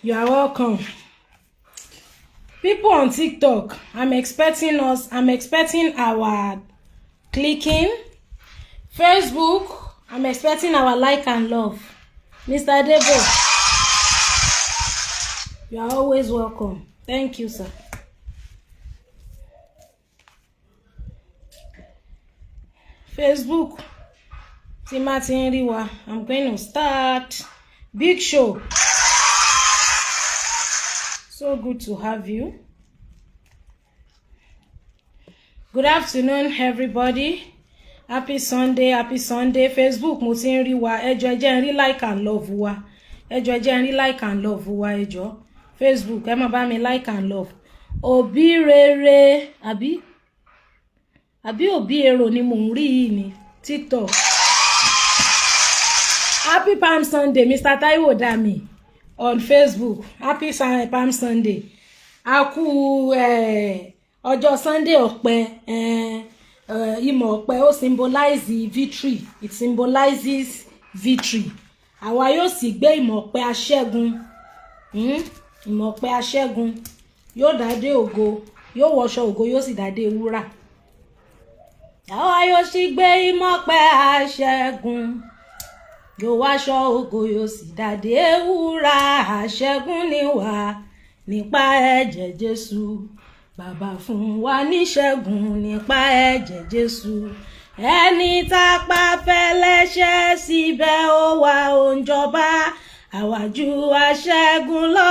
You are welcome. People on TikTok, I'm expecting our clicking. Facebook, I'm expecting our like and love. Mr. Debo, you are always welcome. Thank you, sir. Facebook, Timothy Riwa, I'm going to start. Big show. So good to have you. Good afternoon, everybody. Happy Sunday, happy Sunday. Facebook, mo ti ń rí wa. Ẹ jọ̀ọ́ ẹ jẹ́ n rí like and love wa. Ẹ jọ̀ọ́ ẹ jẹ́ n rí like and love wa. Ẹ jọ̀ọ́ Facebook, ẹ má bá mi like and love. Òbí rere, àbí òbí èrò ni mò ń rí yìí ní TikTok. Happy Palm Sunday, Mr. Taiwo Dami on Facebook. Happy Palm Sunday. A kú ọjọ́ Sunday ọ̀pẹ. Ìmọ̀ ọ̀pẹ ó symbolize victory. It symbolizes victory. Àwa yóò sì gbé ìmọ̀ ọ̀pẹ aṣẹ́gun. Ìmọ̀ ọ̀pẹ aṣẹ́gun yóò dádé ògo, yóò wọṣọ ògo, yóò sì dádé wúrà. Àwa yóò sì gbé ìmọ̀ ọ̀pẹ aṣẹ́gun, yóò wáṣọ ògo, yóò sì dádé wúrà. Aṣẹ́gun ni wá nípa ẹ̀jẹ̀ Jésù. Bàbá fún wa níṣẹ́gun nípa ẹ̀jẹ̀ Jésù. Ẹni tá pa fẹ́lẹ́ṣẹ̀ síbẹ̀ ó wá ó ń jọba. Àwájú aṣẹ́gun lọ,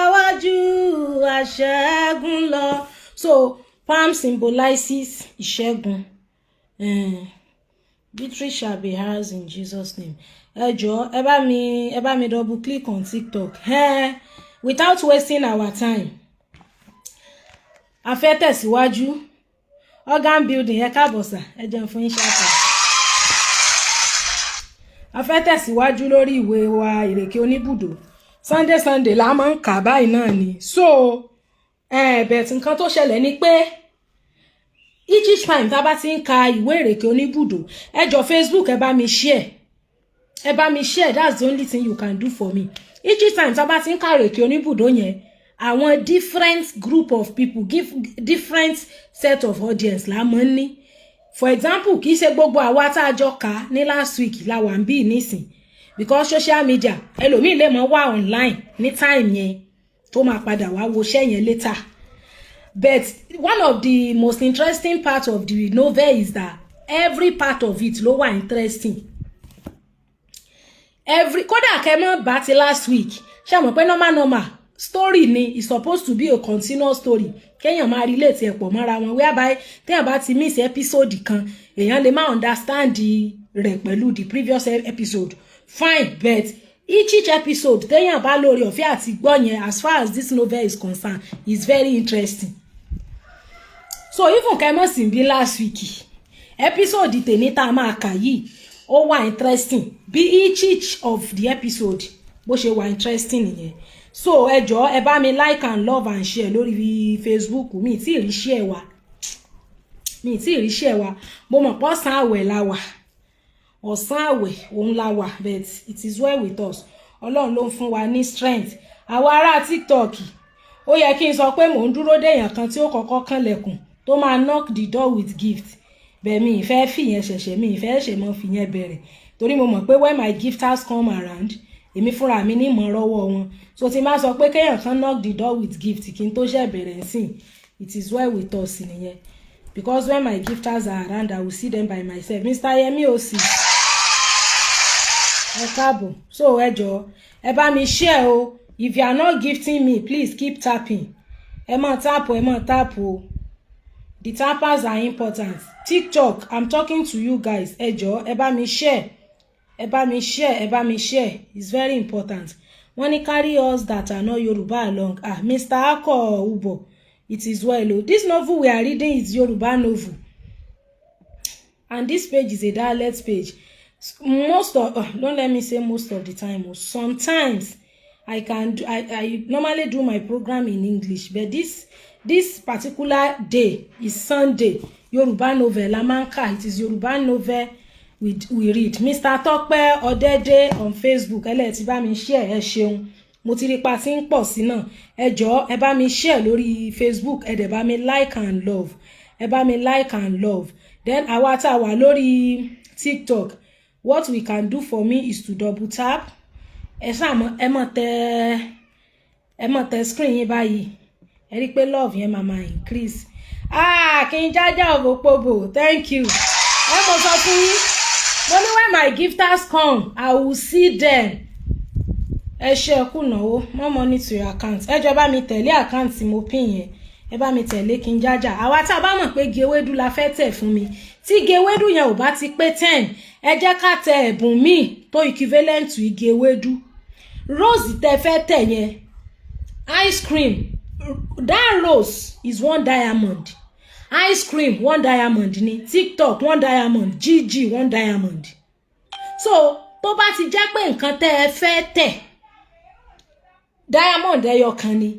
àwájú aṣẹ́gun lọ. So palm symbolizes ìṣẹ́gun. Victory shall be ours in Jesus' name. Ẹ jọ̀ọ́ ẹ bá mi double click on TikTok. Without wasting our time. A fẹ́ tẹ̀síwájú. Organ building ẹ káàbọ̀ sà, ẹ jẹun fún iṣẹ́ àpò. A fẹ́ tẹ̀síwájú lórí ìwé wa ìrèké oníbùdó. Sunday la máa ń kà báyìí náà ni. So bẹ̀t nǹkan tó ṣẹlẹ̀ ni pé each time tá bá ti ń ka ìwé ìrèké oníbùdó, ẹ jọ̀ọ́ Facebook ẹ bá mi share. Ẹ bá mi share, that's the only thing you can do for me. Each time tá bá ti ń ka ìrèké oníbùdó yẹn, àwọn different group of people give different set of audience la mọ̀ ní. For example, kì í ṣe gbogbo àwa tá a jọ kà ní last week la wà ń bí nísìn, because social media ẹlòmíì lè mọ̀ wá online ní time yẹn tó máa padà wá wo iṣẹ́ yẹn later. But one of the most interesting part of the novel is that every part of it ló wà interesting. Kódà kẹ́ mọ́ bá ti last week ṣé mọ̀ pé normal story ni is supposed to be a continuous story. Kéèyàn máa relate ẹ̀ pọ̀ mọ́ra wọn, whereby téèyàn bá ti miss episode kan èèyàn lè má understand rẹ̀ pẹ̀lú the previous episode. Fine, but each episode téèyàn bá lórí ọ̀fẹ́ àti gbọ́ yẹn, as far as this novel is concerned, is very interesting. So even kẹ́mọ́ sì ń bí last week episode tèmi tá a máa kà yìí ó wà interesting bí each of the episode bó ṣe wà interesting nìyẹn. So ẹ jọ̀ọ́ ẹ bá mi like and love and share lórí Facebook. Mi tí rí share wa. Mo mọ̀ pé ọ̀sán àwẹ̀ la wà. Ọ̀sán àwẹ̀ òun la wà, but it is well with us. Ọlọ́run ló ń fún wa ní strength. Àwa ará TikTok, ó yẹ kí n sọ pé mò ń dúró dé èèyàn kan tí ó kọ́kọ́ kànlẹ̀kùn tó máa knock the door with gift. Bẹ́ẹ̀ mi ìfẹ́ fìyẹn ṣẹ̀ṣẹ̀, mi ìfẹ́ ṣẹ̀ mọ́ fìyẹn bẹ̀rẹ̀. Torí mo mọ̀ pé when my gifters come around, èmi fúnra mi ní mọ̀ rọ́wọ́ wọn. So tí máa sọ pé kéèyàn kan knock the door with gift kí n tó ṣe bẹ̀rẹ̀ nsìn, it is well with us nìyẹn. Because when my gifters are around, I will see them by myself. Mr. Yemi Osi, ẹ káàbọ̀. So ẹ jọ̀ọ́ ẹ bá mi share o. If you are not gifting me, please keep tapping. Ẹ máa tap o. The tappers are important. TikTok, I'm talking to you guys. Ẹ jọ̀ọ́ ẹ bá mi share. Ẹ bá mi share. It's very important. Wọ́n ní carry us that are not Yoruba along. Mr. Ako Ubo, it is well. This novel we are reading is Yoruba novel. And this page is a dialect page. Don't let me say most of the time. Sometimes I normally do my program in English, but this particular day is Sunday. Yoruba novel, Lamanka. It is Yoruba novel we read. Mr. Tope Odede on Facebook. Ẹ lè ti bá mi share, ẹ ṣeun. mo ti rí pa tí ń pọ̀ sí náà ẹ jọ̀ọ́ ẹ bá mi share lórí Facebook ẹ dẹ̀ bá mi like and love ẹ bá mi like and love then àwa tá a wà lórí TikTok what we can do for me is to double tap ẹ ṣáà ẹ mọ̀ tẹ screen yín báyìí ẹ rí pé love yẹn máa increase kí n jájá òbòpòbò thank you ẹ mọ̀ sọ fún yín mo ní when my gifters come I will see them ẹ ṣe ẹkú náwó more money to your account ẹ jọ̀ọ́ bá mi tẹ̀lé account tí mo pín yẹn ẹ bá mi tẹ̀lé kí n jájà àwa tá a bá mọ̀ pé gewédú la fẹ́ tẹ̀ fún mi tí gewédú yẹn ò bá ti pé 10 ẹ jẹ́ ká tẹ ẹ̀bùn míì tó equivalent to gewédú rose tẹ fẹ́ tẹ̀ yẹn ice cream that rose is 1 diamond ice cream 1 diamond ni TikTok 1 diamond GG 1 diamond so tó bá ti jẹ́ pé nǹkan tẹ́ ẹ fẹ́ tẹ̀ diamond ẹyọ kan ni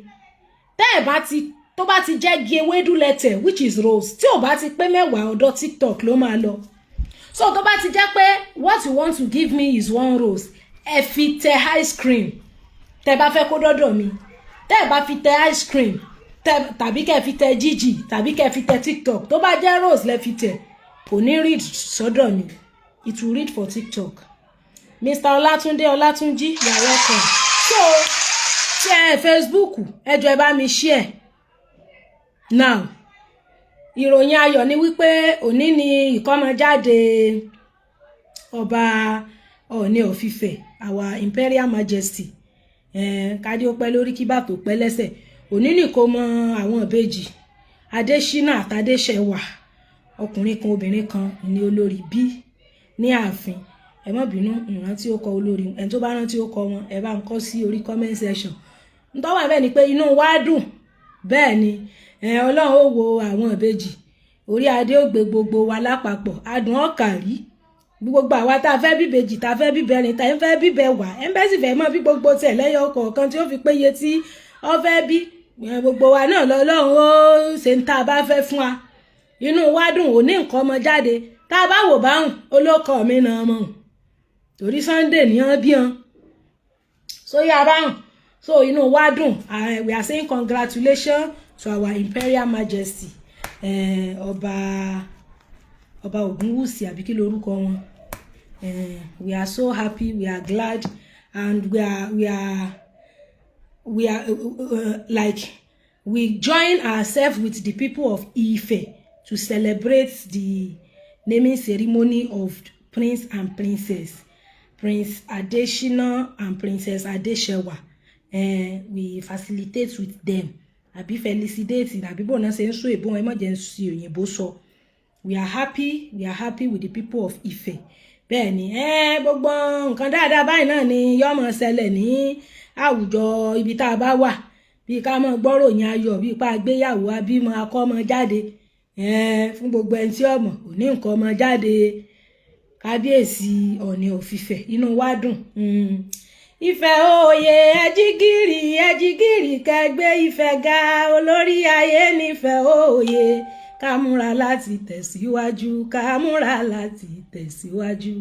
tẹ́ ẹ bá ti tó bá ti jẹ́ gewédú lẹ́tẹ̀ which is rose tí ò bá ti pé 10 ọ̀dọ̀ TikTok ló máa lọ so tó bá ti jẹ́ pé what you want to give me is 1 rose ẹ fi tẹ ice cream tẹ́ bá fẹ́ kó dọ́dọ̀ mi tẹ́ bá fi tẹ ice cream tàbí kẹ́ fi tẹ gigi tàbí kẹ́ fi tẹ TikTok tó bá jẹ́ rose lẹ fi tẹ kò ní read sọ́dọ̀ mi it will read for TikTok Mr. Olatunji you are welcome so share Facebook ẹ jọ̀ọ́ ẹ bá mi share now ìròyìn ayọ̀ ni wípé òní ni ìkọ́mọjáde ọba Ọọ̀ni of Ifẹ̀ our Imperial Majesty kádé ó pẹ́ lórí kí bàtò pẹ́ lẹ́sẹ̀ òní ni kó mọ àwọn ìbejì Adésínà àtàdéṣẹwà ọkùnrin kan obìnrin kan ní olórí bí ní ààfin ẹ má bínú ìrántí ó kọ olórí ẹni tó bá rántí ó kọ wọn ẹ bá ń kọ sí orí comment section ń tọ́wọ́ bẹ́ẹ̀ ni pé inú wa dùn bẹ́ẹ̀ ni Ọlọ́run ó wo àwọn ìbejì orí adé ó gbé gbogbo wa lápapọ̀ adùn ọ̀kàrí gbogbo àwa tá a fẹ́ bíbejì tá a fẹ́ bíbẹ̀rin tá a fẹ́ bíbẹ̀ wá ẹ̀ńbẹ́sì fẹ́ mọ́ bí gbogbo tẹ̀ lẹ́yọ kọ̀ọ̀kan tí ó fi péye tí ó fẹ́ bí gbogbo wa náà lọ́lọ́run ó ṣe ń tá a bá fẹ́ fún wa inú wa dùn òní nǹkan ọmọ jáde tá a bá wò báhùn olókọ mi náà mọ̀ torí Sunday ní ọ́n bí ọ́n so yá báhùn so inú wa dùn we are saying congratulations to our Imperial Majesty ọba Ògúnwùsì àbí kí lorúkọ wọn we are so happy we are glad and we are like we join ourselves with the people of Ife to celebrate the naming ceremony of Prince and Princess Prince Adesina and Princess Adesewa we facilitate with them àbí felicitate àbí bó náà ṣe ń sọ èbó emergency òyìnbó sọ we are happy with the people of Ife bẹ́ẹ̀ ni gbogbo nǹkan dáadáa báyìí náà ni yó máa ṣẹlẹ̀ ní àwùjọ ibi tá a bá wà bí ká máa gbọ́ròyìn ayọ̀ bí pa àgbéyàwó abímọ akọ́mọ jáde fún gbogbo ẹni tí ọmọ òní nǹkan ọmọ jáde kábíyèsí Ọọ̀ni of Ifẹ̀ inú wa dùn Ifẹ̀ òye ẹjígìrì kẹgbẹ́ Ifẹ̀ ga olórí ayé nífẹ̀ òye ká múra láti tẹ̀síwájú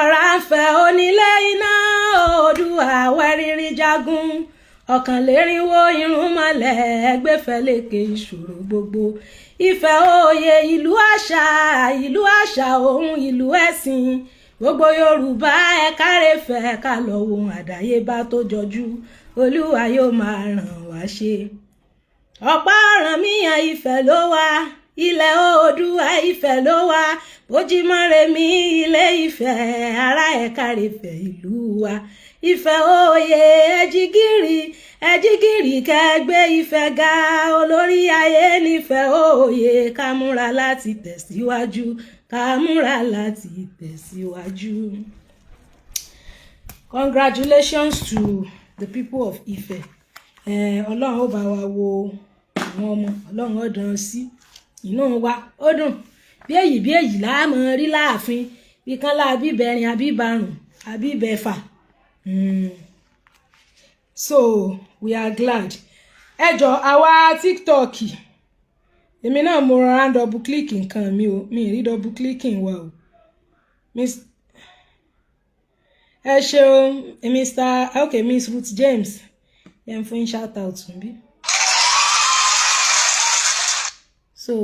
ọ̀rànfẹ̀ onílé iná Oòduà wẹ́rírí jagun ọ̀kànlérinwó irúnmọlẹ̀ ẹgbẹ́fẹ́lẹ́kẹ̀ ìṣòro gbogbo Ifẹ̀ òye ìlú àṣà òun ìlú ẹ̀sìn gbogbo Yorùbá ẹ kárẹ̀fẹ̀ ká lọ wo àdáyébá tó jọjú Olúwa yóò máa ràn wá ṣe ọ̀pá Ọ̀rànmíyàn Ifẹ̀ ló wà ilẹ̀ Oòduà Ifẹ̀ ló wà Bójímọ́remí ilé Ifẹ̀ ará ẹ kárẹ̀fẹ̀ ìlú wa Ifẹ̀ òye ẹjígìrì kẹgbẹ́ Ifẹ̀ ga olórí ayé nífẹ̀ òye ká múra láti tẹ̀síwájú Congratulations to the people of Ife Ọlọ́run ó bá wa wo àwọn ọmọ Ọlọ́run ó dán sí inú wa ó dùn bí èyí láàmú rí láàfin bí kan láàbí bẹ̀rin àbí ìbàrùn àbí ìbẹ̀fà so we are glad ẹjọ́ àwa TikTok èmi náà mo rọra double click nǹkan mi ò mi rí double clicking wa o ẹ ṣeun Mr. okay Miss Ruth James yẹn fún shout out bí. So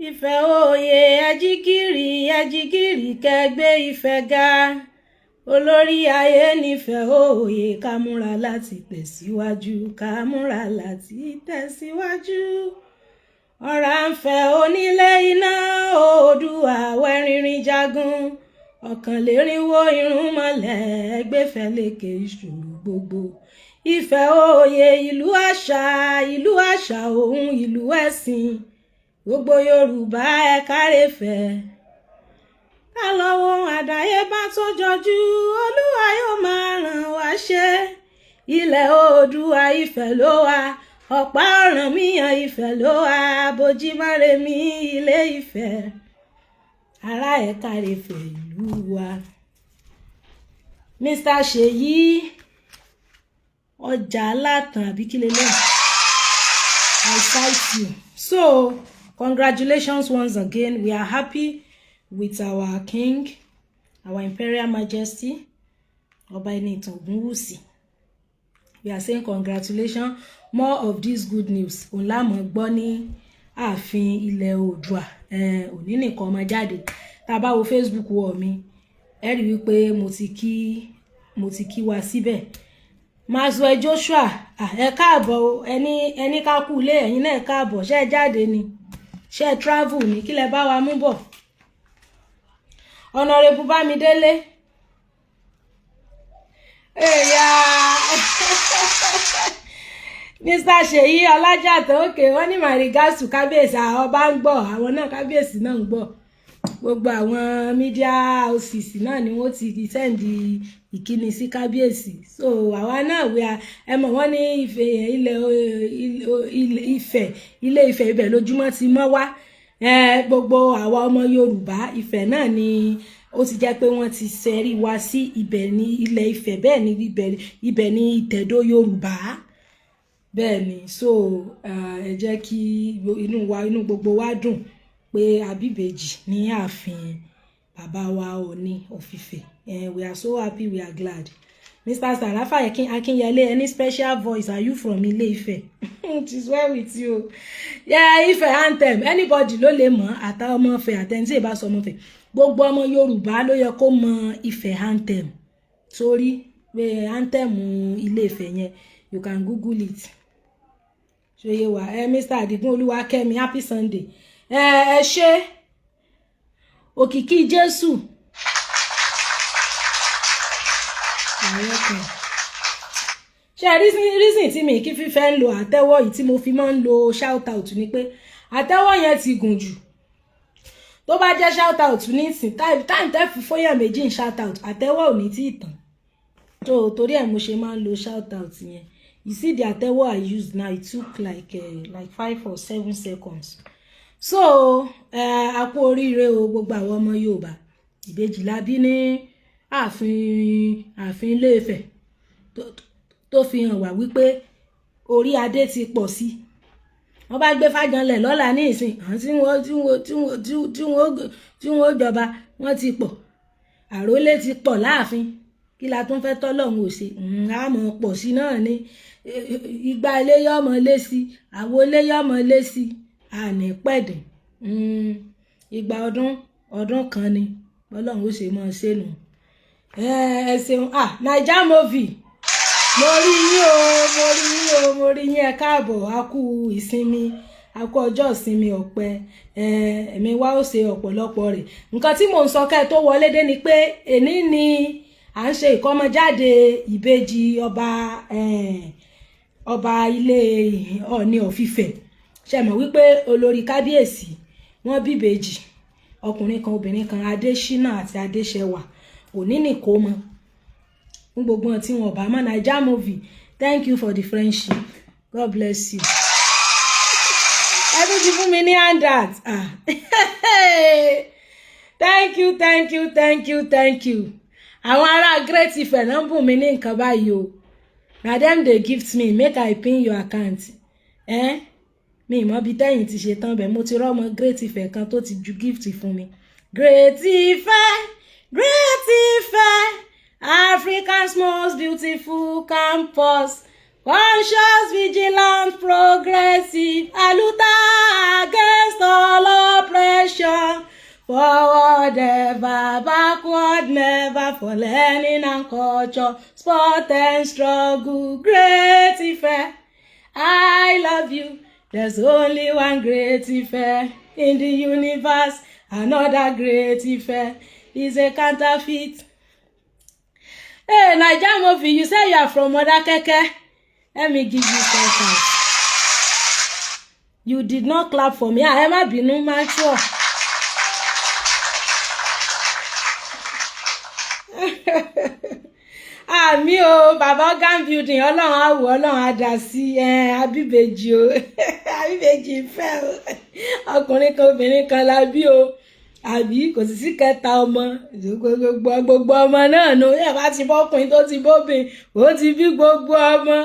ìfẹ́ òye ẹjígìrì kẹgbẹ́ ìfẹ́ ga olórí ayé nífẹ̀ẹ́ òye ká múra láti tẹ̀síwájú ká múra láti tẹ̀síwájú ọ̀rá ń fẹ́ onílé iná Oòduà wẹ́rìnrìn jagun ọ̀kànlérínwó irun mọ́lẹ̀ ẹgbẹ́fẹ́ lékè ìṣòro gbogbo ìfẹ́ òye ìlú àṣà òun ìlú ẹ̀sìn gbogbo Yorùbá ẹ kárẹ̀fẹ́ ká lọ́wọ́ àdáyébá tó jọjú Olúwa yóò máa ràn wá ṣe ilẹ̀ Oòduà Ifẹ̀ ló wà ọ̀pá Ọ̀rànmíyàn Ifẹ̀ ló wà Bójímọ́remí ilé Ifẹ̀ ará ẹ kárẹ̀fẹ́ ìlú wa. Mr. Ṣèyí ọjà alátàn àbí kí lélẹ̀ I cite you. So congratulations once again. We are happy with our king, our Imperial Majesty, Ọba Ẹniìtàn Ògúnwùsì. We are saying congratulations. More of this good news. Òun la mọ̀ gbọ́ ní ààfin ilẹ̀ Oòduà. Òní nìkan ọmọ jáde. Tá bá wo Facebook wọ̀ mi, ẹ rí wípé mo ti kí wa síbẹ̀. Maxwell Joshua, ẹ káàbọ̀ ẹni ká kú lé ẹ̀yin náà káàbọ̀. Ṣé ẹ jáde ni? Ṣé ẹ travel ni? Kí lẹ bá wa mú bọ̀? Honorable Bámidélé. Mr. Ṣèyí Ọlájàtọ̀ okay wọ́n ní my regards to kábíyèsí ọba ń gbọ́ àwọn náà kábíyèsí náà ń gbọ́ gbogbo àwọn media houses náà ni wọ́n ti sẹ́ndì ìkíni sí kábíyèsí so àwa náà ẹ mọ̀ wọ́n ní ilé Ifẹ̀ ibẹ̀ lójúmọ́ ti mọ́ wá gbogbo àwa ọmọ Yorùbá Ifẹ̀ náà ni ó ti jẹ́ pé wọ́n ti ṣẹ́rí wá sí ibẹ̀ ní ilẹ̀ Ifẹ̀ bẹ́ẹ̀ ni ibẹ̀ ní ìtẹ̀dó Yorùbá bẹ́ẹ̀ ni so ẹ jẹ́ kí inú gbogbo wa dùn pé abíbèjì ní ààfin bàbá wa Ọọ̀ni of Ifẹ̀ we are so happy, we are glad. Mr. Sarafa Akinyele, any special voice? Are you from Ile-Ife? It is well with you. Yeah, Ife anthem. Anybody ló lè mọ̀ àtàwọn ọmọ Ifẹ̀ àtẹ̀ntì ìbá sọ ọmọ Ifẹ̀. Gbogbo ọmọ Yorùbá ló yẹ kó mọ̀ Ife anthem. Sorry, anthem Ile-Ife yẹn. You can Google it. So ye wa Mr. Adigun Olúwakẹ́mi, happy Sunday. Ẹ ṣé òkìkí Jésù. Ṣé reason tí mi kí fífẹ́ ń lo àtẹ́wọ́ yìí tí mo fi máa ń lo shout out ni pé àtẹ́wọ́ yẹn ti gùn jù tó bá jẹ́ shout out nísìn time tẹ́ fi fóyàn méjì ń shout out àtẹ́wọ́ ò ní tí ì tàn tó torí ẹ̀ mo ṣe máa ń lo shout out yẹn. You see the àtẹ́wọ́ I used now, it took like 5 or 7 seconds. So a kú oríire o gbogbo àwọn ọmọ Yorùbá ìbejì la bí ní ààfin Ilé-Ifẹ̀ tó fi hàn wá wípé orí adé ti pọ̀ sí. Wọ́n bá gbé Fájànlẹ̀ lọ́la ní ìsìn tí wọ́n jọba wọ́n ti pọ̀ àrólé ti pọ̀ láàfin kí la tún fẹ́ tọ́lọ́run ò ṣe àmọ́ pọ̀ sí náà ni igba ilé yọmọ lé sí àwo ilé yọmọ lé sí àní pẹ̀dẹ̀ igba ọdún kan ni Ọlọ́run ó ṣe mọ́ ṣe nù. Ẹ ṣeun Naija movie mo rí yín ẹ káàbọ̀ a kú ìsinmi a kú ọjọ́ ìsinmi ọ̀pẹ ẹ̀mí wa ó ṣe ọ̀pọ̀lọpọ̀ rẹ̀. Nǹkan tí mò ń sọ kẹ́ tó wọlé dé ni pé èní ni à ń ṣe ìkọ́mọjáde ìbejì ọba ilé Ọọ̀ni of Ifẹ̀. Ṣé mọ̀ wípé olórí kábíyèsí wọ́n bí ìbejì ọkùnrin kan obìnrin kan Adéṣínà àti Adéṣẹwà òní nìkó mọ́ fún gbogbo wọn tí wọn bá mọ̀. Naija movie, thank you for the friendship, God bless you. Every fún mi ní handout thank you. Àwọn ará Great Ifẹ̀ náà ń bùn mí ní nǹkan báyìí o na dem dey gift me make I pin your account mi mọ̀ bí tẹ́yìn ti ṣe tán bẹ́ẹ̀ mo ti rọ́mọ Great Ifẹ̀ kan tó ti ju gift fún mi. Great Ifẹ̀ Great Ife, Africa's most beautiful campus. Conscious, vigilant, progressive, aluta against all oppression. Forward ever, backward never, for learning and culture, sport and struggle. Great Ife, I love you. There's only one Great Ife in the universe. Another Great Ife is a counterfeit. Hey, Naija movie, you say you are from Modakeke. Let me give you something. You did not clap for me. I am a binu mature. Mi o baba Organ building Ọlọ́run á wò Ọlọ́run á dá sí Abíbèjì o Abíbèjì fẹ́ o ọkùnrin kan obìnrin kan la bí o àbí kò sí kẹta ọmọ gbogbo ọmọ náà no ẹ bá ti bọ́kùnrin tó ti bóbìn ó ti bí gbogbo ọmọ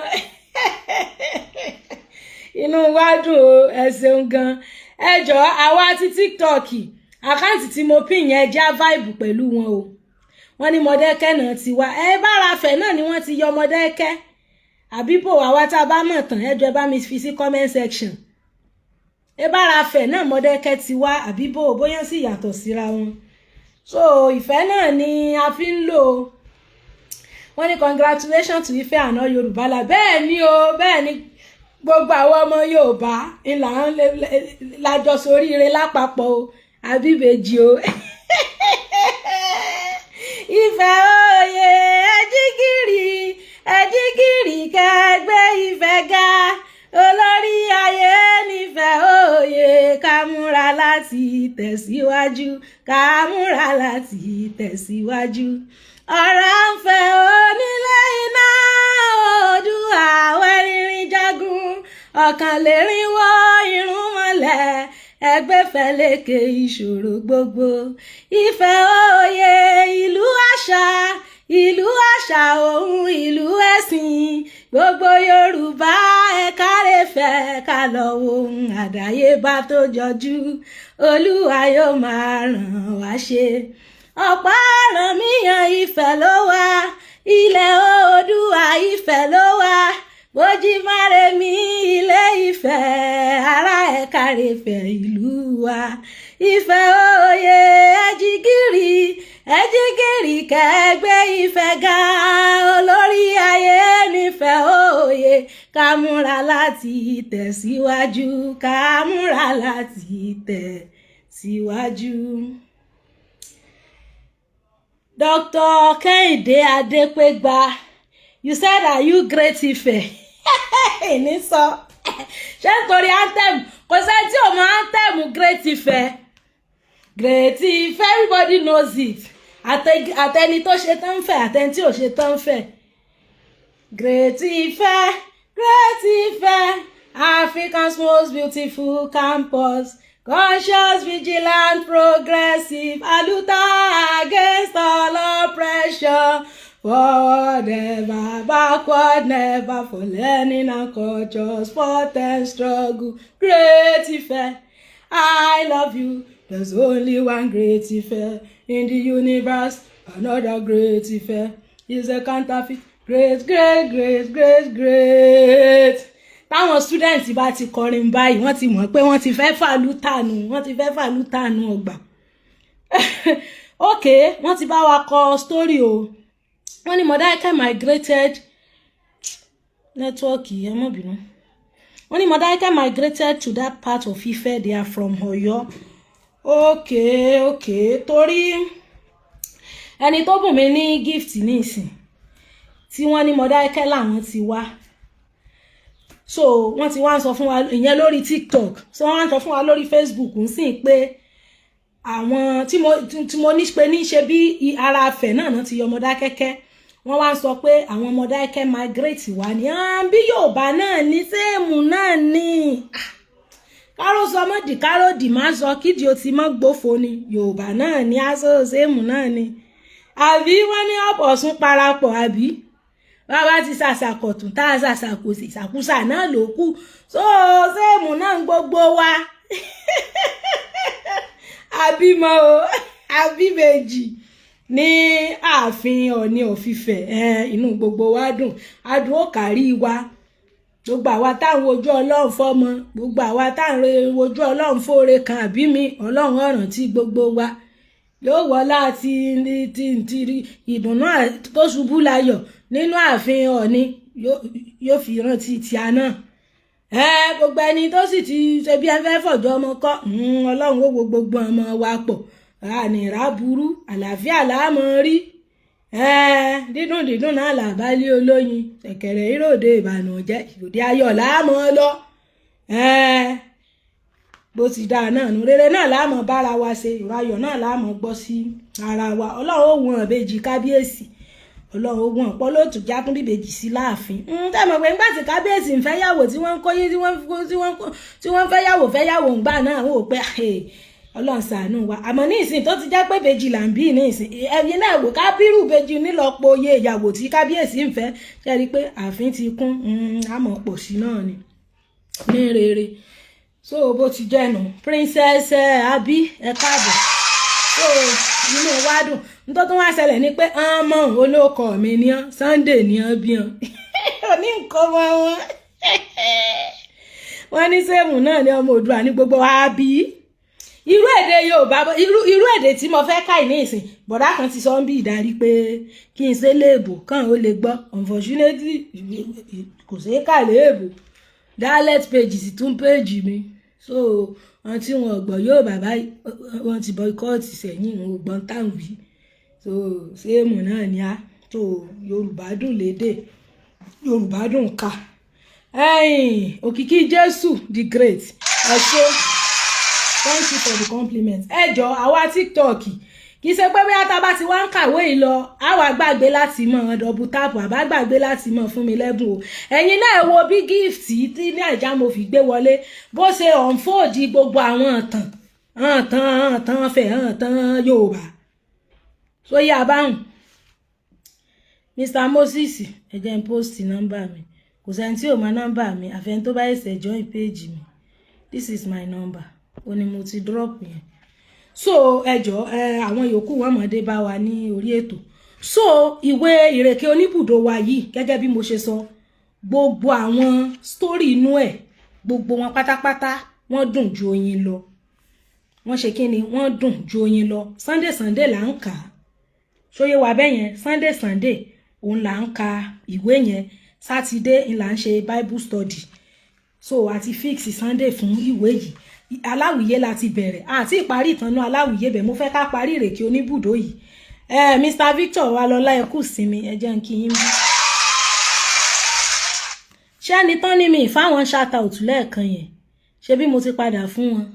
inú wa dùn o ẹ ṣeun gan ẹ jọ̀ọ́ àwa ti TikTok àkáǹtì tí mo pín yẹn já vibe pẹ̀lú wọn o wọ́n ní Mọdákẹ́kẹ́ náà ti wá bára fẹ̀ náà ni wọ́n ti yọ Mọdákẹ́kẹ́ àbíbò àwa tá a bá mọ̀ tán ẹ jọ̀ọ́ bá mi fi sí comment section bára fẹ̀ náà Mọdákẹ́kẹ́ ti wá àbíbò bóyá sì yàtọ̀ síra wọn so ìfẹ́ náà ni a fi ń lò wọ́n ní congratulations to Ife àná Yorùbá la bẹ́ẹ̀ ni o bẹ́ẹ̀ ni gbogbo àwọn ọmọ Yorùbá ńlá lájọ soríire lápapọ̀ o Abíbèjì o Ìfẹ́ òye ẹ̀jígìrì kẹgbẹ́ Ìfẹ́ ga olórí ayé nífẹ̀ẹ́ òye ká múra láti tẹ̀síwájú ká múra láti tẹ̀síwájú ọ̀rọ̀ ń fẹ́ onílé iná Oòduà wẹ́rìnrìn jagun ọ̀kan lè rìnwó irun mọ́lẹ̀ ẹgbẹ́ fẹ́lẹ́kẹ̀ ìṣòro gbogbo Ìfẹ́ òye ìlú àṣà òun ìlú ẹ̀sìn gbogbo Yorùbá ẹ káre fẹ́ ká lọ wo ohun àdáyébá tó jọjú Olúwa yóò máa ràn wá ṣe ọ̀pá Ọ̀rànmíyàn Ifẹ̀ ló wà ilẹ̀ Oòduà Ifẹ̀ ló wà Bójímárèmí ilé Ifẹ̀ ará ẹ káre fẹ́ ìlú wa Ìfẹ́ òye ẹ̀jígìrì kẹgbẹ́ Ìfẹ́ ga olórí ayé nífẹ̀ẹ́ òye ká múra láti tẹ̀síwájú ká múra láti tẹ̀síwájú. Dr. Kẹ́hìndé Adépégbà, you said are you Great Ife? Ní sọ ṣé nítorí anthem kò sẹ́ni tí ò mọ anthem Great Ife. Great Ife, everybody knows it. Àtẹni tó ṣe tán fẹ́ àtẹni tí ò ṣe tán fẹ́. Great Ife, Africa's most beautiful campus. Conscious, vigilant, progressive, aluta against all oppression. Forward ever, backward never, for learning and culture, sport and struggle. Great Ife, I love you. There's only one Great Ife in the universe. Another Great Ife is a counterfeit. Great. Táwọn students bá ti kọrin báyìí wọ́n ti mọ̀ pé wọ́n ti fẹ́ fàlútànù ọgbà. Okay, wọ́n ti bá wa kọ story o. Wọ́n ní Mọdákẹ́kẹ́ migrated network ẹ má bínú. Wọ́n ní Mọdákẹ́kẹ́ migrated to that part of Ife. They are from Ọ̀yọ́. Okay, torí ẹni tó bùn mí ní gift nísìn tí wọ́n ní Mọdákẹ́kẹ́ làwọn ti wá. So wọ́n ti wá ń sọ fún wa ìyẹn lórí TikTok, so wọ́n ń sọ fún wa lórí Facebook ń sìn pé àwọn tí mo ní pé ní ṣe bí ara afẹ́ náà ti yọ Mọdákẹ́kẹ́ wọ́n wá ń sọ pé àwọn Mọdákẹ́kẹ́ migrate wá ní bí Yorùbá náà ní sẹ́ẹ̀mù náà ní káró sọ mọ́dì káró dì máa sọ kídìí o ti mọ́ gbófo ni Yorùbá náà ní aṣọ sẹ́ẹ̀mù náà ní àbí wọ́n ní ọ̀pọ̀sún parapọ̀ àbí bàbá ti ṣàṣàkọ̀tún tá a ṣàṣàkòsì ṣàkúṣà náà ló kù so sẹ́ẹ̀mù náà gbogbo wa àbímọ o Abíbèjì ní ààfin Ọọ̀ni of Ifẹ̀ inú gbogbo wa dùn adùn ó kárí wa gbogbo àwa táwọn ojú Ọlọ́run fọ́mọ gbogbo àwa táwọn ojú Ọlọ́run fóore kan àbí mi Ọlọ́run ọ̀ràn tí gbogbo wa yóò wọlá ti ìdùnnú tó ṣubú láyọ̀ nínú ààfin Ọọ̀ni yóò fi rántí tíá náà gbogbo ẹni tó sì ti ṣe bí ẹ fẹ́ fọ̀jọ́ ọmọ kọ́ Ọlọ́run ó wo gbogbo ọmọ wa pọ̀ ànírà burú àlàáfíà láàmọ́ rí dídùn náà làbálé olóyin ṣẹ̀kẹ̀rẹ̀ ìròde ìbànújẹ́ ìròde ayọ̀ láàmọ́ lọ bó ti dáa náà nù rere náà láàmọ́ bára wa ṣe ìrọ̀ ayọ̀ náà láàmọ́ gbọ́ sí ara wa Ọlọ́run ó wọn ìbejì kábíyèsí Ọlọ́run ogun ọ̀pọ̀ ló tún já tún bíbejì sí láàfin tẹ́mọ̀ pé nígbà tí kábíyèsí ń fẹ́ yàwó tí wọ́n ń kóyé tí wọ́n fẹ́ yàwó ńgbà náà wò pé Ọlọ́run ṣàánú wa àmọ́ ní ìsìn tó ti jẹ́ pé bèjì là ń bí ní ìsìn ẹ̀yin náà wò kábírù bèjì nílọ́pọ̀ oyè ìyàwó tí kábíyèsí ń fẹ́ ṣe rí i pé ààfin ti kún àmọ́ pọ̀ sí náà ni ní rere so bó ti jẹ́ nù Princess Abi ẹ káàbọ̀ so inú wa dùn nítorí tó wá ṣẹlẹ̀ ni pé ọmọ olóko mi ní Sunday ní bí wọn ní nǹkan wọn wọn ní sẹ́mù náà ní ọmọ Oòduà ní gbogbo wa bí irú èdè Yorùbá irú èdè tí mo fẹ́ ká ní ìsìn bọ̀dá kan ti sọ ń bí ìdarí pé kí n ṣe léèbò kàn ó lè gbọ́ unfortunately kò ṣeé kà léèbò dialect page sì tún page mi so wọn tí wọn gbọ́ Yorùbá báyìí wọn ti boycott sẹ́yìn wọn ò gbọ́n táwọn wí so sẹ́ẹ̀mù náà ni a tó Yorùbá dùn lédè Yorùbá dùn ká òkìkí Jésù the great ẹ ṣé. Thank you for the compliment. Ẹjọ́ àwa TikTok kì í ṣe pé bí ata bá ti wá ń kàwé yìí lọ àwa gbàgbé láti mọ double tap àbá gbàgbé láti mọ fún mi lẹ́bùn o ẹ̀yin náà wo bí gift tí Naija mo fi gbé wọlé bó ṣe unfold gbogbo àwọn ọ̀tàn fẹ̀ Yorùbá so yá báhùn Mr. Moses ẹ jẹ́ n post nọ́mbà mi kò sẹ́ni tí ò mọ nọ́mbà mi àfẹ́ni tó bá ṣe join page mi this is my number ó ní mo ti drop yẹn so ẹjọ àwọn yòókù wọn mọdé bá wa ní orí ètò so ìwé ìrèké oníbùdó wa yìí gẹ́gẹ́ bí mo ṣe sọ gbogbo àwọn story inú ẹ̀ gbogbo wọn pátápátá wọ́n dùn ju oyin lọ wọ́n ṣe kíni wọ́n dùn ju oyin lọ Sunday là ń kà ṣóyé wa bẹ́yẹn Sunday òun là ń ka ìwé yẹn Saturday là ń ṣe Bible study so àti fix Sunday fún ìwé yìí aláwìyé láti bẹ̀rẹ̀ àti ìparí ìtànú aláwìyé bẹ̀ mo fẹ́ ká parí ìrèké oníbùdó yìí Mr. Victor wa lọ́lá ẹkú sinmi ẹ jẹ́ n kí yín bí ṣé ẹni tán ní mi ìfáwọn shout out lẹ́ẹ̀kan yẹn ṣe bí mo ti padà fún wọn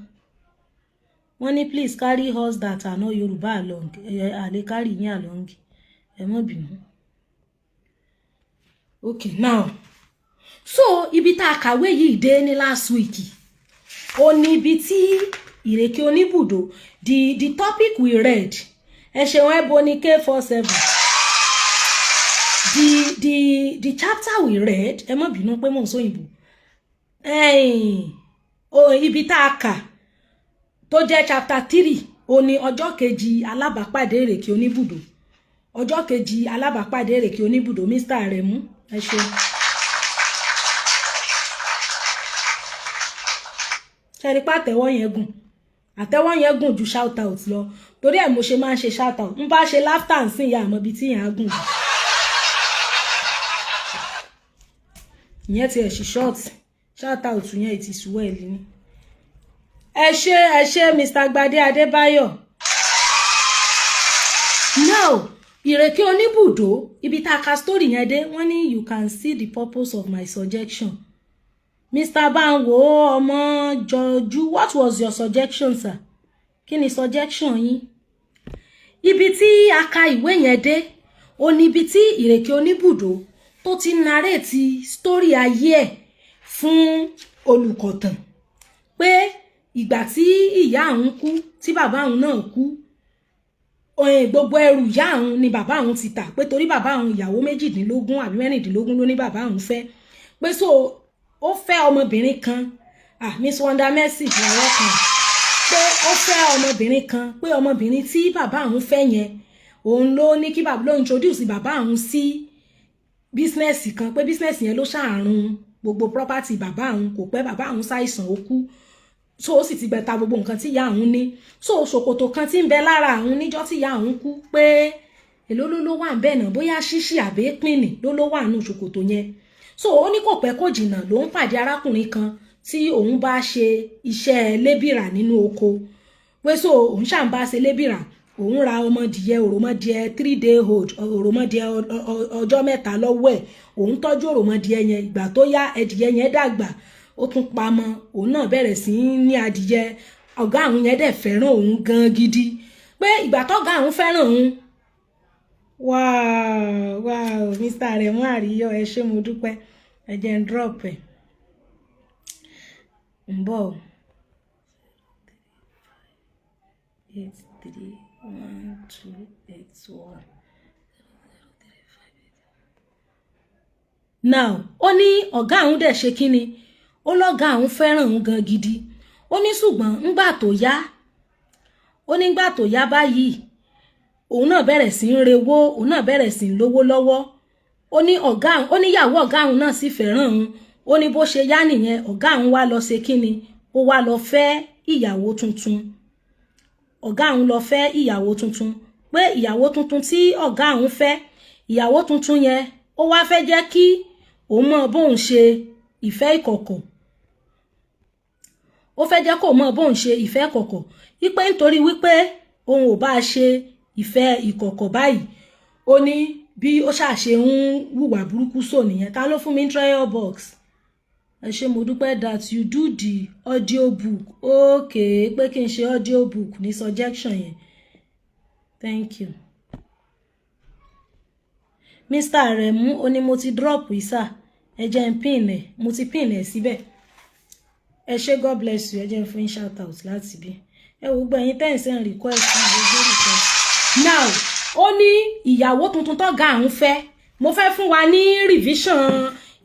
wọ́n ní please carry us that are not Yorùbá along àlè carry yín along ẹ mọ́ bínú okay now so ibi tá a kàwé yìí dé ní last week ó ní ibi tí ìrèké oníbùdó the topic we read ẹ ṣeun ẹbọ ní K47 the chapter we read ẹ má bínú pé mò ń sọ òyìnbó ibi tá a kà tó jẹ́ chapter 3 ó ní ọjọ́ kejì alábàápàdé ìrèké oníbùdó ọjọ́ kejì alábàápàdé ìrèké oníbùdó Mr. Aremu ẹ ṣeun. ṣẹ́rí pé àtẹ́wọ́ yẹn gùn ju shout out lọ torí ẹ̀ mo ṣe máa ń ṣe shout out ń bá ṣe laughter ń sìn ìyá àmọ́ ibi tí yẹn á gùn jù ìyẹn ti ẹ̀ ṣì short shout out yẹn it is well ni ẹ ṣé Mr. Gbadé Adébáyọ̀ now ìrèké oníbùdó ibi tá a ka story yẹn dé wọ́n ní you can see the purpose of my suggestion Mr. Banwo ọmọ Jọjú what was your suggestion sir kí ni suggestion yín ibi tí a ka ìwé yẹn dé ó ní ibi tí ìrèké oníbùdó tó ti narrate story ayé ẹ̀ fún olùkọ̀tàn pé ìgbà tí ìyá òun kú tí bàbá òun náà kú gbogbo ẹrù ìyá òun ni bàbá òun ti tà pé torí bàbá òun ìyàwó 18 àbí 19 ló ní bàbá òun fẹ́ pé so ó fẹ́ ọmọbìnrin kan Miss Wonder Mercy lọ́wọ́ kan pé ó fẹ́ ọmọbìnrin kan pé ọmọbìnrin tí bàbá òun fẹ́ yẹn òun ló ní kí bàbá ló introduce bàbá òun sí business kan pé business yẹn ló ṣàrùn gbogbo property bàbá òun kò pẹ́ bàbá òun ṣàìsàn ó kú so ó sì ti gbẹ̀ta gbogbo nǹkan tí ìyá òun ní so ṣòkòtò kan tí ń bẹ lára òun níjọ́ tí ìyá òun kú pé èló ló wà ń bẹ̀ náà bóyá ṣíṣì àbí pínì ló wà nù ṣòkòtò yẹn so ó ní kò pẹ́ kò jìnnà ló ń pàdé arákùnrin kan tí òun bá ṣe iṣẹ́ lébìrà nínú oko pé so òun ṣàn bá ṣe lébìrà òun ra ọmọdìyẹ òròmọdìyẹ 3-day old òròmọdìyẹ ọjọ́ mẹ́ta lọ́wọ́ ẹ̀ òun tọ́jú òròmọdìyẹ yẹn ìgbà tó yá ẹdìyẹ yẹn dàgbà ó tún pamọ́ òun náà bẹ̀rẹ̀ sí ní adìyẹ ọ̀gá àwọn yẹn dẹ̀ fẹ́ràn òun gan gidi pé ìgbà tọ́gá àwọn fẹ́ràn òun wow Mr. Aremu Àríyọ̀ ẹ ṣé mo dúpẹ́ ẹ jẹ́ n drop ẹ̀ ń bọ̀ 831281 now ó ní ọ̀gá àwọn dẹ̀ ṣe kíni ó lọ́gá àwọn fẹ́ràn òun gan gidi ó ní ṣùgbọ́n ńgbà tó yá báyìí òun náà bẹ̀rẹ̀ sí ń rewó òun náà bẹ̀rẹ̀ sí ń lówó lọ́wọ́ ó ní ìyàwó ọ̀gá àwọn náà sì fẹ́ràn òun ó ní bó ṣe yá nìyẹn ọ̀gá àwọn wá lọ ṣe kíni ó wá lọ fẹ́ ìyàwó tuntun ọ̀gá àwọn lọ fẹ́ ìyàwó tuntun pé ìyàwó tuntun tí ọ̀gá àwọn fẹ́ ìyàwó tuntun yẹn ó wá fẹ́ jẹ́ kí òun mọ bóun ṣe ìfẹ́ ìkọ̀kọ̀ ó fẹ́ jẹ́ kó mọ bóun ṣe ìfẹ́ ìkọ̀kọ̀ wípé nítorí wípé òun ò bá ṣe ìfẹ́ ìkọ̀kọ̀ báyìí ó ní bí ó ṣàṣe ń hùwà burúkú sò nìyẹn ta ló fún mi trial box ẹ ṣé mo dúpẹ́ that you do the audio book okay pé kí n ṣe audio book ní suggestion yẹn thank you Mr. Aremu ó ní mo ti drop isa ẹ jẹ́ n pin ẹ̀ mo ti pin ẹ̀ síbẹ̀ ẹ ṣé God bless you ẹ jẹ́ n fún yín shout out láti bí ẹ wò gbẹ̀yìn tẹ́ǹsì ń request gbogbo request now ó ní ìyàwó tuntun tó ga àwọn fẹ́ mo fẹ́ fún wa ní revision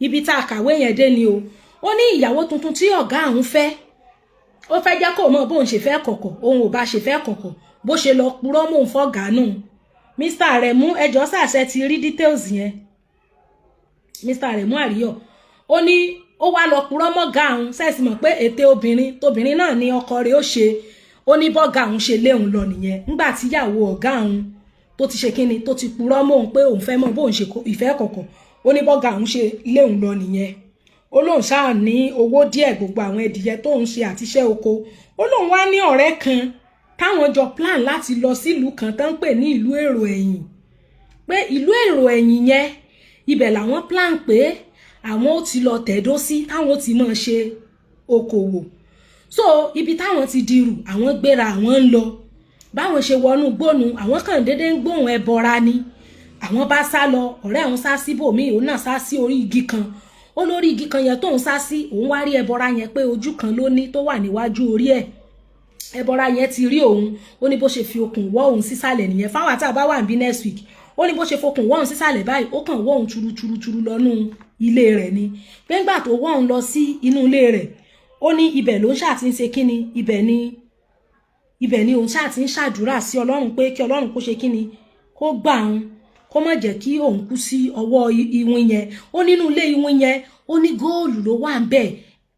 ibi tá a kàwé yẹn dé ni o ó ní ìyàwó tuntun tí ọ̀gá àwọn fẹ́ ó fẹ́ jẹ́ kó mọ̀ bóun ṣe fẹ́ kọ̀kọ̀ òun ò bá ṣe fẹ́ kọ̀kọ̀ bó ṣe lọ purọ́ mò ń fọ́gà nù Mr. Aremu ẹjọ́ sàṣẹ ti rí details yẹn Mr. Aremu Àríyọ̀ ó ní ó wá lọ purọ́ mọ́gà àwọn sẹ́ẹ̀sì mọ̀ pé ète obìnrin náà ni ọkọ rẹ̀ ó ṣe ó ní bọ́gà àwọn ṣe léun lọ nìyẹn nígbà tí ìyàwó ọ̀gá àwọn tó ti ṣe kíni tó ti purọ́ mọ́ òun pé òun fẹ́ mọ̀ bóun ṣe ìfẹ́ kọ̀kọ̀ ó ní bọ́gà àwọn ṣe léun lọ nìyẹn ó lóun ṣáà ní owó díẹ̀ gbogbo àwọn ẹdìyẹ tó ń ṣe àtiṣẹ́ oko ó lóun wá ní ọ̀rẹ́ kan táwọn jọ plan láti lọ sílùú kan tó ń pè ní ìlú èrò ẹ̀yìn pé ìlú èrò ẹ̀yìn yẹn ibẹ̀ làwọn plan pé àwọn ó ti lọ tẹ̀dó sí táwọn ó ti máa ṣe okòwò so ibi táwọn ti dirù àwọn gbéra àwọn ń lọ báwọn ṣe wọnú gbónú àwọn kàn déédéé ń gbóhùn ẹbọra ni àwọn bá sá lọ ọ̀rẹ́ àwọn sá síbòmíì òun náà sá sí orí igi kan ó lórí igi kan yẹn tóun sá sí òun wá rí ẹbọra yẹn pé ojú kan ló ní tó wà níwájú orí ẹ̀ ẹbọra yẹn ti rí òun ó ní bó ṣe fi okùn wọ́ òun sísàlẹ̀ nìyẹn fáwọn àti àbá wà níbí next week ó ní bó ṣe fokùn wọ́ òun sísàlẹ̀ báyìí ó kàn wọ́ òun churu lọ́nú ilé rẹ̀ ni pé ńgbà tó wọ́ òun lọ sí inú ilé rẹ̀ ó ní ibẹ̀ ló ń ṣáà ti ń ṣe kíni ibẹ̀ ni òun ṣáà ti ń ṣàdúrà sí Ọlọ́run pé kí Ọlọ́run kó ṣe kíni kó gbà òun kó má jẹ́ kí òun kú sí ọwọ́ iwin yẹn ó nínú ilé iwin yẹn ó ní góòlù ló wà ń bẹ̀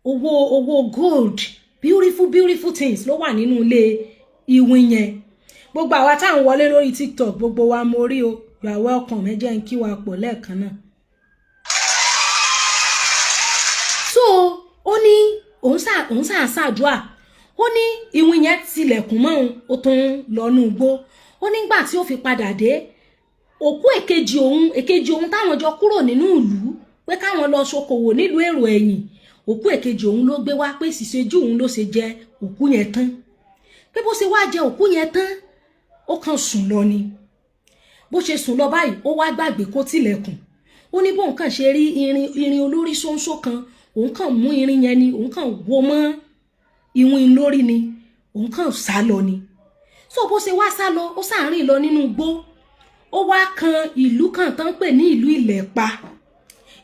owó gold beautiful things ló wà nínú ilé iwin yẹn gbogbo àwa tá à ń wọlé lórí TikTok gbogbo wa mo rí o you are welcome ẹ jẹ́ n kí wa pọ̀ lẹ́ẹ̀kan náà so ó ní òun ṣàdúrà ó ní ìwìn yẹn tilẹ̀kùn mọ́ òun ó tún lọ́nú igbó ó nígbà tí ó fi padà dé òkú èkejì òun táwọn jọ kúrò nínú ìlú pé káwọn lọ ṣokòwò nílùú èrò ẹ̀yìn òkú èkejì òun ló gbé wá pé ṣìṣejú òun ló ṣe jẹ òkú yẹn tán pé bó ṣe wá jẹ òkú yẹn tán ó kàn sùn lọ ni bó ṣe sùn lọ báyìí ó wá gbàgbé kó tilẹ̀kùn ó ní bóun kàn ṣe rí irin olórí ṣóńṣó kan òun kàn mú irin yẹn ni òun kàn wó mọ́ ìwìn lórí ni òun kàn sá lọ ni so bó ṣe wá sá lọ ó sàárín lọ nínú igbó ó wá kan ìlú kan tán pè ní ìlú Ìlẹ̀pa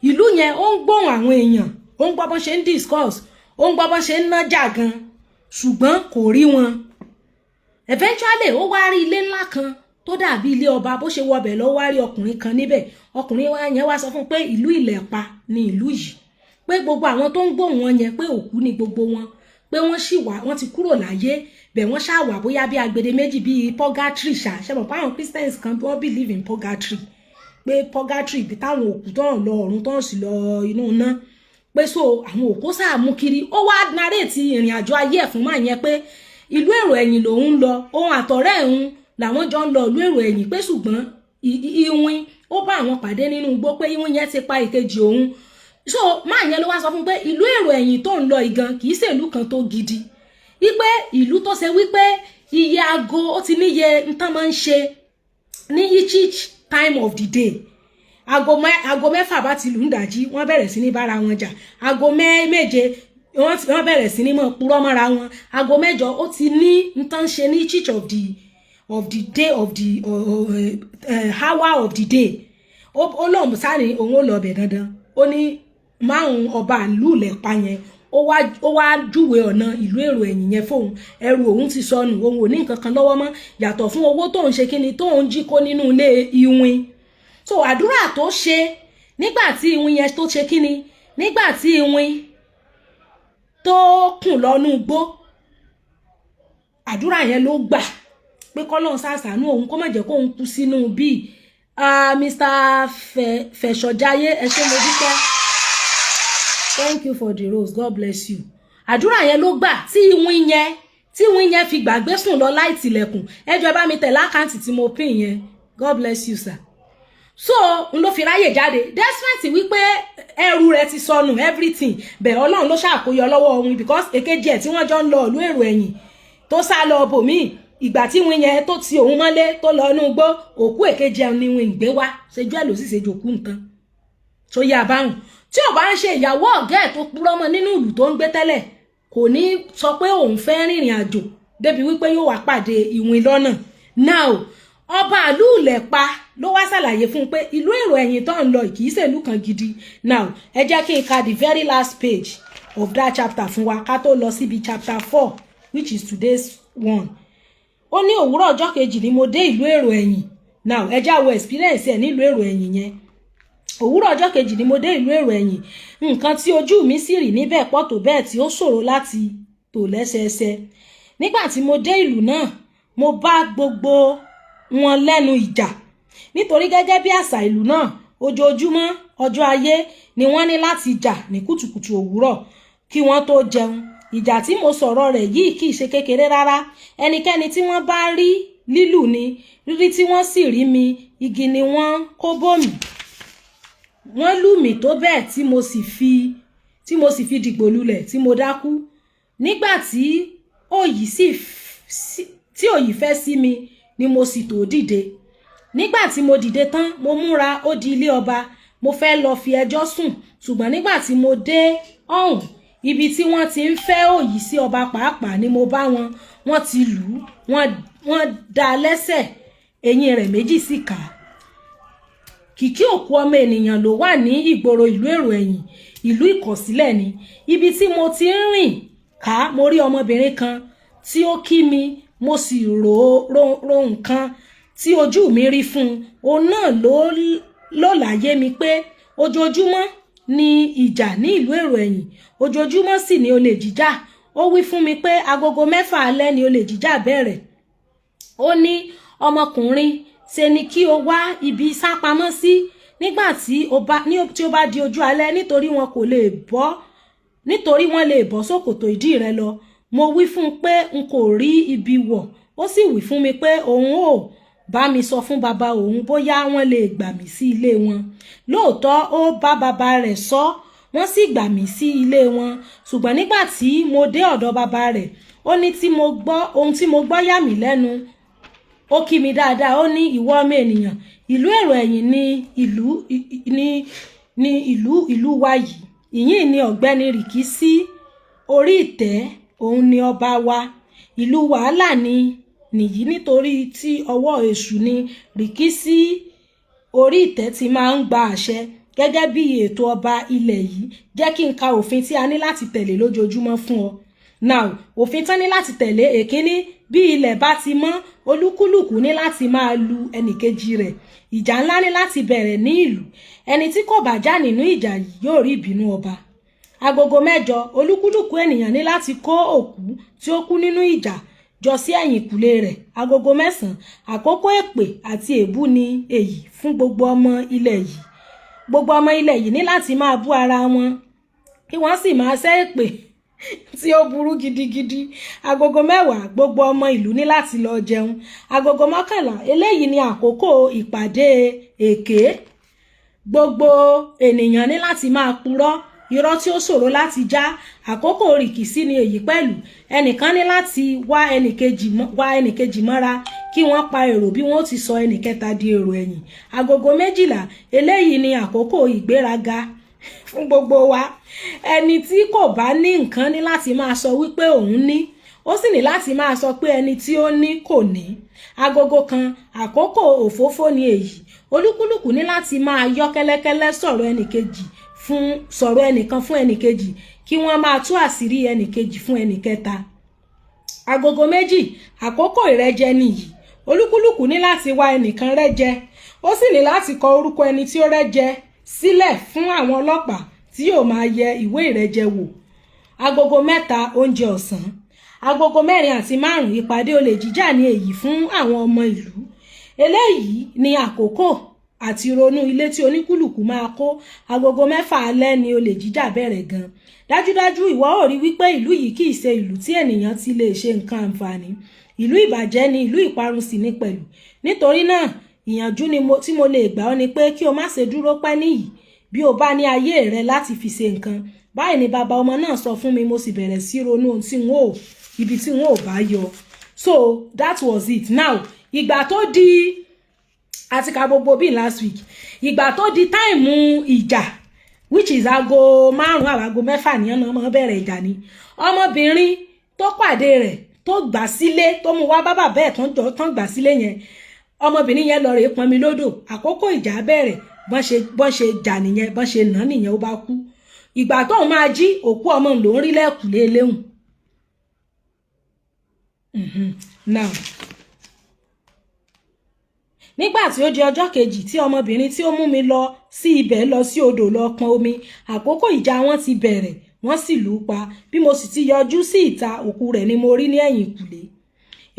ìlú yẹn ó ń gbóhùn àwọn èèyàn ó ń gbọ́ bọ́n ṣe ń discuss ó ń gbọ́ bọ́n ṣe ń nájà gan ṣùgbọ́n kò rí wọn eventually ó wá rí ilé ńlá kan tó dàbí ilé ọba bó ṣe wọbẹ̀ lọ wá rí ọkùnrin kan níbẹ̀ ọkùnrin yẹn wá sọ fún pé ìlú Ìlẹ̀pa ni ìlú yìí pé gbogbo àwọn tó ń gbóhùn wọn yẹn pé òkú ni gbogbo wọn pé wọ́n sì wà wọ́n ti kúrò láyé bẹ̀ wọ́n ṣáà wà bóyá bí agbede méjì bíi purgatory ṣe mọ̀ pé àwọn Christians kan wọ́n believe in purgatory pé purgatory bí táwọn òkú tó ń lọ ọ̀run tó ń sì lọ inú iná pé so àwọn òkú sáà mú kiri ó wá narrate ìrìn àjò ayé ẹ̀ fún máa yẹn pé ìlú èrò ẹ̀yìn lòun lọ òun àtọ̀rẹ́ òun làwọn jọ ń lọ ìlú èrò ẹ̀yìn pé ṣùgbọ́n ìwìn ó bá àwọn pàdé nínú igbó pé ìwìn yẹn ti pa ìkejì òun so máa yẹn ló wá sọ fún pé ìlú èrò ẹ̀yìn tó ń lọ ìgan kì í ṣe ìlú kan tó gidi wípé ìlú tó ṣe wípé iye aago ó ti níye nǹkan máa ń ṣe ní each time of the day aago mẹ́fà bá ti lù ń dàjí wọ́n bẹ̀rẹ̀ sí ní bára wọn jà aago méje wọ́n bẹ̀rẹ̀ sí ní mọ́ purọ́ mọ́ra wọn aago mẹ́jọ ó ti ní nǹkan ṣe ní each of the day of the hour of the day ó lóun sáré òun ó lọ bẹ̀ dandan ó ní márùn ọba ìlú Ìlẹ̀pa yẹn ó wá júwe ọ̀nà ìlú èrò ẹ̀yìn yẹn fóun ẹrù òun ti sọnù òun ò ní nǹkan kan lọ́wọ́ mọ́ yàtọ̀ fún owó tóun ṣe kíni tóun jí kó nínú ilé ìwìn so àdúrà tó ṣe nígbà tí ìwìn yẹn tó ṣe kíni nígbà tí ìwìn tó kùn lọ́nú igbó àdúrà yẹn ló gbà pé kọ́lọ́n ṣàṣàánú òun kó má jẹ́ kóun kú sínú bíi Mr. Fẹ̀sọ̀jáyé ẹ ṣé mo dúpẹ́ thank you for the rose God bless you àdúrà yẹn ló gbà tí ìwìn yẹn fi gbàgbé sùn lọ láì tilẹ̀kùn ẹ jọ̀ọ́ bá mi tẹ̀lé àkáǹtì tí mo pín yẹn God bless you sir so n ló fi ráyè jáde despite wípé ẹrù rẹ̀ ti sọnù everything bẹ́ẹ̀ Ọlọ́run ló ṣàkóyọ lọ́wọ́ òun because èkejì ẹ̀ tí wọ́n jọ ń lọ ìlú èrò ẹ̀yìn tó sá lọ bòmíì ìgbà tí ìwìn yẹn tó ti òun mọ́lé tó lọ inú igbó òkú èkejì ẹ̀ ni ìwìn ìgbé wá ṣejú ẹ̀ ló sì ṣe jòkú nǹkan tó yá báhùn tí ò bá ń ṣe ìyàwó ọ̀gá ẹ̀ tó purọ́ mọ́ nínú ìlú tó ń gbé tẹ́lẹ̀ kò ní sọ pé òun fẹ́ rìnrìn àjò débi wípé yóò wá pàdé ìwìn lọ́nà now ọba ìlú Ìlẹ̀pa ló wá ṣàlàyé fún un pé ìlú èrò ẹ̀yìn tó ń lọ kì í ṣe ìlú kan gidi now ẹ jẹ́ kí n ka the very last page of that chapter fún wa ká tó lọ síbi chapter 4 which is today's one ó ní òwúrọ̀ ọjọ́ kejì ni mo dé ìlú èrò ẹ̀yìn now ẹ já wo experience ẹ̀ nílùú èrò ẹ̀yìn yẹn òwúrọ̀ ọjọ́ kejì ni mo dé ìlú èrò ẹ̀yìn nǹkan tí ojú mi sì rí níbẹ̀ pọ̀ tó bẹ́ẹ̀ tí ó ṣòro láti tò lẹ́sẹẹsẹ nígbà tí mo dé ìlú náà mo bá gbogbo wọn lẹ́nu ìjà nítorí gẹ́gẹ́ bí àṣà ìlú náà ojoojúmọ́ ọjọ́ ayé ni wọ́n ní láti jà ní kùtùkùtù òwúrọ̀ kí wọ́n tó jẹun ìjà tí mo sọ̀rọ̀ rẹ̀ yìí kì í ṣe kékeré rárá ẹnikẹ́ni tí wọ́n bá rí lílù ni rírí tí wọ́n sì rí mi igi ni wọ́n kó bò mí wọ́n lù mí tó bẹ́ẹ̀ tí mo sì fi dìgbò lulẹ̀ tí mo dákú nígbà tí òyì fẹ́ sí mi ni mo sì tó dìde nígbà tí mo dìde tán mo múra ó di ilé ọba mo fẹ́ lọ fi ẹjọ́ sùn ṣùgbọ́n nígbà tí mo dé ọ̀hún ibi tí wọ́n ti ń fẹ́ òyì sí ọba pàápàá ni mo bá wọ́n ti lù ú wọ́n dá lẹ́sẹ̀ eyín rẹ̀ méjì sì kà á kìkì òkú ọmọ ènìyàn ló wà ní ìgboro ìlú èrò ẹ̀yìn ìlú ìkọ̀sílẹ̀ ni ibi tí mo ti ń rìn ká mo rí ọmọbìnrin kan tí ó kí mi mo sì ro nǹkan tí ojú mi rí fún un òun náà ló láyé mi pé ojoojúmọ́ ni ìjà ní ìlú èrò ẹ̀yìn ojoojúmọ́ sì ni olè jíjà ó wí fún mi pé agogo 6 alẹ́ ni olè jíjà bẹ̀rẹ̀ ó ní ọmọkùnrin ṣe ni kí o wá ibi sápamọ́ sí nígbà tí ó bá di ojú alẹ́ nítorí wọ́n lè bọ́ sókòtò ìdí rẹ lọ mo wí fún un pé n kò rí ibi wọ̀ ó sì wí fún mi pé òun ò bá mi sọ fún bàbá òun bóyá wọ́n lè gbà mí sí ilé wọn lóòótọ́ ó bá bàbá rẹ̀ sọ wọ́n sì gbà mí sí ilé wọn ṣùgbọ́n nígbà tí mo dé ọ̀dọ̀ bàbá rẹ̀ ó ní ohun tí mo gbọ́ yà mí lẹ́nu ó kí mi dáadáa ó ní ìwọ ọmọ ènìyàn ìlú èrò ẹ̀yìn ní ìlú wa yìí ìyìn ni ọ̀gbẹ́ni rìkí sí orí ìtẹ́ òun ni ọba wa ìlú wàhálà nìyí nítorí tí ọwọ́ èṣù ni rìkí sí orí ìtẹ́ ti máa ń gba àṣẹ gẹ́gẹ́ bí ètò ọba ilẹ̀ yìí jẹ́ kí n ka òfin tí a ní láti tẹ̀lé lójoojúmọ́ fún ọ now òfin tán ní láti tẹ̀lé èkíní bí ilẹ̀ bá ti mọ́ olúkúlùkù ní láti máa lu ẹnìkejì rẹ̀ ìjà ńlá ní láti bẹ̀rẹ̀ ní ìlú ẹni tí kò bá jà nínú ìjà yìí yóò rí ìbínú ọba agogo 6 olúkúlùkù ènìyàn ní láti kó òkú tí ó kú nínú ìjà jọ sí ẹ̀yìnkùlé rẹ̀ agogo 9 àkókò èpè àti èébú ni èyí fún gbogbo ọmọ ilẹ̀ yìí ní láti máa bú ara wọn kí wọ́n sì máa ṣẹ́ èpè tí ó burú gidigidi agogo 10 gbogbo ọmọ ìlú ní láti lọ jẹun agogo 11 eléyìí ni àkókò ìpàdé èké gbogbo ènìyàn ní láti máa purọ́ irọ́ tí ó ṣòro láti já àkókò rìkísí ni èyí pẹ̀lú ẹnìkan ní láti wá ẹnìkejì mọ́ra kí wọ́n pa èrò bí wọ́n ti sọ ẹnìkẹta di èrò ẹ̀yìn agogo 12 eléyìí ni àkókò ìgbéraga fún gbogbo wa ẹni tí kò bá ní nǹkan ní láti máa sọ wípé òun ní ó sì ní láti máa sọ pé ẹni tí ó ní kò ní agogo 1 àkókò òfófó ni èyí olúkúlùkù ní láti máa yọ́ kẹ́lẹ́kẹ́lẹ́ sọ̀rọ̀ ẹnìkan fún ẹnìkejì kí wọ́n máa tú àṣírí ẹnìkejì fún ẹnìkẹta agogo 2 àkókò ìrẹ́jẹ nìyí olúkúlùkù ní láti wá ẹnìkan rẹ́jẹ ó sì ní láti kọ orúkọ ẹni tí ó rẹ́jẹ sílẹ̀ fún àwọn ọlọ́pàá tí yóò máa yẹ ìwé ìrẹ́jẹ wò agogo 3 oúnjẹ ọ̀sán agogo 4 àti 5 ìpàdé olè jíjà ní èyí fún àwọn ọmọ ìlú eléyìí ni àkókò àti ronú ilé tí oníkúlùkù máa kó agogo 6 alẹ́ ni olè jíjà bẹ̀rẹ̀ gan dájúdájú ìwọ ò rí wípé ìlú yìí kìí ṣe ìlú tí ènìyàn ti lè ṣe nǹkan àǹfààní ìlú ìbàjẹ́ ni ìlú ìparun sì ní pẹ̀lú nítorí náà ìyànjú tí mo lè gbà ọ́ ni pé kí o má ṣe dúró pẹ́ níyì bí o bá ní ayé rẹ láti fi ṣe nǹkan báyìí ni bàbá ọmọ náà sọ fún mi mo sì bẹ̀rẹ̀ sí ronú ohun ibi tí wọn ò bá yọ so that was it now ìgbà tó di àti ka gbogbo bíi last week ìgbà tó di táìmù ìjà which is aago 5 àbágo 6 ní ọ̀nà ọmọ bẹ̀rẹ̀ ìjà ni ọmọbìnrin tó pàdé rẹ̀ tó gbà sílé tó mú wá bàbá bẹ́ẹ̀ tán gbà sílé yẹn ọmọbìnrin yẹn lọ rèé pọnmi lódò àkókò ìjà bẹ̀rẹ̀ bọ́n ṣe jà nìyẹn bọ́n ṣe nà nìyẹn ó bá kú ìgbà tóun máa jí òkú ọmọ ló ń rí lẹ́kùlé léhùn now nígbà tí ó di ọjọ́ kejì tí ọmọbìnrin tí ó mú mi lọ sí ibẹ̀ lọ sí odò lọ pọn omi àkókò ìjà wọn ti bẹ̀rẹ̀ wọ́n sì lù ú pa bí mo sì ti yọjú sí ìta òkú rẹ̀ ni mo rí ní ẹ̀yìn ìkùlé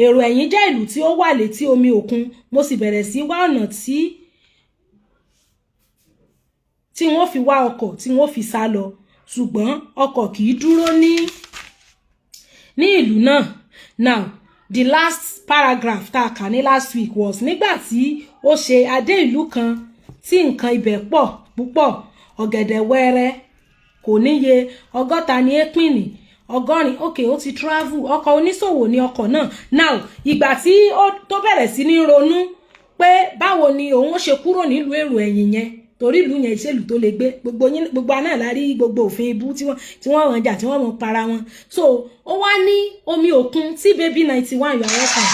èrò ẹ̀yìn jẹ́ ìlú tí ó wà létí omi òkun mo sì bẹ̀rẹ̀ sí wá ọ̀nà tí wọ́n fi wá ọkọ̀ tí wọ́n fi sá lọ ṣùgbọ́n ọkọ̀ kì í dúró ní ìlú náà now the last paragraph tá a kà ní last week was nígbà tí ó ṣe adé ìlú kan tí nǹkan ibẹ̀ pọ̀ púpọ̀ ọ̀gẹ̀dẹ̀ wẹ́rẹ́ kò níye 60 ní èpìnì 100 okay ó ti travel ọkọ̀ oníṣòwò ní ọkọ̀ náà now ìgbà tí ó tó bẹ̀rẹ̀ sí ní ronú pé báwo ni òun ṣe kúrò nílùú èrò ẹ̀yìn yẹn torí ìlú yẹn ìṣèlú tó lè gbé gbogbo náà lárí gbogbo òfin ibú tí wọ́n wọ́n jà tí wọ́n mọ̀ para wọn so ó wá ní omi òkun tí baby 91 yàrá kan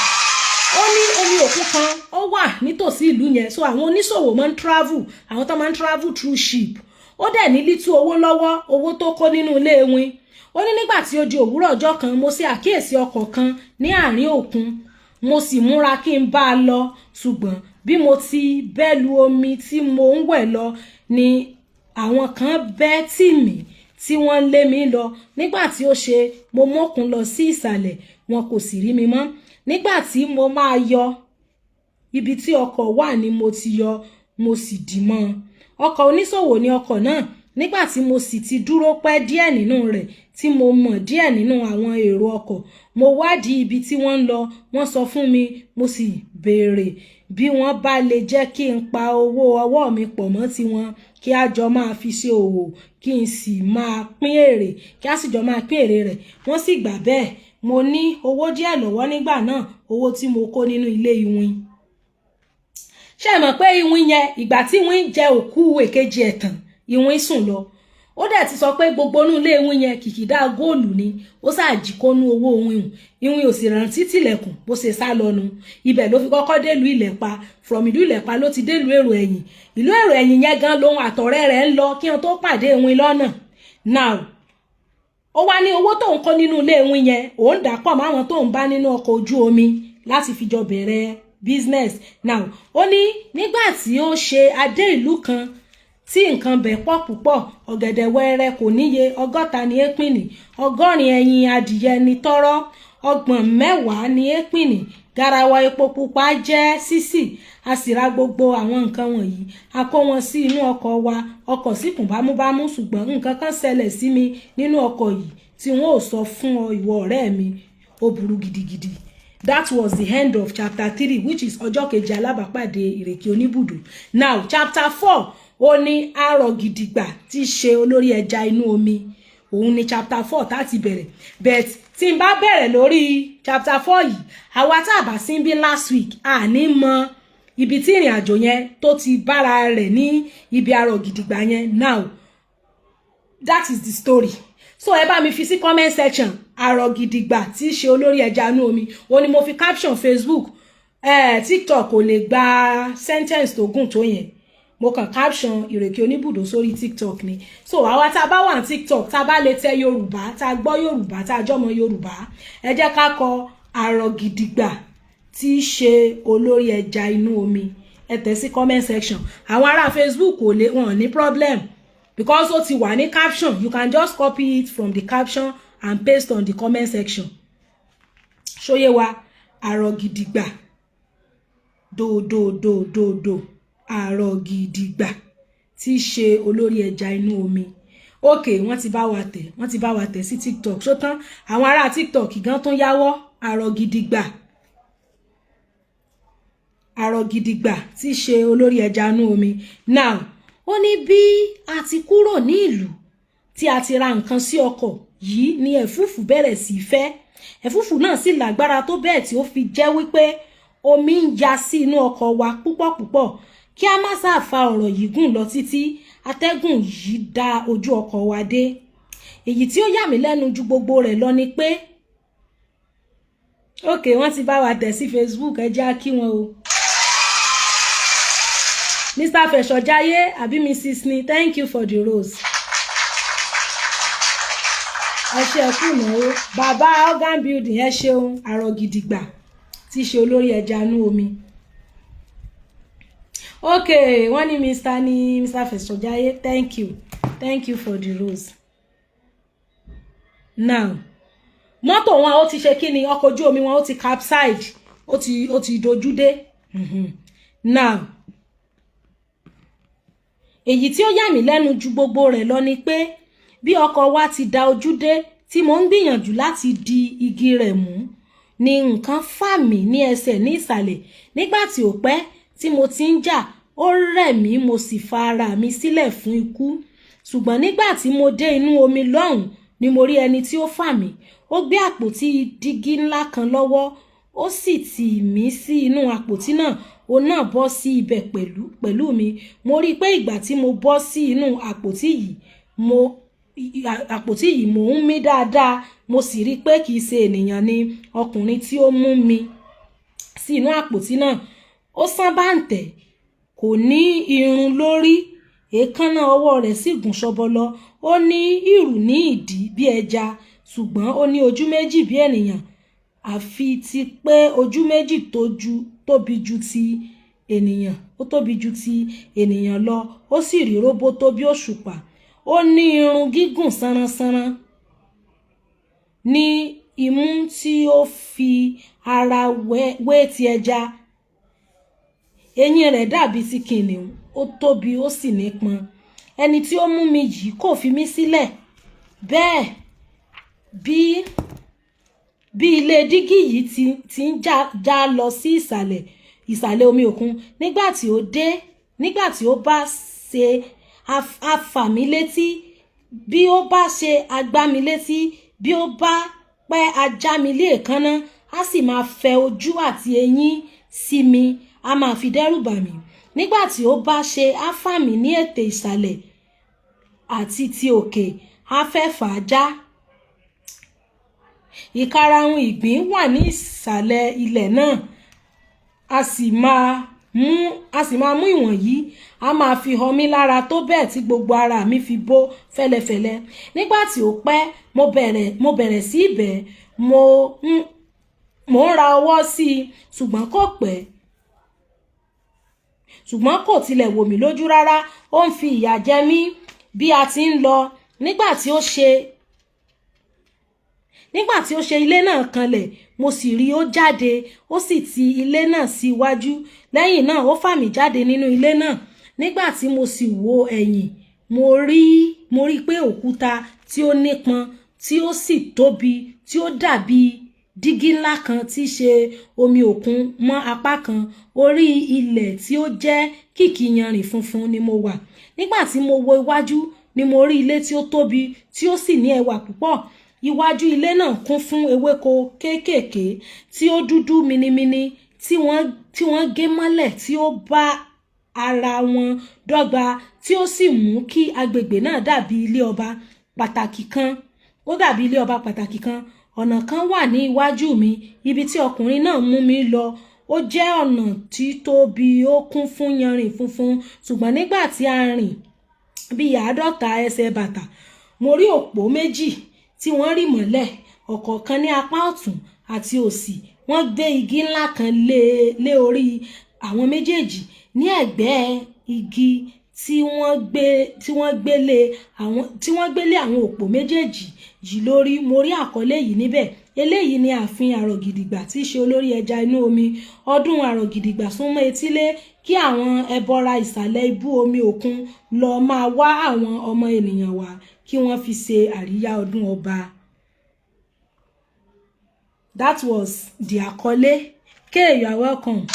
ó ní omi òkun kan ó wà nítòsí ìlú yẹn so àwọn oníṣòwò máa ń travel àwọn tó máa ń travel through ship ó dẹ̀ ní lítú owó lọ́wọ́ owó tó kó nínú ilé ewin ó ní nígbà tí ó di òwúrọ̀ ọjọ́ kan mo ṣe àkíyèsí ọkọ̀ kan ní àárín òkun mo sì múra kí n bá a lọ ṣùgbọ́n bí mo ti bẹ́lu omi tí mo ń wẹ̀ lọ ni àwọn kan bẹ́ tì mí tí wọ́n lé mi lọ nígbà tí ó ṣe mo mọ́kùn lọ sí ìsàlẹ̀ wọn kò sì rí mi mọ́ nígbà tí mo máa yọ ibi tí ọkọ̀ wà ni mo ti yọ mo sì dì mọ́ ọkọ̀ oníṣòwò ni ọkọ̀ náà nígbà tí mo sì ti dúró pẹ́ díẹ̀ nínú rẹ̀ tí mo mọ̀ díẹ̀ nínú àwọn èrò ọkọ̀ mo wádìí ibi tí wọ́n ń lọ wọ́n sọ fún mi mo sì béèrè bí wọ́n bá lè jẹ́ kí n pa owó ọwọ́ mi pọ̀ mọ́ tiwọn kí a jọ máa fi ṣe òwò kí n sì máa pín èrè kí a sì jọ máa pín èrè rẹ̀ wọ́n sì gbà bẹ́ẹ̀ mo ní owó díẹ̀ lọ́wọ́ nígbà náà owó tí mo kó nínú ilé iwin ṣé mọ̀ pé iwin yẹn ìgbà tí iwin jẹ òkú èkejì ẹ̀tàn iwin sùn lọ ó dẹ̀ ti sọ pé gbogbo inú ilé iwin yẹn kìkìdá góòlù ni ó ṣáàjì kónú owó iwin ò sì rántí tilẹ̀kùn bó ṣe sá lọ́nu ibẹ̀ ló fi kọ́kọ́ délùú Ìlẹ̀pa from ìlú Ìlẹ̀pa ló ti délùú èrò ẹ̀yìn ìlú èrò ẹ̀yìn yẹn gan lòun àtọ̀rẹ́ rẹ̀ ń lọ kí wọn tó pàdé iwin lọ́nà now ó wá ní owó tóun kó nínú ilé iwin yẹn òun dàpọ̀ máwọn tóun bá nínú ọkọ̀ ojú omi láti fi jọ bẹ̀rẹ̀ business. Now ó ní nígbà tí ó ṣe adé ìlú kan tí nǹkan bẹ̀ pọ̀ púpọ̀, ọ̀gẹ̀dẹ̀ wẹ́rẹ́ kò níye, 60 ní èpìnì, 80 ẹyin adìyẹ ní tọ́rọ́, 30 ní èpìnì, garawa epo pupa jẹ́ 60. A sì ra gbogbo àwọn nǹkan wọ̀nyí, a kó wọn sí inú ọkọ̀ wa, ọkọ̀ sì kún bámúbámú, ṣùgbọ́n nǹkan kan ṣẹlẹ̀ sí mi nínú ọkọ̀ yìí tí wọ́n ò sọ fún ọ ìwọ ọ̀rẹ́ mi, ó burú gidigidi. That was the end of chapter 3, which is ọjọ́ kejì alábàápàdé ìrèké oníbùdó. Now chapter 4 ó ní Arogidigba tí ṣe olórí ẹja inú omi. Òun ni chapter 4 tá ti bẹ̀rẹ̀. But tí n bá bẹ̀rẹ̀ lórí chapter 4 yìí, àwa tá bá sí bí last week a ní mọ ibi tí ìrìn àjò yẹn tó ti bára rẹ̀ ní ibi Arogidigba yẹn. Now that is the story. So ẹ bá mi fi sí comment section Arogidigba tí ṣe olórí ẹja inú omi. Ó ní mo fi caption Facebook. TikTok kò lè gba sentence tó gùn tó yẹn. Mo kàn caption ìrèké oníbùdó sórí TikTok ni. So àwa tá bá wà ní TikTok, tá bá lè tẹ Yorùbá, tá gbọ́ Yorùbá, tá jọmọ Yorùbá, ẹ jẹ́ ká kọ Arogidigba tí ṣe olórí ẹja inú omi. Ẹ tẹ̀ sí comment section. Àwọn ará Facebook kò lè wọ́n ní problem because ó ti wà ní caption. You can just copy it from the caption and paste on the comment section. Ṣóyé wa Arogidigba. Do. Arogidigba tí ṣe olórí ẹja inú omi. Okay, wọ́n ti bá wa tẹ̀ sí TikTok. So tán àwọn ará TikTok gan tún yáwọ́ Arogidigba tí ṣe olórí ẹja inú omi. Now ó ní bí a ti kúrò ní ìlú tí a ti ra nǹkan sí ọkọ̀ yìí ni ẹ̀fúùfù bẹ̀rẹ̀ sí fẹ́. Ẹ̀fúùfù náà sì lágbára tó bẹ́ẹ̀ tí ó fi jẹ́ wípé omi ń ya sí inú ọkọ̀ wa púpọ̀. Kí a má sá fa ọ̀rọ̀ yìí gùn lọ títí, atẹ́gùn yìí dá ojú ọkọ̀ wa dé. Èyí tí ó yà mí lẹ́nu ju gbogbo rẹ̀ lọ ni pé okay, wọ́n ti bá wa tẹ̀ sí Facebook, ẹ jẹ́ kí wọn o. Mr. Feshojaye àbí Mrs. ni, thank you for the rose. Ẹ ṣé kú náà. Bàbá organ building ẹ ṣeun. Arogidigba tí ṣe olórí ẹja inú omi. Okay, wọ́n ní Mr. Feshojaye, thank you for the rose. Now mọ́tò wọn ó ti ṣe kíni, ọkọ̀ ojú omi wọn ó ti capsize, ó ti dojú dé. Now èyí tí ó yà mí lẹ́nu ju gbogbo rẹ̀ lọ ni pé bí ọkọ̀ wa ti da ojú dé tí mo ń gbìyànjú láti di igi rẹ̀ mú ni nǹkan fà mí ní ẹsẹ̀ ní ìsàlẹ̀. Nígbà tí ó pẹ́ tí mo ti ń jà, ó rẹ̀ mí, mo sì fa ara mi sílẹ̀ fún ikú. Ṣùgbọ́n nígbà tí mo dé inú omi lọ́hùn ni mo rí ẹni tí ó fà mí. Ó gbé àpótí dígí ńlá kan lọ́wọ́, ó sì tì mí sí inú àpótí náà. Òun náà bọ́ sí ibẹ̀ pẹ̀lú mi. Mo rí pé ìgbà tí mo bọ́ sí inú àpótí yìí mo ń mí dáadáa. Mo sì rí pé kìí ṣe ènìyàn ni ọkùnrin tí ó mú mi sí inú àpótí náà. Ó sán bàǹtẹ̀, kò ní irun lórí, èékánná ọwọ́ rẹ̀ sì gùn ṣọbọlọ. Ó ní ìrù ní ìdí bí ẹja, ṣùgbọ́n ó ní ojú méjì bí ènìyàn, àfi ti pé ojú méjì tóbi ju ti ènìyàn lọ. Ó sì rí róbótó bí òṣùpá. Ó ní irun gígùn sánransánran ní imú tí ó fi ara wé ti ẹja. Eyín rẹ̀ dàbí ti kìnìún, ó tóbi ó sì nípọn. Ẹni tí ó mú mi yìí kò fi mí sílẹ̀. Bẹ́ẹ̀ bí ilé dígí yìí ti ń já lọ sí ìsàlẹ̀ omi òkun. Nígbà tí ó bá ṣe afà mí létí, bí ó bá ṣe agbá mi létí, bí ó bá pẹ́ ajá mi lé èékánná, á sì máa fẹ ojú àti eyín sí mi, a máa fi dẹ́rù bà mí. Nígbà tí ó bá ṣe afà mí ní ètè ìsàlẹ̀ àti ti òkè, á fẹ́ fà á já. Ìkarahun ìgbín wà ní ìsàlẹ̀ ilẹ̀ náà, a sì máa mú ìwọ̀nyí, a máa fi họ mí lára tó bẹ́ẹ̀ tí gbogbo ara mi fi bó fẹ́lẹ́fẹ́lẹ́. Nígbà tí ó pẹ́, mo bẹ̀rẹ̀ sí ibẹ̀, mò ń ra ọwọ́ sí i ṣùgbọ́n kò pẹ́ ṣùgbọ́n kò tilẹ̀ wò mí lójú rárá ó ń fi ìyà jẹ mí bí a ti ń lọ nígbà tí ó ṣe ilé náà kanlẹ̀ mo sì rí ó jáde ó sì ti ilé náà sí iwájú lẹ́yìn náà ó fà mí jáde nínú ilé náà nígbà tí mo sì wo ẹ̀yìn mo rí pé òkúta tí ó nípọn tí ó sì tóbi tí ó dàbí dígí ńlá kan tí ṣe omi òkun mọ́ apá kan orí ilẹ̀ tí ó jẹ́ kìkì yanrìn funfun ni mo wà nígbà tí mo wo iwájú ni mo rí ilé tí ó tóbi tí ó sì ní ẹwà púpọ̀ iwájú ilé náà kún fún ewéko kéékèèké tí ó dúdú minimini tí wọ́n gé mọ́lẹ̀ tí ó bá ara wọn dọ́gba tí ó sì mú kí agbègbè náà dàbí ilé ọba pàtàkì kan ọ̀nà kan wà ní iwájú mi ibi tí ọkùnrin náà mú mi lọ ó jẹ́ ọ̀nà tí tóbi ó kún fún yanrìn funfun ṣùgbọ́n nígbà tí a rìn bíi 50 ẹsẹ̀ bàtà mo rí òpó méjì tí wọ́n rì mọ́lẹ̀ ọ̀kọ̀ọ̀kan ní apá ọ̀tún àti òsì wọ́n gbé igi ńlá kan lé orí àwọn méjèèjì ní ẹ̀gbẹ́ igi tí wọ́n gbélé àwọn òpó méjèèjì yìí lórí mo rí àkọlé yìí níbẹ̀ eléyìí ni ààfin Arogidigba tí í ṣe olórí ẹja inú omi ọdún Arogidigba súnmọ́ etílé kí àwọn ẹbọra ìsàlẹ̀ ibú omi òkun lọ máa wá àwọn ọmọ ènìyàn wá kí wọ́n fi ṣe àríyá ọdún ọba. That was the àkọlé. Kay, you are welcome.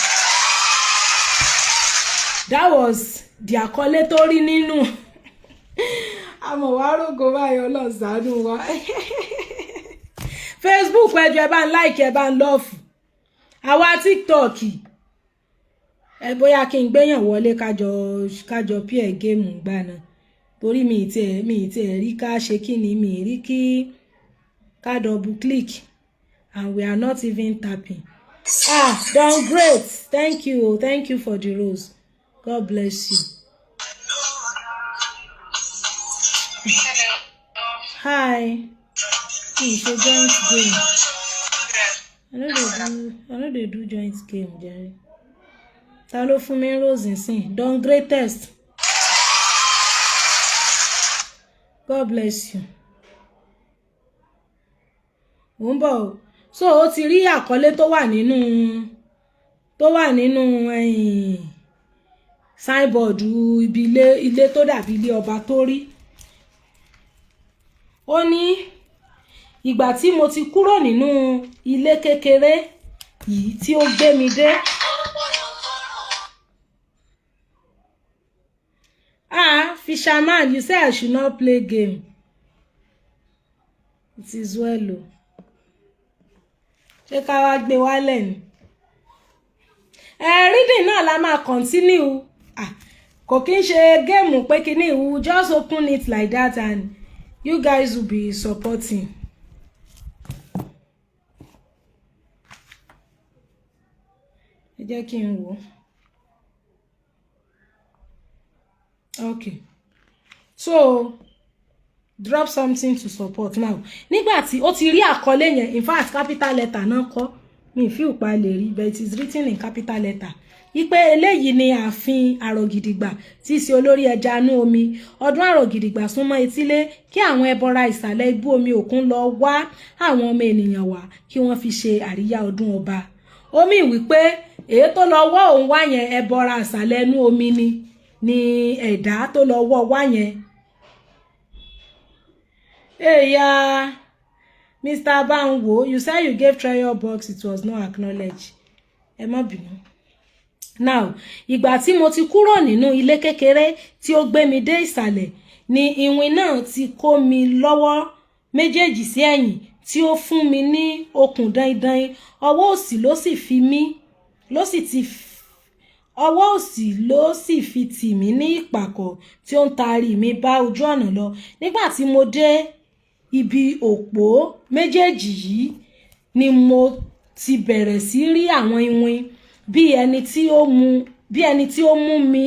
That was the àkọlé tó rí nínú àmọ́ wá rògo báyọ̀ lọ́sàánú wa. Facebook ẹjọ ẹ bá ń like ẹ bá ń love àwa TikTok ẹ bóyá kí n gbéyàn wọlé kájọ pí game gbà náà torí mi ti rí ká ṣe kí ni mi rí kí ká double click and we are not even tapping. Done great. Thank you for the rose. God bless you. Hi. It's a joint game. I know they do joint game, Jerry. Ta ló fún mi rose nsìn. Done greatest. God bless you. Mumbo. So ó ti rí àkọlé tó wà nínú signboard ibi ilé tó dàbí ilé ọba tó rí. Ó ní ìgbà tí mo ti kúrò nínú ilé kékeré yìí tí ó gbé mi dé. Fisherman, you say I should not play game. It is well. Ṣé ká wá gbé wálẹ̀ ni? Reading náà la máa continue. Kò kí ń ṣe game pé kíní we just open it like that and you guys will be supporting. Ẹ jẹ́ kí n wò. Okay. So drop something to support now. Nígbà tí ó ti rí àkọlé yẹn, in fact capital letter náà kọ mi fi upa lè rí, but it is written in capital letter. Ipe eléyìí ni ààfin Arogidigba tí ṣe olórí ẹja inú omi. Ọdún Arogidigba súnmọ́ etílé kí àwọn ẹbọra ìsàlẹ̀ ibú omi òkun lọ wá àwọn ọmọ ènìyàn wá kí wọ́n fi ṣe àríyá ọdún ọba. Omi wípé èyí tó lọ wọ́ òun wá yẹn ẹbọra ìsàlẹ̀ inú omi ni ẹ̀dá tó lọ wọ́ wá yẹn. Yeah, Mr. Banwo, you said you gave trial box, it was not acknowledged. Ẹ má bínú. Now, ìgbà tí mo ti kúrò nínú ilé kékeré tí ó gbé mi dé ìsàlẹ̀ ni ìwìn náà ti kó mi lọ́wọ́ méjèèjì sí ẹ̀yìn tí ó fún mi ní okùn dandan ọwọ́ òsì ló sì fi tì mí ní ìpàkọ́ tí ó ń taari mi bá ojú ọ̀nà lọ. Nígbà tí mo dé ibi òpó méjèèjì yìí ni mo ti bẹ̀rẹ̀ sí rí àwọn ìwìn bí ẹni tí ó mú mi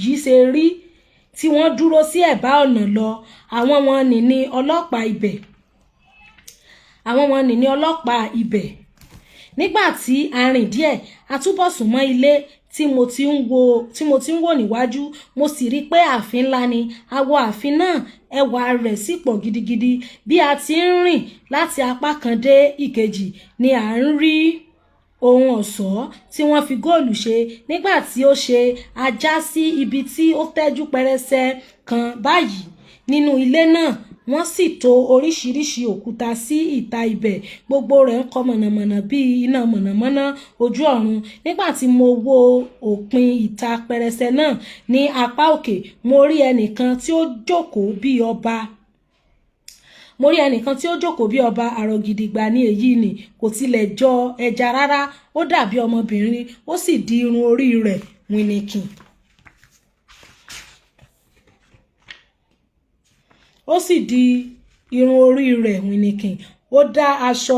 yìí ṣe rí tí wọ́n dúró sí ẹ̀bá ọ̀nà lọ. Àwọn wọn ní ọlọ́pàá ibẹ̀. nígbà tí a rìn díẹ̀ a túbọ̀ sún mọ́ ilé tí mo ti ń wò níwájú. Mo sì rí pé ààfin ńlá ni. A wọ ààfin náà, ẹwà rẹ̀ sì pọ̀ gidigidi. Bí a ti ń rìn láti apá kan dé ìkejì ni à ń rí ohun ọ̀ṣọ́ tí wọ́n fi góòlù ṣe. Nígbà tí ó ṣe a já sí ibi tí ó tẹ́jú pẹrẹsẹ kan báyìí nínú ilé náà. Wọ́n sì tò oríṣiríṣi òkúta sí ìta ibẹ̀. Gbogbo rẹ̀ ń kọ mọ̀nàmọ́ná bí iná mọ̀nàmọ́ná ojú ọ̀run. Nígbà tí mo wo òpin ìta pẹrẹsẹ náà ní apá òkè, mo rí ẹnìkan tí ó jókòó bí ọba. Arogidigba ní èyí ni, kò tilẹ̀ jọ ẹja rárá. Ó dàbí ọmọbìnrin, ó sì di irun orí rẹ̀ wìnìkìn. Ó dá aṣọ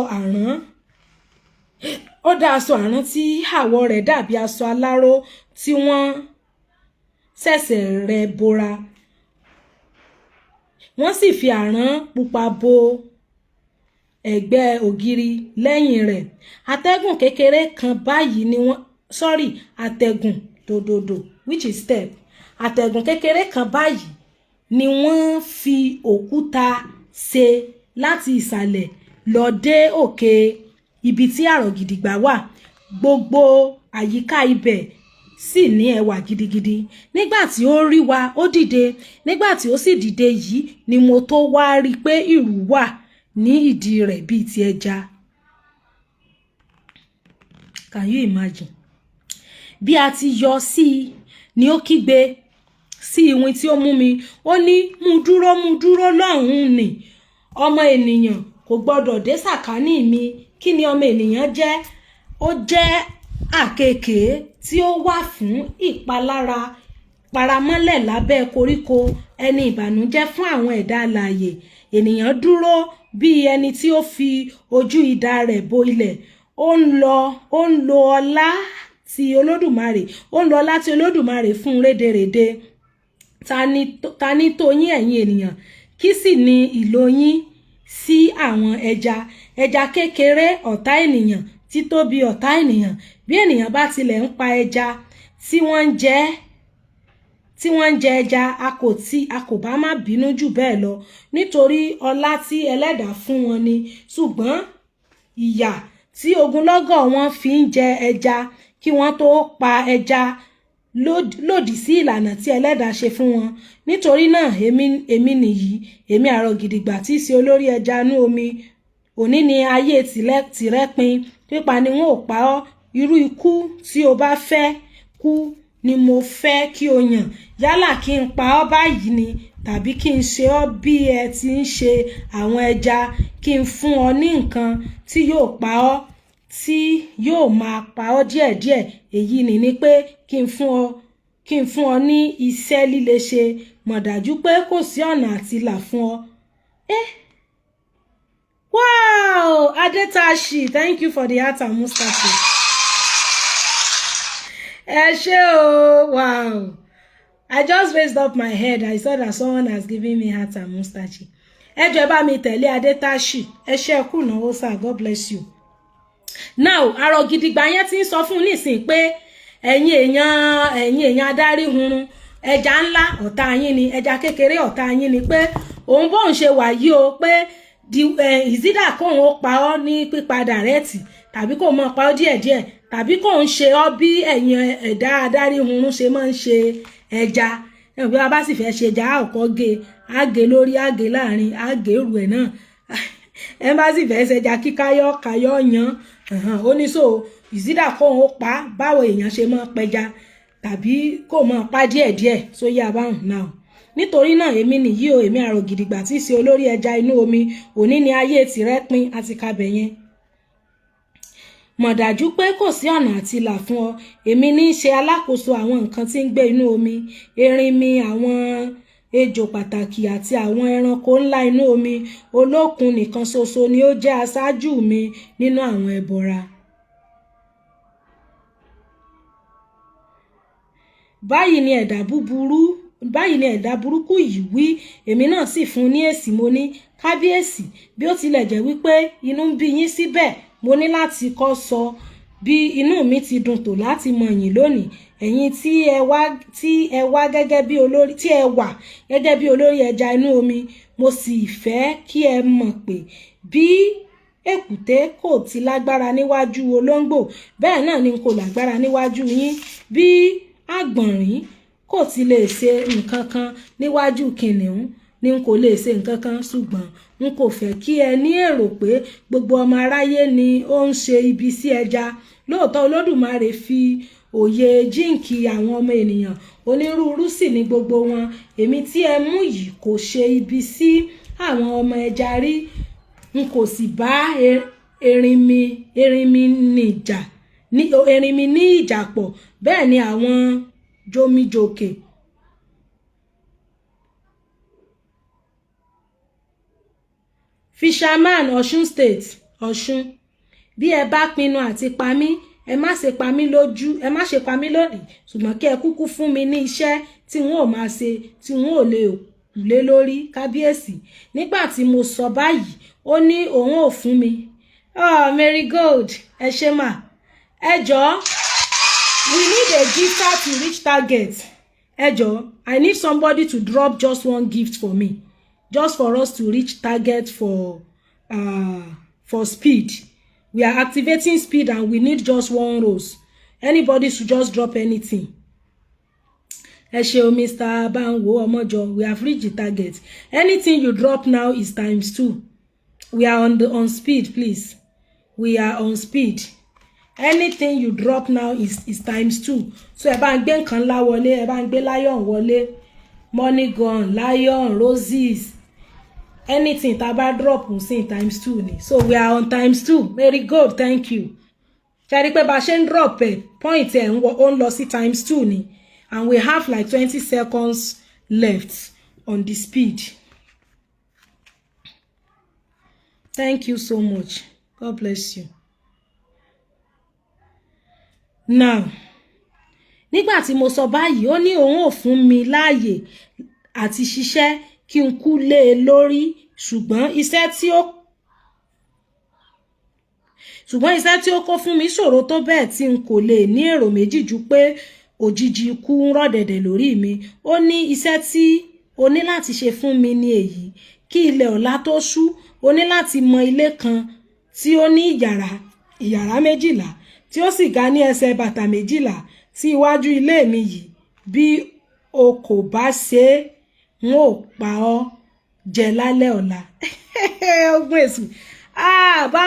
àrán tí àwọ̀ rẹ̀ dàbí aṣọ aláró tí wọ́n ṣẹ̀ṣẹ̀ rẹ̀ bora. Wọ́n sì fi àrán pupa bo ẹ̀gbẹ́ ògiri lẹ́yìn rẹ̀. Atẹ́gùn kékeré kan báyìí ni which is step. Atẹ́gùn kékeré kan báyìí ni wọ́n fi òkúta ṣe láti ìsàlẹ̀ lọ dé òkè ibi tí Arogidigba wà. Gbogbo àyíká ibẹ̀ sì ní ẹwà gidigidi. Nígbà tí ó rí wa, ó dìde. Nígbà tí ó sì dìde yìí ni mo tó wá rí pé ìrù wà ní ìdí rẹ̀ bíi ti ẹja. Can you imagine? Bí a ti yọ sí i ni ó kígbe sí iwin tí ó mú mi. Ó ní mú dúró lọ́hùn-ún ni. Ọmọ ènìyàn kò gbọdọ̀ dé sàkání mi. Kí ni ọmọ ènìyàn jẹ́? Ó jẹ́ àkekèé tí ó wà fún ìpalára, paramọ́lẹ̀ lábẹ́ koríko, ẹni ìbànújẹ́ fún àwọn ẹ̀dá alààyè. Ènìyàn dúró bí ẹni tí ó fi ojú idà rẹ̀ bo ilẹ̀. Ó ń lo ọlá tí Olódùmarè fún rédèrèdè. Ta ni tó yín ẹ̀yin ènìyàn? Kí sì ni ìlò yín sí àwọn ẹja kékeré ọ̀tá ènìyàn, títóbi ọ̀tá ènìyàn? Bí ènìyàn bá tilẹ̀ ń pa ẹja tí wọ́n ń jẹ ẹja, a kò bá má bínú jù bẹ́ẹ̀ lọ, nítorí ọlá tí ẹlẹ́dàá fún wọn ni. Ṣùgbọ́n ìyà tí ogunlọ́gọ̀ wọn fi ń jẹ ẹja kí wọ́n tó pa ẹja lòdì sí ìlànà tí ẹlẹ́dàá ṣe fún wọn. Nítorí náà èmi nìyí, èmi Arogidigba tí í ṣe olórí ẹja inú omi. Òní ni ayé tìrẹ pin. Pípa ni wọn ò pa ọ́. Irú ikú tí o bá fẹ́ kú ni mo fẹ́ kí o yàn. Yálà kí n pa ọ́ báyìí ni, tàbí kí n ṣe ọ́ bí ẹ ti ń ṣe àwọn ẹja, kí n fún ọ ní nǹkan tí yóò pa ọ́, tí yóò máa pa ọ́ díẹ̀díẹ̀. Èyí ni pé kí n fún ọ ní iṣẹ́ líle ṣe. Mọ̀ dájú pé kò sí ọ̀nà àti là fún ọ. Wow! Adetashi, thank you for the heart and mustache. Wow! I just raised up my head. I saw that someone has given me heart and mustache. Ẹ jọ̀ọ́ bá mi tẹ̀lé Adetashi. Ẹ ṣé kú náwó sir. God bless you. Now, Arogidigba yẹn ti ń sọ fún nísìn pé ẹ̀yin èèyàn adarí hunrun, ẹja ńlá ọ̀tá yín ni, ẹja kékeré ọ̀tá yín ni, pé òun bóun ṣe wà yìí o, pé ìzídà kóun ó pa ọ́ ní pípa dàrẹ́tì, tàbí kóun máa pa ọ́ díẹ̀díẹ̀, tàbí kóun ṣe ọ́ bí ẹ̀yin ẹ̀dá adarí hunrun ṣe máa ń ṣe ẹja. Bí a bá sì fẹ́ ṣe ẹja, a ò kọ́ gé, a gé lórí, a gé láàrin, a gé òrù ẹ̀ náà. Ẹ bá sì fẹ́ ṣe ẹja kí káyọ́ yan. Ó ní so ìzídà kóun ó pa báwo èèyàn ṣe máa pẹja, tàbí kóun máa pa díẹ̀díẹ̀ sóyè abáhùn náà. Nítorí náà èmi nìyí o, èmi Arogidigba tí í ṣe olórí ẹja inú omi. Òní ni ayé tìrẹ pin, àti kabẹ̀ yẹn. Mọ̀ dájú pé kò sí ọ̀nà àti là fún ọ. Èmi ní í ṣe alákòóso àwọn nǹkan tí ń gbé inú omi, erinmi, àwọn ejò pàtàkì àti àwọn ẹranko ńlá inú omi. Olókun nìkan ṣoṣo ni ó jẹ́ aṣáájú mi nínú àwọn ẹbọra. Báyìí ni ẹ̀dá burúkú yìí wí. Èmi náà sì fún ní èsì. Mo ní, kábíyèsí, bí ó tilẹ̀ jẹ́ wípé inú ń bí yín síbẹ̀, mo ní láti kọ́ sọ bí inú mi ti dùn tó láti mọ yín lónìí ẹ̀yin tí ẹ wá gẹ́gẹ́ bí olórí tí ẹ wà gẹ́gẹ́ bí olórí ẹja inú omi mo sì fẹ́ kí ẹ mọ̀ pé bí èkúté kò ti lágbára níwájú olóńgbò bẹ́ẹ̀ náà ni kò lágbára níwájú yín bí àgbọ̀nrín kò ti lè ṣe nǹkan kan níwájú kìnìún ni n kò lè ṣe nǹkan kan ṣùgbọ́n n kò fẹ́ kí ẹ ní èrò pé gbogbo ọmọ aráyé ni ó ń ṣe ibi sí ẹja lóòótọ́ Olódùmarè fi òye jíǹkì àwọn ọmọ ènìyàn onírúurú sì ni gbogbo wọn èmi tí ẹ mú yìí kò ṣe ibi sí àwọn ọmọ ẹja rí n kò sì bá erinmi ní ìjà pọ̀ bẹ́ẹ̀ ni àwọn jomijoke fisherman Ọ̀ṣun state Ọ̀ṣun bí ẹ bá pinnu àti pa mí ẹ má ṣe pa mí lónìí ṣùgbọ́n kí ẹ kúkú fún mi ní iṣẹ́ tí n ó máa ṣe tí n ó lè lé lórí kábíyèsí nígbà tí mo sọ báyìí ó ní òun ò fún mi marigold ẹ ṣe mà ẹ jọ̀ọ́ we need a gifter to reach target ẹ jọ̀ọ́ I need somebody to drop just one gift for me just for us to reach target for speed. We are activating speed and we need just one rose. Anybody should just drop anything. Ẹ ṣé o Mr. Banwo Omojo, we have reached the target. Anything you drop now is ×2. We are on speed, please. We are on speed. Anything you drop now is ×2. So ẹ bá ń gbé nǹkan ńlá wọlé, ẹ bá ń gbé lion wọlé, money gun, lion, roses. Anything tá bá drop sí ×2 ni. So we are on ×2. Very good, thank you. Ṣé rí pé bá ṣe ń drop point ẹ̀ ń lọ sí ×2 ni. And we have like 20 seconds left on the speed. Thank you so much. God bless you. Now, nígbà tí mo sọ báyìí ó ní òun ò fún mi láàyè àti ṣiṣẹ́ kí n kú lé e lórí ṣùgbọ́n iṣẹ́ tí ó kó fún mi ṣòro tó bẹ́ẹ̀ tí n kò lè ní èrò méjì ju pé òjijì ikú ń rọ̀dẹ̀dẹ̀ lórí mi ó ní iṣẹ́ tí o ní láti ṣe fún mi ní èyí kí ilẹ̀ ọ̀la tó ṣú o ní láti mọ ilé kan tí ó ní ìyàrá 12 tí ó sì ga ní ẹsẹ̀ bàtà 12 sí iwájú ilé mi yìí bí o kò bá ṣe n ó pa ọ́ jẹ lálẹ́ ọ̀la ọgbọ́n èṣù bá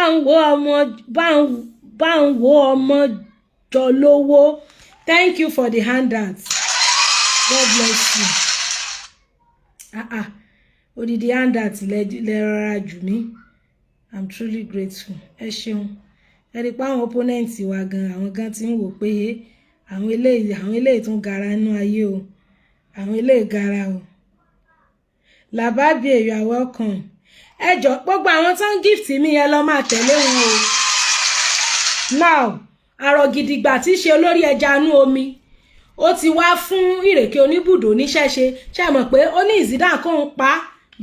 ń wo ọmọ jọ lówó. Thank you for the handouts. God bless you. Odidi handouts lẹ rọra jù mí. I'm truly grateful. Ẹ ṣeun. Ẹ rí pé àwọn opponents wa gan àwọn gan tí ń wò pé àwọn eléyìí tún gara nínú ayé o. Àwọn eléyìí gara o. Lababie, you are welcome. Ẹ jọ̀ọ́ gbogbo àwọn tán gift mi ẹ lọ máa tẹ̀lé wọn o. Now, Arogidigba tí ṣe olórí ẹja inú omi. Ó ti wá fún Ìrèké Oníbùdó níṣẹ́ ṣe mọ̀ pé ó ní ìsídà kó ń pa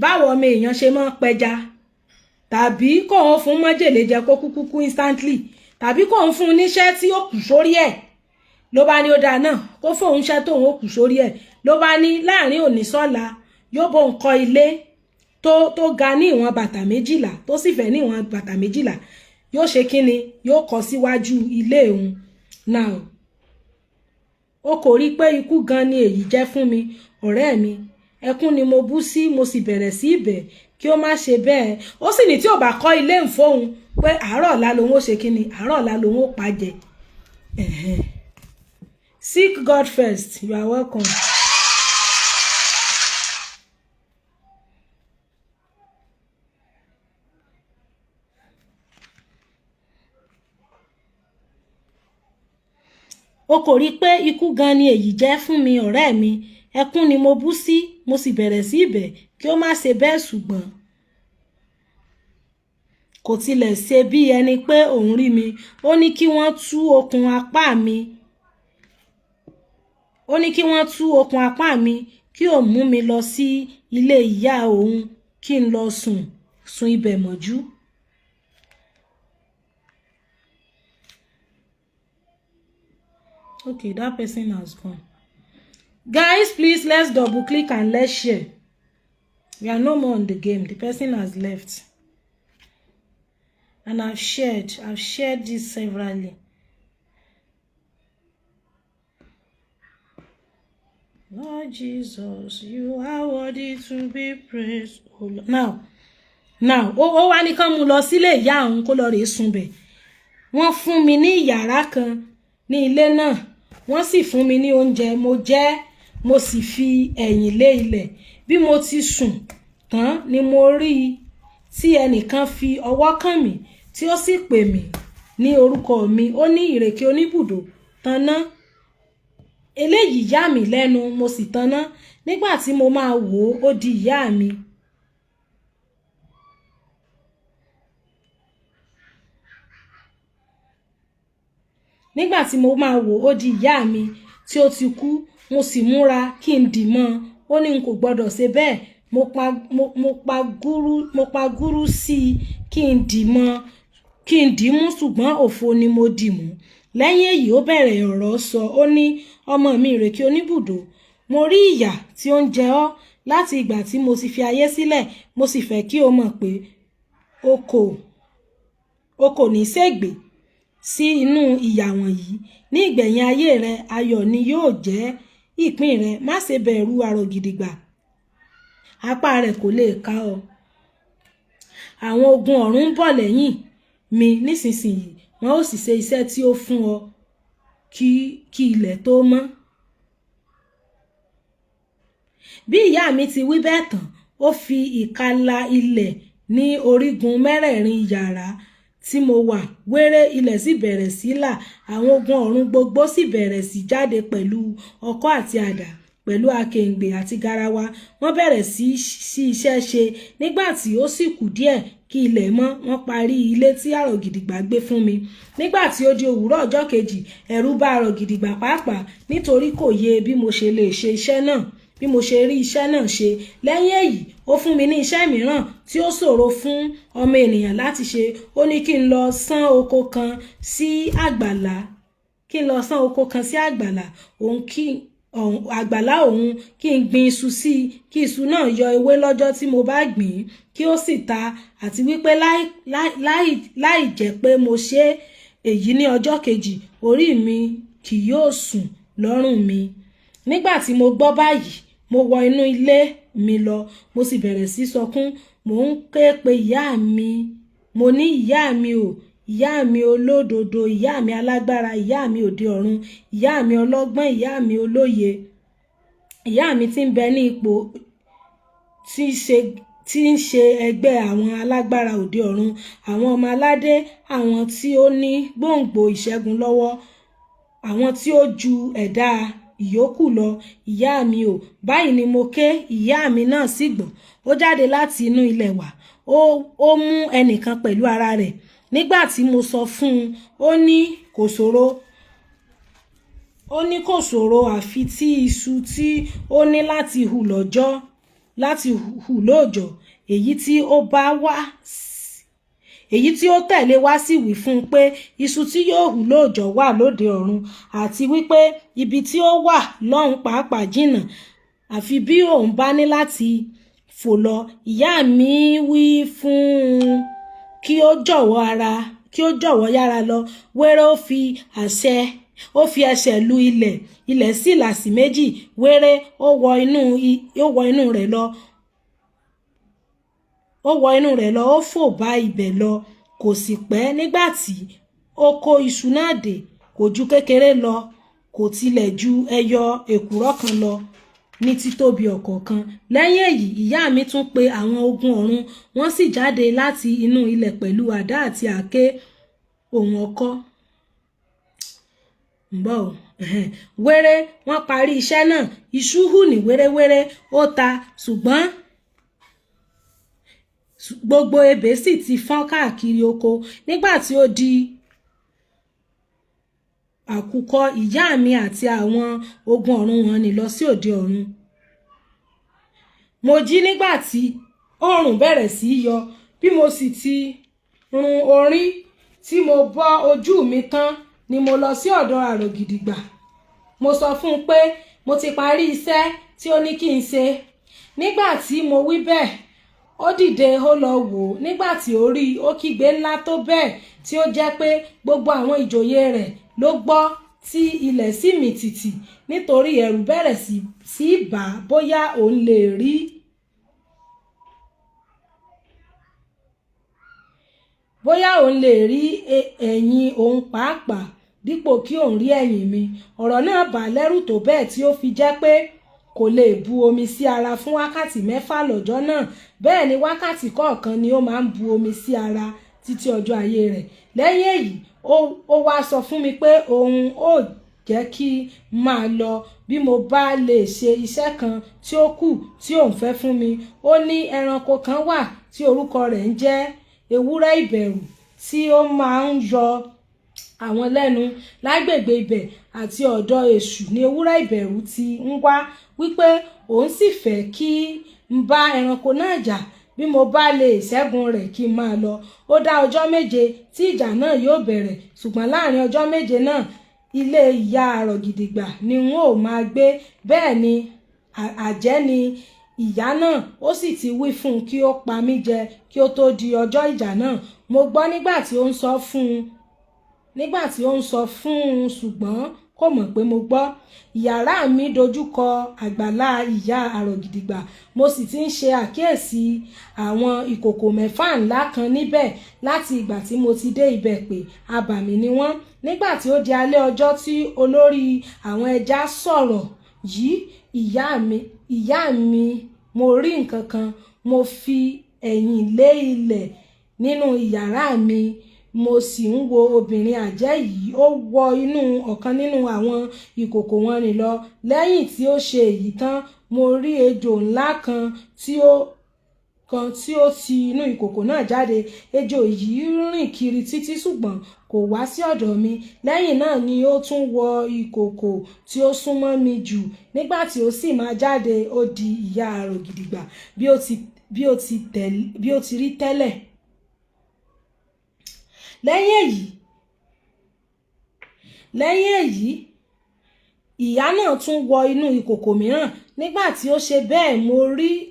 báwo ọmọ èèyàn ṣe máa ń pẹja. Tàbí kó ń fún májèlé jẹ kó kúkú instantly. Tàbí kó ń fún níṣẹ́ tí ó kù sórí ẹ̀. Ló bá ní ó dáa náà kó fóun iṣẹ́ tóun ó kù sórí ẹ̀. Ló bá ní láàrin òní sọ́la yóò bó ń kọ́ ilé tó ga ní ìwọ̀n bàtà 12 tó sì fẹ̀ ní ìwọ̀n bàtà 12 yóò ṣe kíni yóò kọ́ síwájú ilé òun. Now ó kò rí pé ikú gan ni èyí jẹ́ fún mi ọ̀rẹ́ mi ẹkún ni mo bú sí mo sì bẹ̀rẹ̀ sí ibẹ̀ kí ó má ṣe bẹ́ẹ̀ ó sì ní tí ò bá kọ́ ilé ń fóun pé àárọ̀ ọ̀la lòun ó ṣe kíni àárọ̀ ọ̀la lòun ó pàjẹ́. Seek God first. You are welcome. O kò rí pé ikú gan ni èyí jẹ́ fún mi ọ̀rẹ́ mi ẹkún ni mo bú sí mo sì bẹ̀rẹ̀ sí ibẹ̀ kí ó má ṣe bẹ́ẹ̀ ṣùgbọ́n kò tilẹ̀ ṣe bí ẹni pé òun rí mi ó ní kí wọ́n tú okùn apá mi kí ó mú mi lọ sí ilé ìyá òun kí n lọ sùn ibẹ̀ mọ́jú. Okay, that person has gone. Guys, please, let's double click and let's share. We are no more on the game. The person has left. And I've shared this severally. Lord Jesus, you are worthy to be praised. Oh, now, ó wá ní kán mú lọ sílé ìyá òun kó lọ rè sùnbẹ̀. Wọ́n fún mi ní yàrá kan ní ilé náà. Wọ́n sì fún mi ní oúnjẹ. Mo jẹ, mo sì fi ẹ̀yìn lé ilẹ̀. Bí mo ti sùn tán ni mo rí tí ẹnìkan fi ọwọ́ kàn mí tí ó sì pè mí ní orúkọ mi. Ó ní ìrèké oníbùdó tanná. Eléyìí yà mí lẹ́nu, mo sì tanná. Nígbà tí mo máa wò ó di ìyá mi. Nígbà tí mo máa wò ó di ìyá mi tí ó ti kú, mo sì múra kí n dì mọ́. Ó ní n kò gbọdọ̀ ṣe bẹ́ẹ̀. Mo pa gúrú sí i kí n dì mú ṣùgbọ́n òfo ni mo dì mú. Lẹ́yìn èyí ó bẹ̀rẹ̀ ọ̀rọ̀ sọ. Ó ní, ọmọ mi ìrèké oníbùdó, mo rí ìyà tí ó ń jẹ ọ́ láti ìgbà tí mo ti fi ayé sílẹ̀. Mo sì fẹ́ kí o mọ̀ pé o kò ní ṣègbé sí inú ìyà wọ̀nyí. Ní ìgbẹ̀yìn ayé rẹ, ayọ̀ ni yóò jẹ́ ìpín rẹ. Má ṣe bẹ̀rù Arogidigba. Apá rẹ̀ kò lè ká ọ. Àwọn ogun ọ̀run ń bọ̀ lẹ́yìn mi nísinsìnyí. Wọn ó sì ṣe iṣẹ́ tí ó fún ọ kí ilẹ̀ tó mọ́. Bí ìyá mi ti wí bẹ́ẹ̀ tán, ó fi ìka la ilẹ̀ ní orígun mẹ́rẹ̀ẹ̀rin yàrá tí mo wà. Wéré ilẹ̀ sì bẹ̀rẹ̀ sí là. Àwọn ogun ọ̀run gbogbo sì bẹ̀rẹ̀ sí jáde pẹ̀lú ọkọ́ àti àdá, pẹ̀lú akèǹgbè àti garawa. Wọ́n bẹ̀rẹ̀ sí iṣẹ́ ṣe. Nígbà tí ó sì kù díẹ̀ kí ilẹ̀ mọ́, wọ́n parí ilé tí Arogidigba gbé fún mi. Nígbà tí ó di òwúrọ̀ ọjọ́ kejì, ẹ̀rù bà Arogidigba pàápàá nítorí kò yé bí mo ṣe lè ṣe iṣẹ́ náà, bí mo ṣe rí iṣẹ́ náà ṣe. Lẹ́yìn èyí, ó fún mi ní iṣẹ́ mìíràn tí ó ṣòro fún ọmọ ènìyàn láti ṣe. Ó ní kí n lọ sán oko kan sí àgbàlá. Àgbàlá òun kí n gbin iṣu sí i, kí iṣu náà yọ ewé lọ́jọ́ tí mo bá gbìn ín, kí ó sì ta, àti wípé láì jẹ́ pé mo ṣe èyí ní ọjọ́ kejì, orí mi kì yóò sùn lọ́rùn mi. Nígbà tí mo gbọ́ báyìí, mo wọ inú ilé mi lọ, mo sì bẹ̀rẹ̀ sí sọkún. Mo ń ké pe ìyá mi. Mo ní, ìyá mi o, ìyá mi olódodo, ìyá mi alágbára, ìyá mi òde ọ̀run, ìyá mi ọlọ́gbọ́n, ìyá mi olóye, ìyá mi tí ń bẹ ní ipò tí ń ṣe ẹgbẹ́ àwọn alágbára òde ọ̀run, àwọn ọmọ aládé, àwọn tí ó ní gbòǹgbò ìṣẹ́gun lọ́wọ́, àwọn tí ó ju ẹ̀dá ìyókù lọ. Ìyá mi o. Báyìí ni mo ké. Ìyá mi náà sì gbọ́. Ó jáde láti inú ilẹ̀ wá. Ó mú ẹnìkan pẹ̀lú ara rẹ̀. Nígbà tí mo sọ fún un, ó ní kò ṣòro àfi tí iṣu tí ó ní láti hù lóòjọ́. Èyí tí ó tẹ̀lé wá sì wí fún un pé iṣu tí yóò hù lóòjọ́ wà lóde ọ̀run, àti wípé ibi tí ó wà lọ́hùn pàápàá jìnnà, àfi bí òun bá ní láti fò lọ. Ìyá mi wí fún un kí ó jọ̀wọ́ yára lọ. Wéré ó fi ẹsẹ̀ lu ilẹ̀ sì là sí méjì. Wéré ó wọ inú rẹ̀ lọ, ó fò bá ibẹ̀ lọ. Kò sì pẹ́ nígbà tí ó kó iṣu náà dé, kò ju kékeré lọ, kò tilẹ̀ ju ẹyọ èkùrọ́ kan lọ ní títóbi ọ̀kọ̀ọ̀kan. Lẹ́yìn èyí, ìyá mi tún pe àwọn ogun ọ̀run, wọ́n sì jáde láti inú ilẹ̀ pẹ̀lú àdá àti àáké ohun ọkọ́. Wéré wọ́n parí iṣẹ́ náà. Iṣu hù ní wéréwéré, ó ta, ṣùgbọ́n gbogbo ebè sì ti fọ́n káàkiri oko. Nígbà tí ó di àkùkọ, ìyá mi àti àwọn ogun ọ̀run wọn ní lọ sí òde ọ̀run. Mo jí nígbà tí oòrùn bẹ̀rẹ̀ sí yọ. Bí mo sì ti run orí tí mo bọ́ ojú mi tán ni mo lọ sí ọ̀dọ̀ Arogidigba. mo sọ fún un pé mo ti parí iṣẹ́ tí ó ní kí n ṣe. Nígbà tí mo wí bẹ́ẹ̀ ó dìde ó lọ wò ó. Nígbà tí ó rí ó kígbe ńlá tó bẹ́ẹ̀ tí ó jẹ́ pé gbogbo àwọn ìjòyè rẹ̀ ló gbọ́ tí ilẹ̀ sì mì tìtì nítorí ẹ̀rù bẹ̀rẹ̀ sí bà á bóyá òun lè rí ẹ̀yìn òun pàápàá dípò kí òun rí ẹ̀yìn mi. Ọ̀rọ̀ náà bà á lẹ́rù tó bẹ́ẹ̀ tí ó fi jẹ́ pé kò lè bu omi sí ara fún wákàtí 6 lọ́jọ́ náà. Bẹ́ẹ̀ ni wákàtí kọ̀ọ̀kan ni ó máa ń bu omi sí ara títí ọjọ́ ayé rẹ̀. Lẹ́yìn èyí ó wá sọ fún mi pé òun ò jẹ́ kí n máa lọ bí mo bá lè ṣe iṣẹ́ kan tí ó kù tí òun fẹ́ fún mi. Ó ní ẹranko kan wà tí orúkọ rẹ̀ ń jẹ́ ewúrẹ́ ìbẹ̀rù tí ó máa ń yọ àwọn lẹ́nu lágbègbè ibẹ̀ àti ọ̀dọ̀ èṣù ni ewúrẹ́ ìbẹ̀rù ti ń wá wípé òun sì fẹ́ kí n bá ẹranko náà jà bí mo bá lè ṣẹ́gun rẹ̀ kí n máa lọ. Ó dá ọjọ́ 7 tí ìjà náà yóò bẹ̀rẹ̀ ṣùgbọ́n láàrin ọjọ́ 7 náà ilé ìyá Arogidigba ni n ó máa gbé. Bẹ́ẹ̀ ni àjẹ́ ni ìyá náà ó sì ti wí fún un kí ó pa mí jẹ kí ó tó di ọjọ́ ìjà náà. Mo gbọ́ nígbà tí ó ń sọ fún un ṣùgbọ́n kò mọ̀ pé mo gbọ́. Yàrá mi dojúkọ àgbàlá ìyá Arogidigba. Mo sì ti ń ṣe àkíyèsí àwọn ìkòkò 6 ńlá kan níbẹ̀ láti ìgbà tí mo ti dé ibẹ̀ pé abàmì ni wọ́n. Nígbà tí ó di alẹ́ ọjọ́ tí olórí àwọn ẹja sọ̀rọ̀ yìí, ìyá mi mo rí nǹkan kan. Mo fi ẹ̀yìn lé ilẹ̀ nínú yàrá mi mo sì ń wo obìnrin àjẹ́ yìí. Ó wọ inú ọ̀kan nínú àwọn ìkòkò wọn rìn lọ. Lẹ́yìn tí ó ṣe èyí tán mo rí ejò ńlá kan tí ó ti inú ìkòkò náà jáde. Ejò yìí rìn kiri títí ṣùgbọ́n kò wá sí ọ̀dọ̀ mi. Lẹ́yìn náà ni ó tún wọ ìkòkò tí ó súnmọ́ mi jù. Nígbà tí ó sì máa jáde ó di ìyá Arogidigba bí ó ti rí tẹ́lẹ̀. Lẹ́yìn èyí ìyá náà tún wọ inú ìkòkò mìíràn. Nígbà tí ó ṣe bẹ́ẹ̀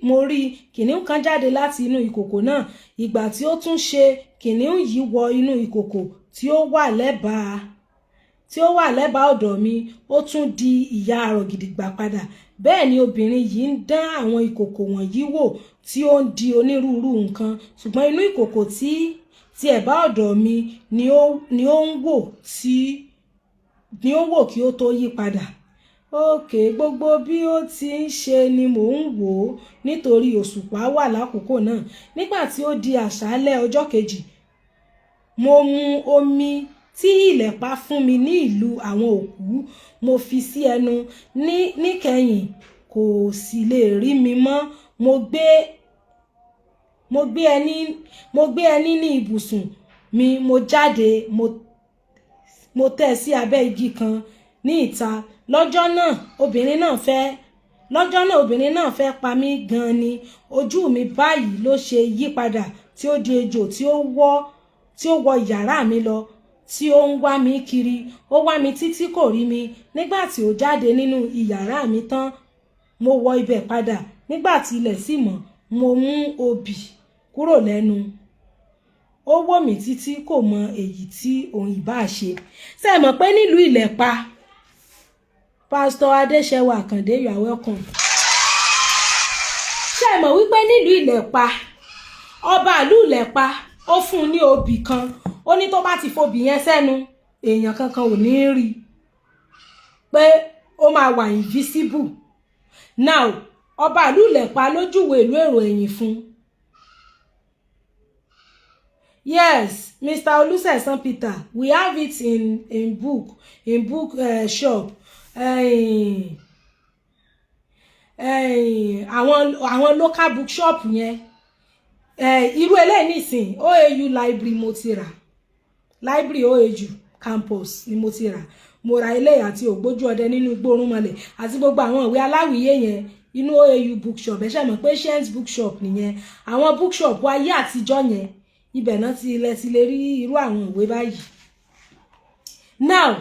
mo rí kìnìún kan jáde láti inú ìkòkò náà. Ìgbà tí ó tún ṣe kìnìún yìí wọ inú ìkòkò tí ó wà lẹ́bàá ọ̀dọ̀ mi. Ó tún di ìyá Arogidigba padà. Bẹ́ẹ̀ ni obìnrin yìí ń dán àwọn ìkòkò wọ̀nyí wò tí ó ń di onírúurú nǹkan ṣùgbọ́n inú ìkòkò tí ẹ̀bá ọ̀dọ̀ mi ni ó ń wò kí ó tó yí padà. Òkè gbogbo bí ó ti ń ṣe ni mò ń wò ó nítorí òṣùpá wà lákòókò náà. Nígbà tí ó di àṣálẹ́ ọjọ́ kejì mo mu omi tí ìlẹ̀pa fún mi ní ìlú àwọn òkú. Mo fi sí ẹnu níkẹyìn kò sì lè rí mi mọ́. Mo gbé ẹní ní ibùsùn mi. Mo jáde mo tẹ́ sí abẹ́ igi kan ní ìta. Lọ́jọ́ náà obìnrin náà fẹ́ pa mí gan ni. Ojú mi báyìí ló ṣe yí padà tí ó di ejò tí ó wọ yàrá mi lọ tí ó ń wá mi kiri. Ó wá mi títí kò rí mi. Nígbà tí ó jáde nínú iyàrá mi tán mo wọ ibẹ̀ padà. Nígbà tí ilẹ̀ sì mọ́ mo mú obì kúrò lẹ́nu. Ó wò mí títí kò mọ èyí tí òun ìbá ṣe. Ṣé ẹ mọ̀ pé nílùú Ìlẹ̀pa Pastor Adéṣẹwà Àkàndé you are welcome. Ṣé ẹ mọ̀ wípé nílùú Ìlẹ̀pa ọba ìlú Ìlẹ̀pa ó fún un ní obì kan. Ó ní tó bá ti fobì yẹn sẹ́nu èèyàn kankan ò ní rí pé ó máa wà invisible. Now ọba ìlú Ìlẹ̀pa lójúwe ìlú èrò ẹ̀yìn fún. Yes, Mr. Olusesan Peter, we have it in book shop. Àwọn local book shop yẹn. Irú eléyìí nísìn OAU library mo ti rà. Library OAU campus ni mo ti rà. Mo ra eléyìí àti ògbójú ọdẹ nínú Gbórúnmọlẹ̀ àti gbogbo àwọn ìwé aláwìyé yẹn inú OAU bookshop. Ẹ ṣe mọ̀ pé Science bookshop nìyẹn. Àwọn bookshop ayé àtijọ́ yẹn ibẹ̀ náà ti lè rí irú àwọn ìwé báyìí. Now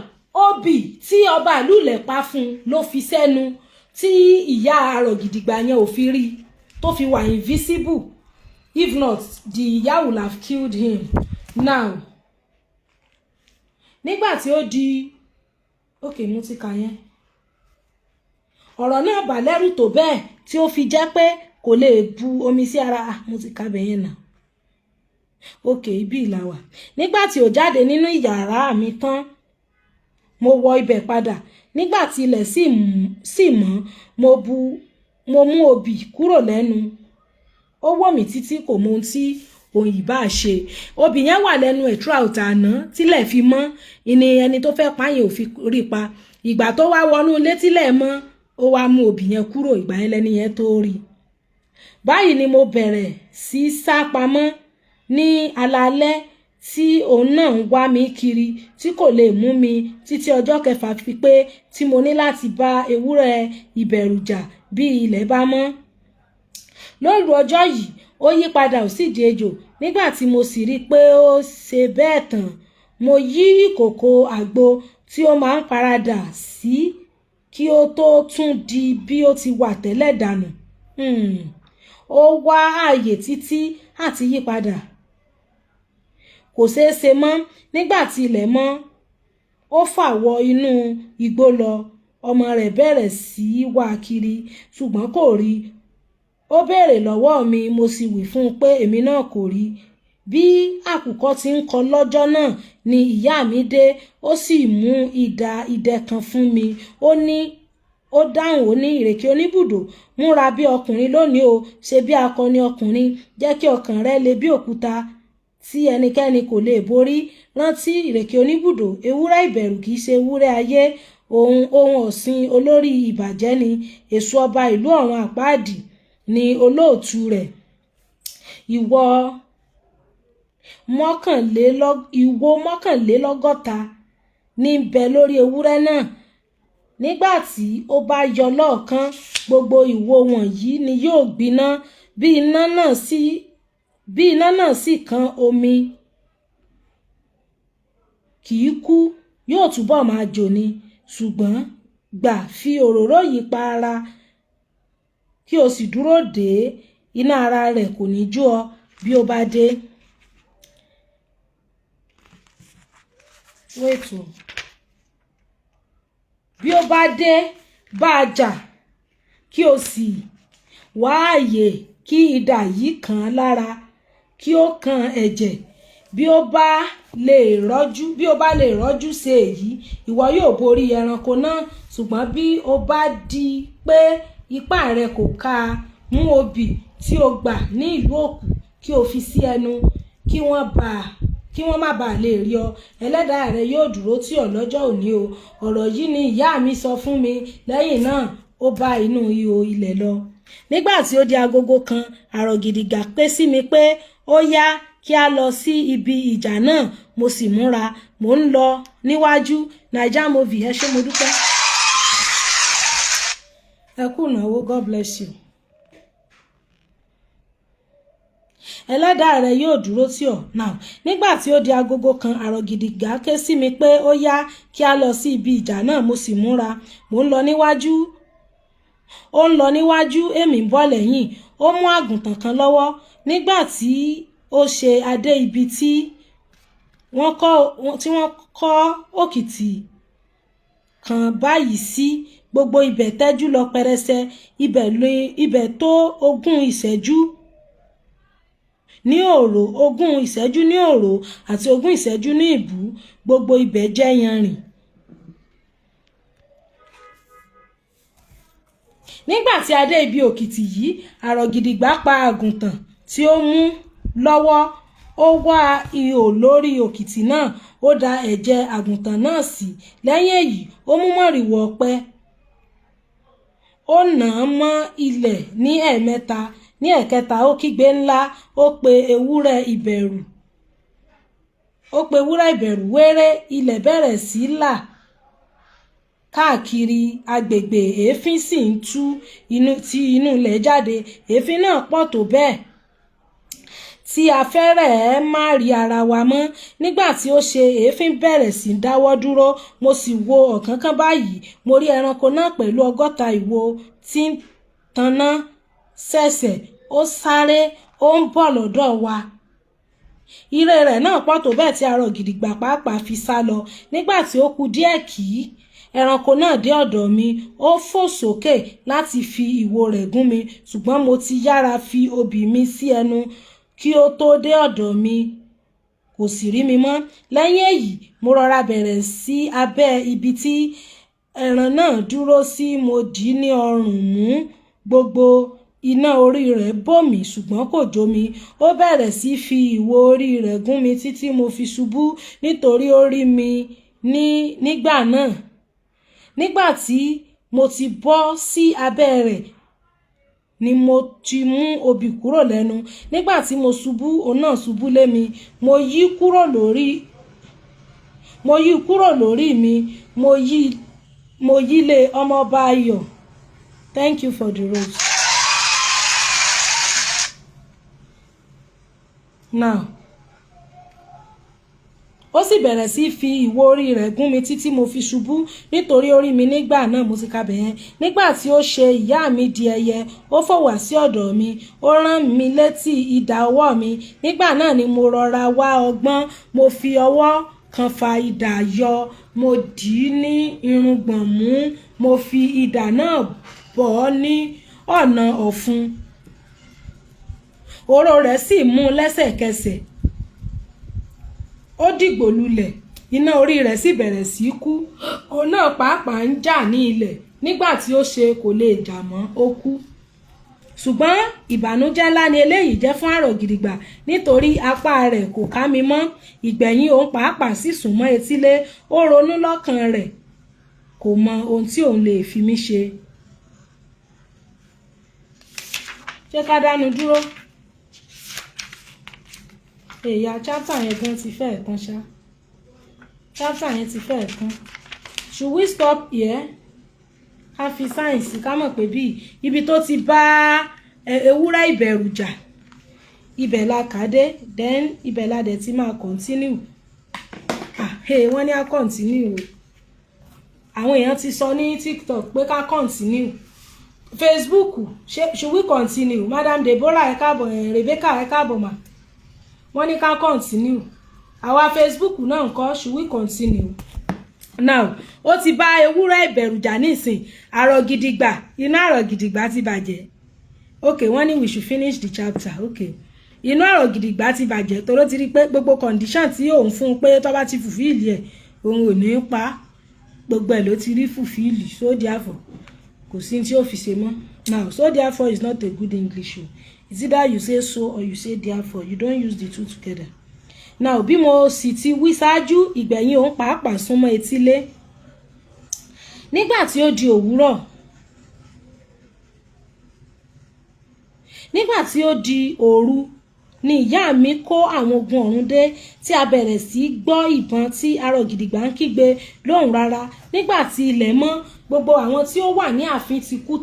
obì tí ọba ìlú ilẹ̀ pa fún ló fi sẹ́nu tí ìyá Arogidigba yẹn ò fi rí tó fi wà invisible. If not, the ìyá will have killed him. Now nígbà tí ó di okay mo ti kà yẹn ọ̀rọ̀ náà bà lẹ́rù tó bẹ́ẹ̀ tí ó fi jẹ́ pé kò lè bu omi sí ara. Mo ti kà bẹ́yẹn náà. Okay, ibi ìlàwà. Nígbà tí ó jáde nínú ìyàrá mi tán mo wọ ibẹ̀ padà. Nígbà tí ilẹ̀ sì mọ́ mo mú obì kúrò lẹ́nu. Ó wò mí títí kò mọ ohun tí òun ìbá ṣe. Obì yẹn wà lẹ́nu ẹ̀ throughout àná tílẹ̀ fi mọ́. Ìní ẹni tó fẹ́ pààyàn ò fi rí pa. Ìgbà tó wá wọnú ilé tílẹ̀ mọ́ ó wá mú obì yẹn kúrò. Ìgbà yẹn lẹ́ni yẹn tó rí. Báyìí ni mo bẹ̀rẹ̀ sí sá pamọ́ ní alaalẹ́ tí òun náà ń wá mi kiri tí kò lè mú mi títí ọjọ́ kẹfà fi pé tí mo ní láti bá ewúrẹ́ ìbẹ̀rù jà bí ilẹ̀ bá mọ́. Lóru ọjọ́ yìí ó yí padà ó sì di ejò. Nígbà tí mo sì rí pé ó ṣe bẹ́ẹ̀ tán mo yí ìkòkò àgbo tí ó máa ń paradà sí kí ó tó tún di bí ó ti wà tẹ́lẹ̀ dànù. Ó wá ààyè títí àti yí padà. Kò ṣeé ṣe mọ́. Nígbà tí ilẹ̀ mọ́ ó fà wọ inú igbó lọ. Ọmọ rẹ̀ bẹ̀rẹ̀ sí wá kiri ṣùgbọ́n kò rí. Ó béèrè lọ́wọ́ mi mo sì wí fún un pé èmi náà kò rí. Bí àkùkọ ti ń kọ lọ́jọ́ náà ni ìyá mi dé. Ó sì mú idẹ kan fún mi. Ó dáhùn ó ní ìrèké oníbùdó múra bí ọkùnrin lónìí o. Ṣe bí akọni ọkùnrin. Jẹ́ kí ọkàn rẹ le bí òkúta tí ẹnikẹ́ni kò lè borí. Rántí ìrèké oníbùdó. Ewúrẹ́ ìbẹ̀rù kìí ṣe ewúrẹ́ ayé. Ohun ọ̀sìn olórí ìbàjẹ́ ni. Èṣù ọba ìlú ọ̀run àpáàdì ni olóòtú rẹ̀. Ìwo mọ́kànlélọ́gọ́ta ní bẹ lórí ewúrẹ́ náà. Nígbà tí ó bá yọ lọ́ọ̀kan gbogbo ìwo wọ̀nyí ni yóò gbiná. Bí iná náà sì kan omi kìí kú yóò túbọ̀ máa jò ni. Ṣùgbọ́n gbà fi òróró yìí pa ara kí o sì dúró dè é. Iná ara rẹ̀ kò ní jó ọ bí ó bá dé. Bí ó bá dé bá a jà kí o sì wá ààyè kí idà yìí kàn án lára kí ó kan ẹ̀jẹ̀. Bí ó bá lè rọ́jú ṣe èyí ìwọ yóò borí ẹranko náà. Ṣùgbọ́n bí ó bá di pé ipá rẹ kò ká mú obì tí o gbà ní ìlú òkú kí o fi sí ẹnu kí wọ́n má bàa lè rí ọ. Ẹlẹ́dàá rẹ yóò dúró tì ọ́ lọ́jọ́ òní o. Ọ̀rọ̀ yìí ni ìyá mi sọ fún mi. Lẹ́yìn náà ó bá inú ihò ilẹ̀ lọ. Nígbà tí ó di agogo kan Arogidigba pè sí mi pé ó yá kí a lọ sí ibi ìjà náà. Mo sì múra. Mo ń lọ níwájú. Naija movie ẹ ṣé mo dúpẹ́. Ẹ kú ìnáwó. God bless you. Ẹlẹ́dàá rẹ yóò dúró tì ọ́. Now nígbà tí ó di agogo kan Arogidigba ké sí mi pé ó yá kí a lọ sí ibi ìjà náà. Mo sì múra. Mo ń lọ níwájú. Ó ń lọ níwájú èmi ń bọ̀ lẹ́yìn. Ó mú àgùntàn kan lọ́wọ́. Nígbà tí ó ṣe adé ibi tí wọ́n kọ́ òkìtì kan báyìí sí gbogbo ibẹ̀ tẹ́jú lọ pẹrẹsẹ. Ibẹ̀ tó 20 ìṣẹ́jú ní òrò 20 ìṣẹ́jú ní òrò àti 20 ìṣẹ́jú ní ìbú. Gbogbo ibẹ̀ jẹ́ yanrìn. Nígbà tí a dé ibi òkìtì yìí Arogidigba pa àgùntàn tí ó mú lọ́wọ́. Ó wá ihò lórí òkìtì náà. Ó da ẹ̀jẹ̀ àgùntàn náà sí. Lẹ́yìn èyí ó mú mọ̀rìwò ọ̀pẹ. Ó nà án mọ́ ilẹ̀ ní ẹ̀ẹ̀mẹ́ta. Ní ẹ̀kẹta ó kígbe ńlá. Ó pe ewúrẹ́ ìbẹ̀rù wéré. Ilẹ̀ bẹ̀rẹ̀ sí là káàkiri agbègbè. Èéfín sì ń tú ti inú ilẹ̀ jáde. Èéfín náà pọ̀ tó bẹ́ẹ̀ tí a fẹ́rẹ̀ẹ́ má rí ara wa mọ́. Nígbà tí ó ṣe èéfín bẹ̀rẹ̀ sí dáwọ́ dúró, mo sì wo ọ̀kánkán báyìí. Mo rí ẹranko náà pẹ̀lú 60 ìwo tí ń tanná ṣẹ̀ṣẹ̀. Ó sáré, ó ń bọ̀ lọ́dọ̀ wa. Ire rẹ̀ náà pọ̀ tó bẹ́ẹ̀ tí Arogidigba pàápàá fi sá lọ. Nígbà tí ó kù díẹ̀ kí ẹranko náà dé ọ̀dọ̀ mi, ó fò sókè láti fi ìwo rẹ̀ gún mi, ṣùgbọ́n mo ti yára fi obì mi sí ẹnu kí ó tó dé ọ̀dọ̀ mi. Kò sì rí mi mọ́. Lẹ́yìn èyí, mo rọra bẹ̀rẹ̀ sí abẹ́ ibi tí ẹran náà dúró sí. Mo dì í ní ọrùn mú. Gbogbo iná orí rẹ̀ bò mí ṣùgbọ́n kò jó mi. Ó bẹ̀rẹ̀ sí fi ìwo orí rẹ̀ gún mi títí mo fi ṣubú nítorí ó rí mi nígbà náà. Nígbà tí mo ti bọ́ sí abẹ́ rẹ̀ ni mo ti mú obì kúrò lẹ́nu. Nígbà tí mo ṣubú, òun náà ṣubú lé mi. Mo yí kúrò lórí mi. Mo yí lé ọmọọba Ayọ̀. Thank you for the rose. Now, ó sì bẹ̀rẹ̀ sí fi ìwo orí rẹ̀ gún mi títí mo fi ṣubú nítorí ó rí mi nígbà náà. Mo ti ka bẹ̀yẹn. Nígbà tí ó ṣe ìyá mi di ẹyẹ, ó fò wá sí ọ̀dọ̀ mi. Ó rán mi létí idà ọwọ́ mi. Nígbà náà ni mo rọra wá ọgbọ́n. Mo fi ọwọ́ kan fa idà yọ. Mo dì í ní irùngbọ̀n mú. Mo fi idà náà bọ̀ ọ́ ní ọ̀nà ọ̀fun. Oró rẹ̀ sì mú lẹ́sẹ̀kẹsẹ̀. Ó dìgbò lulẹ̀. Iná orí rẹ̀ sì bẹ̀rẹ̀ sí kú. Òun náà pàápàá ń jà ní ilẹ̀. Nígbà tí ó ṣe kò lè jà mọ́, ó kú. Ṣùgbọ́n ìbànújẹ́ ńlá ni eléyìí jẹ́ fún Arogidigba nítorí apá rẹ̀ kò ká mi mọ́. Ìgbẹ̀yìn òun pàápàá sì sún mọ́ etílé. Ó ronú lọ́kàn rẹ̀. Kò mọ ohun tí òun lè fi mí ṣe. Ṣé ká dánu dúró? Èyà chapter yẹn gan ti fẹ́ẹ̀ tán ṣá. Chapter yẹn ti fẹ́ẹ̀ tán. Should we stop here? Ká fi sáyẹ̀nsì ká mọ̀ pé bí ibi tó ti bá ewúrẹ́ ìbẹ̀rù jà, ibẹ̀ la kàdé, then ibẹ̀ la dẹ̀ ti máa continue. Wọ́n ní á continue o. Àwọn èèyàn ti sọ ní TikTok pé ká continue. Facebook, should we continue? Madam Deborah ẹ káàbọ̀, Rebecca ẹ káàbọ̀ mà. Wọ́n ní ká continue. Àwa Facebook náà ńkọ́, should we continue? Now, ó ti bá ewúrẹ́ ìbẹ̀rù jà nísìn. Arogidigba, inú Arogidigba ti bàjẹ́. Okay, wọ́n ní we should finish the chapter. Okay. Inú Arogidigba ti bàjẹ́ torí ti rí pé gbogbo condition tí òun fún un pé tó bá ti fulfill ẹ̀, òun ò ní pa. Gbogbo ẹ̀ ló ti rí fulfill. So therefore, kò sí tí ó fi ṣe mọ́. Now, so therefore is not a good English. It's either you say so or you say therefore. You don't use the two together. Now, bí mo sì ti wí ṣáájú, ìgbẹ̀yìn òun pàápàá súnmọ́ etílé. Nígbà tí ó di òwúrọ̀, nígbà tí ó di òru, ni ìyá mi kó àwọn ogun ọ̀run dé tí a bẹ̀rẹ̀ sí gbọ́ ìbọn tí Arogidigba ń kígbe lóhùn rárá. Nígbà tí ilẹ̀ mọ́, gbogbo àwọn tí ó wà ní ààfin ti kú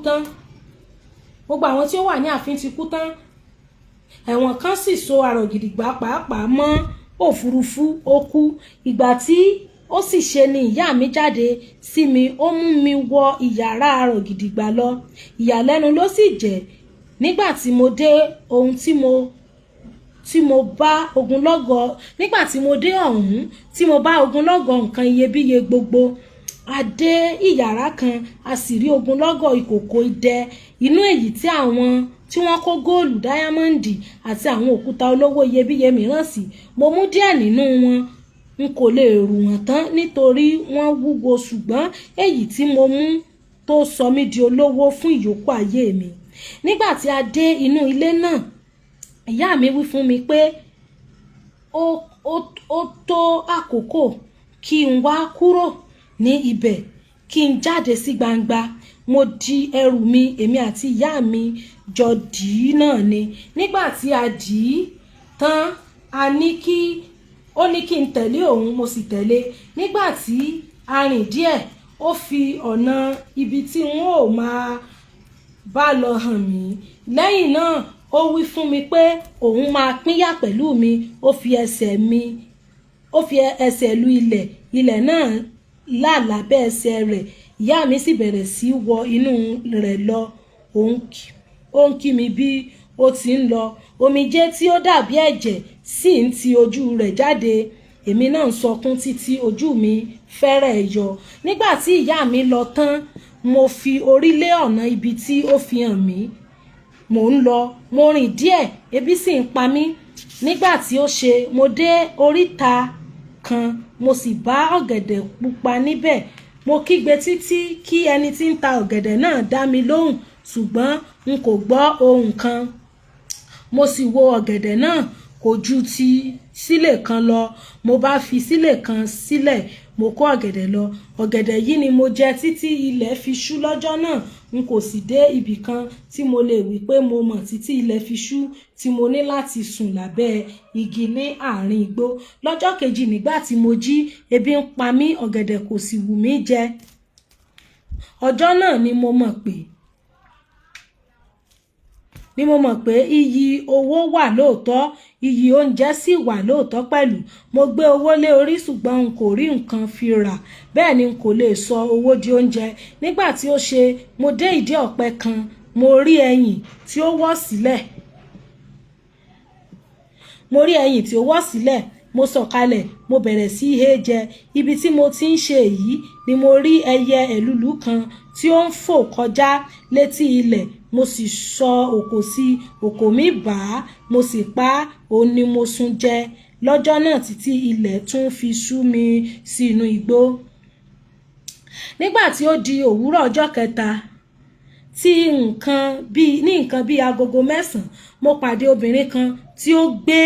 tán. Ẹ̀wọ̀n kan sì so Arogidigba pàápàá mọ́ òfurufú, ó kú. Ìgbà tí ó sì ṣe ni ìyá mi jáde sí mi. Ó mú mi wọ ìyàrá Arogidigba lọ. Ìyàlẹ́nu ló sì jẹ́ nígbà tí mo dé ohun tí mo bá ogunlọ́gọ̀ nǹkan iyebíye gbogbo. A dé ìyàrá kan, a sì rí ogunlọ́gọ̀ ìkòkò idẹ inú èyí tí wọ́n kó góòlù, dáyámọ́ǹdì àti àwọn òkúta olówó iyebíye mìíràn sí. Mo mú díẹ̀ nínú wọn. N kò lè rù wọ́n tán nítorí wọ́n wúwo, ṣùgbọ́n èyí tí mo mú tó sọ mí di olówó fún ìyókù ayé mi. Nígbà tí a dé inú ilé náà, ìyá mi wí fún mi pé ó tó àkókò kí n wá kúrò ní ibẹ̀, kí n jáde sí gbangba. Mo di ẹrù mi, èmi àti ìyá mi jọ dì í náà ni. Nígbà tí a dì í tán, ó ní kí n tẹ̀lé òun, mo sì tẹ̀lé. Nígbà tí a rìn díẹ̀, ó fi ọ̀nà ibi tí wọ́n ò máa bá lọ hàn mí. Lẹ́yìn náà, ó wí fún mi pé òun máa pínyà pẹ̀lú mi, ó fi ẹsẹ̀ lu ilẹ̀ náà là lábẹ́ ẹsẹ̀ rẹ̀. Ìyá mi sì bẹ̀rẹ̀ sí wọ inú rẹ̀ lọ. Ó ń kí mi bí ó ti ń lọ. Omijé tí ó dàbí ẹ̀jẹ̀ sì ń ti ojú rẹ̀ jáde. Èmi náà ń sọkún títí ojú mi fẹ́rẹ̀ yọ. Nígbà tí ìyá mi lọ tán, mo fi orí lé ọ̀nà ibi tí ó fi hàn mí. Mò ń lọ, mo rìn díẹ̀, ebi sì ń pa mí. Nígbà tí ó ṣe, mo dé oríta kan, mo sì bá ọ̀gẹ̀dẹ̀ pupa níbẹ̀. Mo kígbe títí kí ẹni tí ń ta ọ̀gẹ̀dẹ̀ náà dá mi lóhùn, ṣùgbọ́n n kò gbọ́ ohùn kan. Mo sì wo ọ̀gẹ̀dẹ̀ náà, kò ju ti sílè kan lọ. Mo bá fi sílè kan sílẹ̀, mo kó ọ̀gẹ̀dẹ̀ lọ. Ọ̀gẹ̀dẹ̀ yìí ni mo jẹ títí ilẹ̀ fi ṣú lọ́jọ́ náà. N kò sì dé ibì kan tí mo lè wí pé mo mọ̀ títí ilẹ̀ fi ṣú, tí mo ní láti sùn lábẹ́ igi ní àárín igbó. Lọ́jọ́ kejì nígbà tí mo jí, ebi ń pa mí, ọ̀gẹ̀dẹ̀ kò sì wù mí jẹ. Ọjọ́ náà ni mo mọ̀ pé iyì owó wà lóòótọ́, iyì oúnjẹ sì wà lóòótọ́ pẹ̀lú. Mo gbé owó lé orí ṣùgbọ́n n kò rí nǹkan fi rà, bẹ́ẹ̀ ni n kò lè sọ owó di oúnjẹ. Nígbà tí ó ṣe, mo dé ìdí ọ̀pẹ kan, mo rí ẹyìn tí ó wọ́ sílẹ̀. Mo sọ̀kalẹ̀, mo bẹ̀rẹ̀ sí í hé jẹ. Ibi tí mo ti ń ṣe èyí ni mo rí ẹyẹ èlùlù kan tí ó ń fò kọjá létí ilẹ̀. Mo sì sọ òkò sí, òkò mi bà á, mo sì pa á, òun ni mo sun jẹ. Lọ́jọ́ náà títí ilẹ̀ tún fi ṣú mi sínú igbó. Nígbà tí ó di òwúrọ̀ ọjọ́ kẹta, ní nǹkan bí agogo 9, mo pàdé obìnrin kan tí ó gbé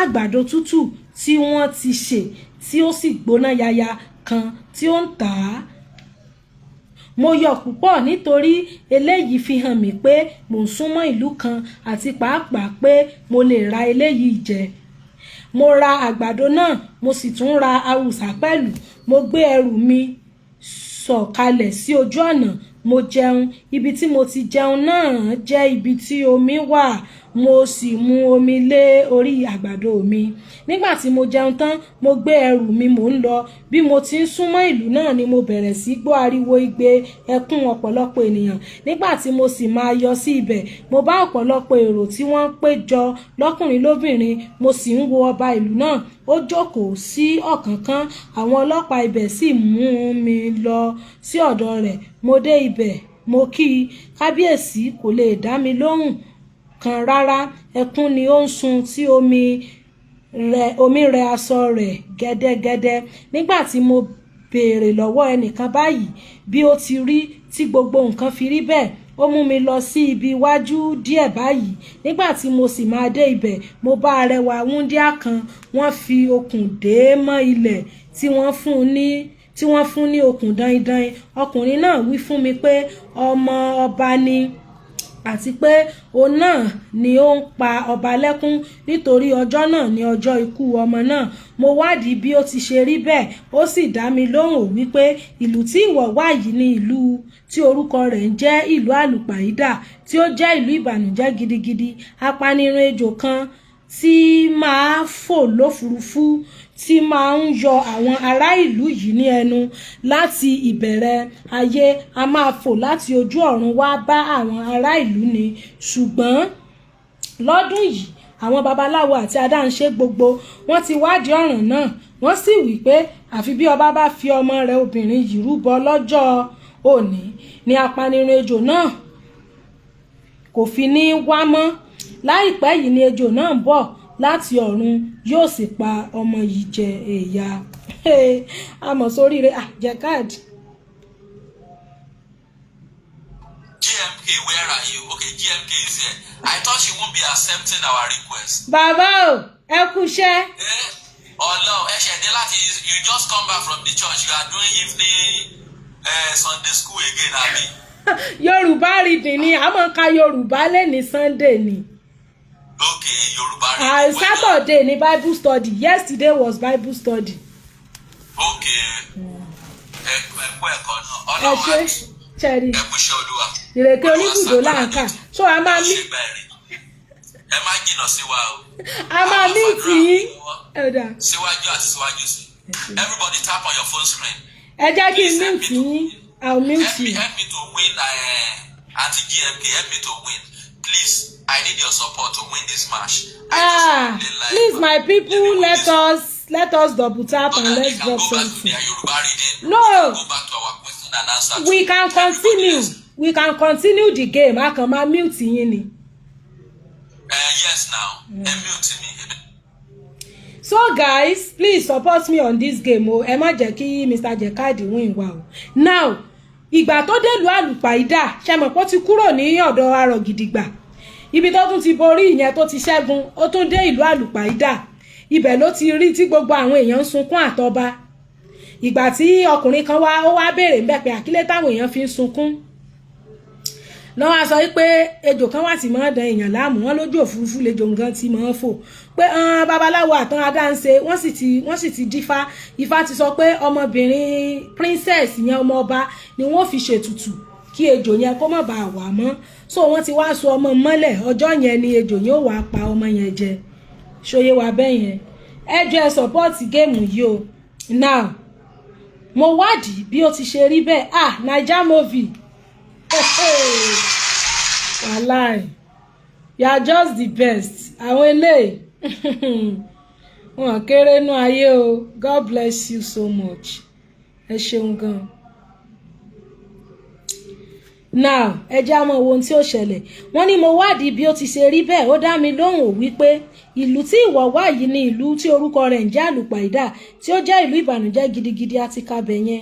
àgbàdo tútù tí wọ́n ti sè tí ó sì gbóná yaya kan tí ó ń tà á. Mo yọ̀ púpọ̀ nítorí eléyìí fi hàn mí pé mò ń súnmọ́ ìlú kan àti pàápàá pé mo lè ra eléyìí jẹ. Mo ra àgbàdo náà, mo sì tún ra awùsá pẹ̀lú. Mo gbé ẹrù mi sọ̀kalẹ̀ sí ojú ọ̀nà. Mo jẹun. Ibi tí mo ti jẹun náà jẹ́ ibi tí omi wà. Mo sì mu omi lé orí àgbàdo mi. Nígbà tí mo jẹun tán, mo gbé ẹrù mi, mò ń lọ. Bí mo ti ń súnmọ́ ìlú náà ni mo bẹ̀rẹ̀ sí gbọ́ ariwo igbe ẹkún ọ̀pọ̀lọpọ̀ ènìyàn. Nígbà tí mo sì máa yọ sí ibẹ̀, mo bá ọ̀pọ̀lọpọ̀ èrò tí wọ́n péjọ lọ́kùnrin lóbìnrin. Mo sì ń wo ọba ìlú náà. Ó jókòó sí ọ̀kánkán. Àwọn ọlọ́pàá ibẹ̀ sì mú mi lọ sí ọ̀dọ̀ rẹ̀. Mo dé ibẹ̀, mo kí i. Kábíyèsí kò lè dá mi lóhùn kan rárá. Ẹkún ni ó ń sun tí omi rẹ aṣọ rẹ̀ gẹ́dẹ́gẹ́dẹ́. Nígbà tí mo béèrè lọ́wọ́ ẹnìkan báyìí bí ó ti rí tí gbogbo nǹkan fi rí bẹ́ẹ̀, ó mú mi lọ sí ibi iwájú díẹ̀ báyìí. Nígbà tí mo sì máa dé ibẹ̀, mo bá arẹwà wúńdíá kan. Wọ́n fi okùn dè é mọ́ ilẹ̀ tí wọ́n fún ní okùn daindain. Ọkùnrin náà wí fún mi pé ọmọ ọba ni, àti pé òun náà ni ó ń pa ọba lẹ́kún nítorí ọjọ́ náà ni ọjọ́ ikú ọmọ náà. Mo wádìí bí ó ti ṣe rí bẹ́ẹ̀, ó sì dá mi lóhùn wípé ìlú tí ìwọ wà yìí ni ìlú tí orúkọ rẹ̀ ń jẹ́ ìlú àlùpàídà, tí ó jẹ́ ìlú ìbànújẹ́ gidigidi. Apanirun ejò kan tí máa fò lófurufú tí máa ń yọ àwọn ará ìlú yìí ní ẹnu láti ìbẹ̀rẹ̀ ayé. A máa fò láti ojú ọ̀run wá bá àwọn ará ìlú ni. Ṣùgbọ́n lọ́dún yìí, àwọn babaláwo àti adáhunṣe gbogbo wọ́n ti wádìí ọ̀ràn náà. Wọ́n sì wí pé àfi bí ọba bá fi ọmọ rẹ̀ obìnrin yìí rúbọ lọ́jọ́ òní ni apanirun ejò náà kò fi ní wá mọ́. Láìpẹ́ yìí ni ejò náà ń bọ̀ láti ọ̀run, yóò sì pa ọmọ yìí jẹ èèyà. Àmọ̀ sórí rẹ̀ jẹ́ káàdì. GMK, where are you? Okay, GMK is here. I thought she won't be accepting our request. Bàbá o, ẹ kúṣẹ́. Ọlọ, ẹ ṣẹ̀dé láti, you just come back from the church, you are doing evening Sunday school again, abi? Yorùbá reading ni, a máa ka Yorùbá lẹ́ni Sunday ni. Okay, Yorùbá reading. Saturday ni Bible study. Yesterday was Bible study. Okay. Ẹ̀kọ́ ẹ̀kọ́ náà. Ọlọ́run Cherry. Ẹ̀kúṣẹ́ Olúwa. Ìrèké Oníbùdó là ń kà. So a máa ní. ẹ má jìnnà sí wa o. A máa mute yín. Síwájú àti síwájú sí. Everybody tap on your phone screen. Ẹ jẹ́ kí n mute yín. I'll mute you. Help me to win. Anti-GMP, help me to win. Please, I need your support to win this match. Please, my people, let us double tap and let's drop something. No, we can continue. We can continue the game. I can mute you. Yes, now. Mute me. So guys, please support me on this game. Ẹ má jẹ́ kí Mr. Jekadi win wa o. Now, ìgbà tó dé ìlú Àlùpàídà, ṣé mọ̀ pé ó ti kúrò ní ọ̀dọ̀ Arogidigba. Ibi tó tún ti borí ìyẹn tó ti ṣẹ́gun, ó tún dé ìlú Àlùpàídà. Ibẹ̀ ló ti rí tí gbogbo àwọn èèyàn ń sunkún àtọba. Ìgbà tí ọkùnrin kan wá, ó wá béèrè ńbẹ̀ pé àkílé táwọn èèyàn fi ń sunkún. Lọ́ wá sọ wípé ejò kan wà tí máa dán èèyàn láàmú, wọ́n lójú òfurufú lejò nǹkan tí máa fò. Pé babaláwo àtàn adáǹṣe wọ́n sì ti dífá. Ifá ti sọ pé ọmọbìnrin princess yẹn ọmọ ọba ni wọ́n fi ṣètùtù kí ejò yẹn kó má bàa wà mọ́. So wọ́n ti wá so ọmọ mọ́lẹ̀, ọjọ́ yẹn ni ejò yẹn ó wá pa ọmọ yẹn jẹ. Ṣóyé wa bẹ́ẹ̀ yẹn. Ẹ jọ̀ọ́ ẹ support game yìí o. Now, mo wádìí bí ó ti ṣe rí bẹ́ẹ̀. Naija movie. Wallahi, you are just the best. Àwọn eléyìí wọn kéré nú ayé o. God bless you so much. Ẹ ṣeun gan. Now, ẹ jẹ́ á mọ̀ ohun tí ó ṣẹlẹ̀. Wọ́n ní mo wádìí bí ó ti ṣe rí bẹ́ẹ̀. Ó dá mi lóhùn ó wípé ìlú tí ìwọ wà yìí ni ìlú tí orúkọ rẹ̀ ń jẹ́ Àlùpàídà, tí ó jẹ́ ìlú ìbànújẹ́ gidigidi àti kabẹ̀ yẹn.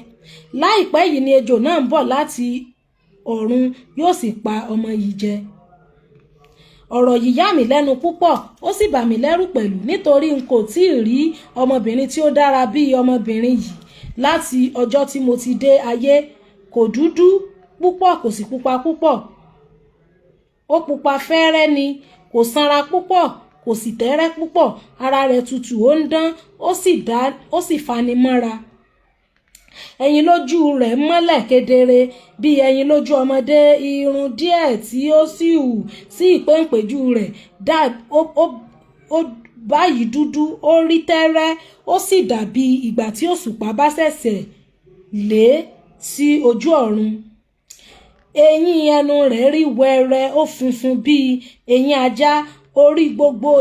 Láìpẹ́ yìí ni ejò náà ń bọ̀ láti ọ̀run yóò sì pa ọmọ yìí jẹ. Ọ̀rọ̀ yìí yà mí lẹ́nu púpọ̀, ó sì bà mí lẹ́rù pẹ̀lú nítorí n kò tí ì rí ọmọbìnrin tí ó dára bí ọmọbìnrin yìí láti ọjọ́ tí mo ti dé ayé. Kò dúdú púpọ̀, kò sì pupa púpọ̀. Ó pupa fẹ́rẹ́ ni, kò sanra púpọ̀, kò sì tẹ́rẹ́ púpọ̀. Ara rẹ̀ tutù, ó ń dán, ó sì fani mọ́ra. Ẹyin lójú rẹ̀ mọ́lẹ̀ kedere bí ẹyin lójú ọmọdé. Irun díẹ̀ tí ó sì hù sí ìpéǹpéjú rẹ̀ ó báyìí dúdú, ó rí tẹ́rẹ́, ó sì dàbí ìgbà tí òṣùpá bá ṣẹ̀ṣẹ̀ lé sí ojú ọ̀run. Eyín ẹnu rẹ̀ rí wẹ́rẹ́, ó funfun bí eyín ajá. Orí gbogbo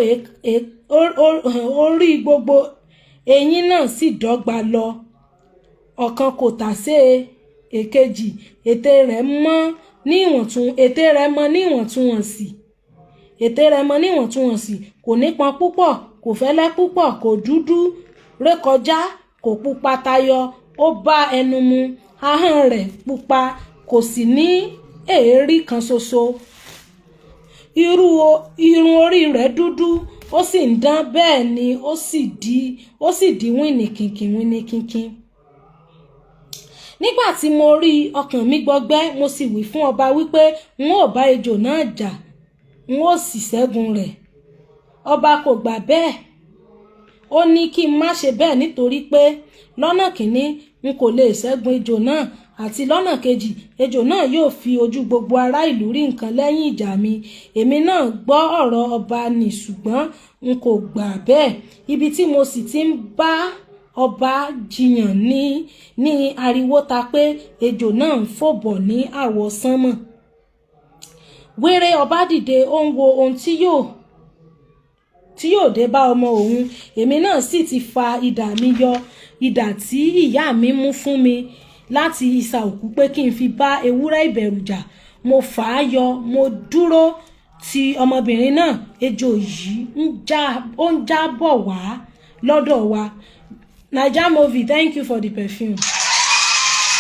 eyín náà sì dọ́gba lọ. Ọ̀kan kò tàsé èkejì. Ètè rẹ̀ mọ́ níwọ̀ntúnwọ̀nsì. Kò nípọn púpọ̀, kò fẹ́lẹ́ púpọ̀, kò dúdú rékọjá, kò pupa tayọ. Ó bá ẹnu mu. Ahọ́n rẹ̀ pupa, kò sì ní èérí kan ṣoṣo. Irun orí rẹ̀ dúdú, ó sì ń dán, bẹ́ẹ̀ ni ó sì di wíníkínkín. Nígbà tí mo rí, ọkàn mi gbọgbẹ́, mo sì wí fún ọba wípé n ó bá ejò náà jà, n ó sì ṣẹ́gun rẹ̀. Ọba kò gbà bẹ́ẹ̀. Ó ní kí n má ṣe bẹ́ẹ̀ nítorí pé lọ́nà kìíní n kò lè ṣẹ́gun ejò náà, àti lọ́nà kejì ejò náà yóò fi ojú gbogbo ará ìlú rí nǹkan lẹ́yìn ìjà mi. Èmi náà gbọ́ ọ̀rọ̀ ọba nì, ṣùgbọ́n n kò gbà bẹ́ẹ̀. Ibi tí mo sì ti ń bá ọba jiyàn ní ariwo ta pé ejò náà ń fò bọ̀ ní àwọ̀ sánmọ̀. Wéré ọba dìde, ó ń wo ohun tí yóò dé bá ọmọ òun. Èmi náà sì ti fa idà mi yọ, idà tí ìyá mi mú fún mi láti ìsà òkú pé kí n fi bá ewúrẹ́ ìbẹ̀rù jà. Mo fà á yọ, mo dúró ti ọmọbìnrin náà. Ejò yìí ó ń jábọ̀ wá lọ́dọ̀ wa. Naija movie, thank you for the perfume.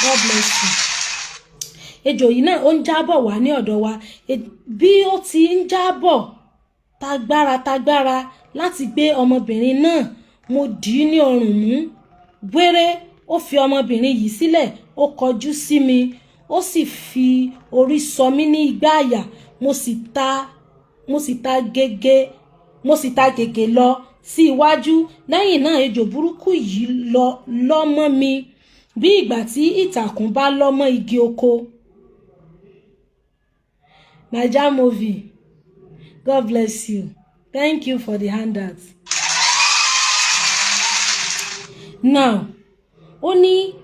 God bless you. Ejò yìí náà ó ń jábọ̀ wá ní ọ̀dọ̀ wa. Bí ó ti ń jábọ̀ tagbára láti gbé ọmọbìnrin náà, mo dì í ní ọrùn mú. Wéré ó fi ọmọbìnrin yìí sílẹ̀, ó kọjú sí mi, ó sì fi orí sọ mí ní igbá àyà. Mo sì ta gègé lọ sí iwájú. Lẹ́yìn náà ejò burúkú yìí lọ́ mọ́ mi bí ìgbà tí ìtàkùn bá lọ́ mọ́ igi oko. Naija movie, God bless you. Thank you for the handout. Now, ó ní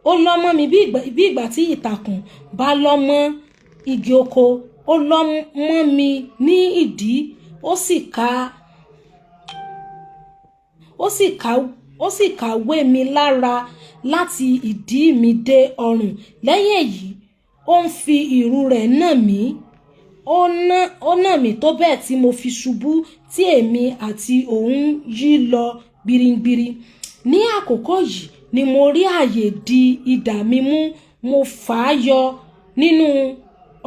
ó lọ́mọ mi bí ìgbà tí ìtàkùn bá lọ́mọ igi oko, ó lọ́mọ mi ní ìdí, ó sì kàwé mi lára láti ìdí mi dé ọrùn. Lẹ́yìn èyí, ó ń fi ìrù rẹ̀ nà mí. Ó nà mí tó bẹ́ẹ̀ tí mo fi ṣubú tí èmi àti òun yí lọ gbirigbiri. Ní àkókò yìí ni mo rí àyè di idà mi mú. Mo fà á yọ nínú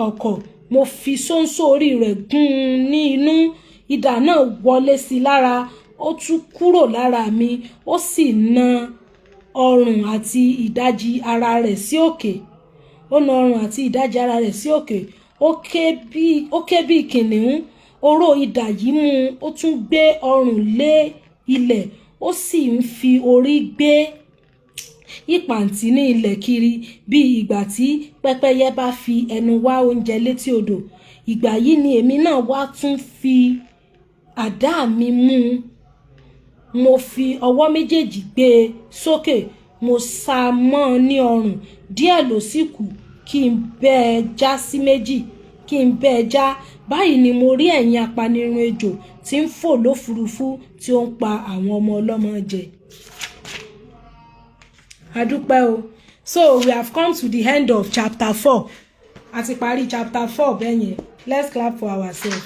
ọkọ̀, mo fi ṣóńṣó orí rẹ̀ gún un ní inú. Idà náà wọlé sí lára, ó tún kúrò lára mi, ó sì na ọrùn àti ìdajì ara rẹ̀ sí òkè. Ó na ọrùn àti ìdajì ara rẹ̀ sí òkè. Ó ké bí kìnìún. Oró idà yìí mú, ó tún gbé ọrùn lé ilẹ̀, ó sì ń fi orí gbé ìpàǹtí ní ilẹ̀ kiri bí ìgbà tí pẹ́pẹ́yẹ bá fi ẹnu wá oúnjẹ létí odò. Ìgbà yìí ni èmi náà wá tún fi àdá mi mú. Mo fi ọwọ́ méjèèjì gbé e sókè, mo sá mọ́ ọ ní ọrùn. Díẹ̀ ló sì kù kí n bẹ́ ẹ já sí méjì, kí n bẹ́ ẹ já. Báyìí ni mo rí ẹ̀yìn apanirun ejò tí ń fò lófurufú tí ó ń pa àwọn ọmọ ọlọ́mọ jẹ. Adúpẹ́ o. So we have come to the end of chapter 4. A ti parí chapter 4 bẹ́yẹn. Let's clap for ourselves.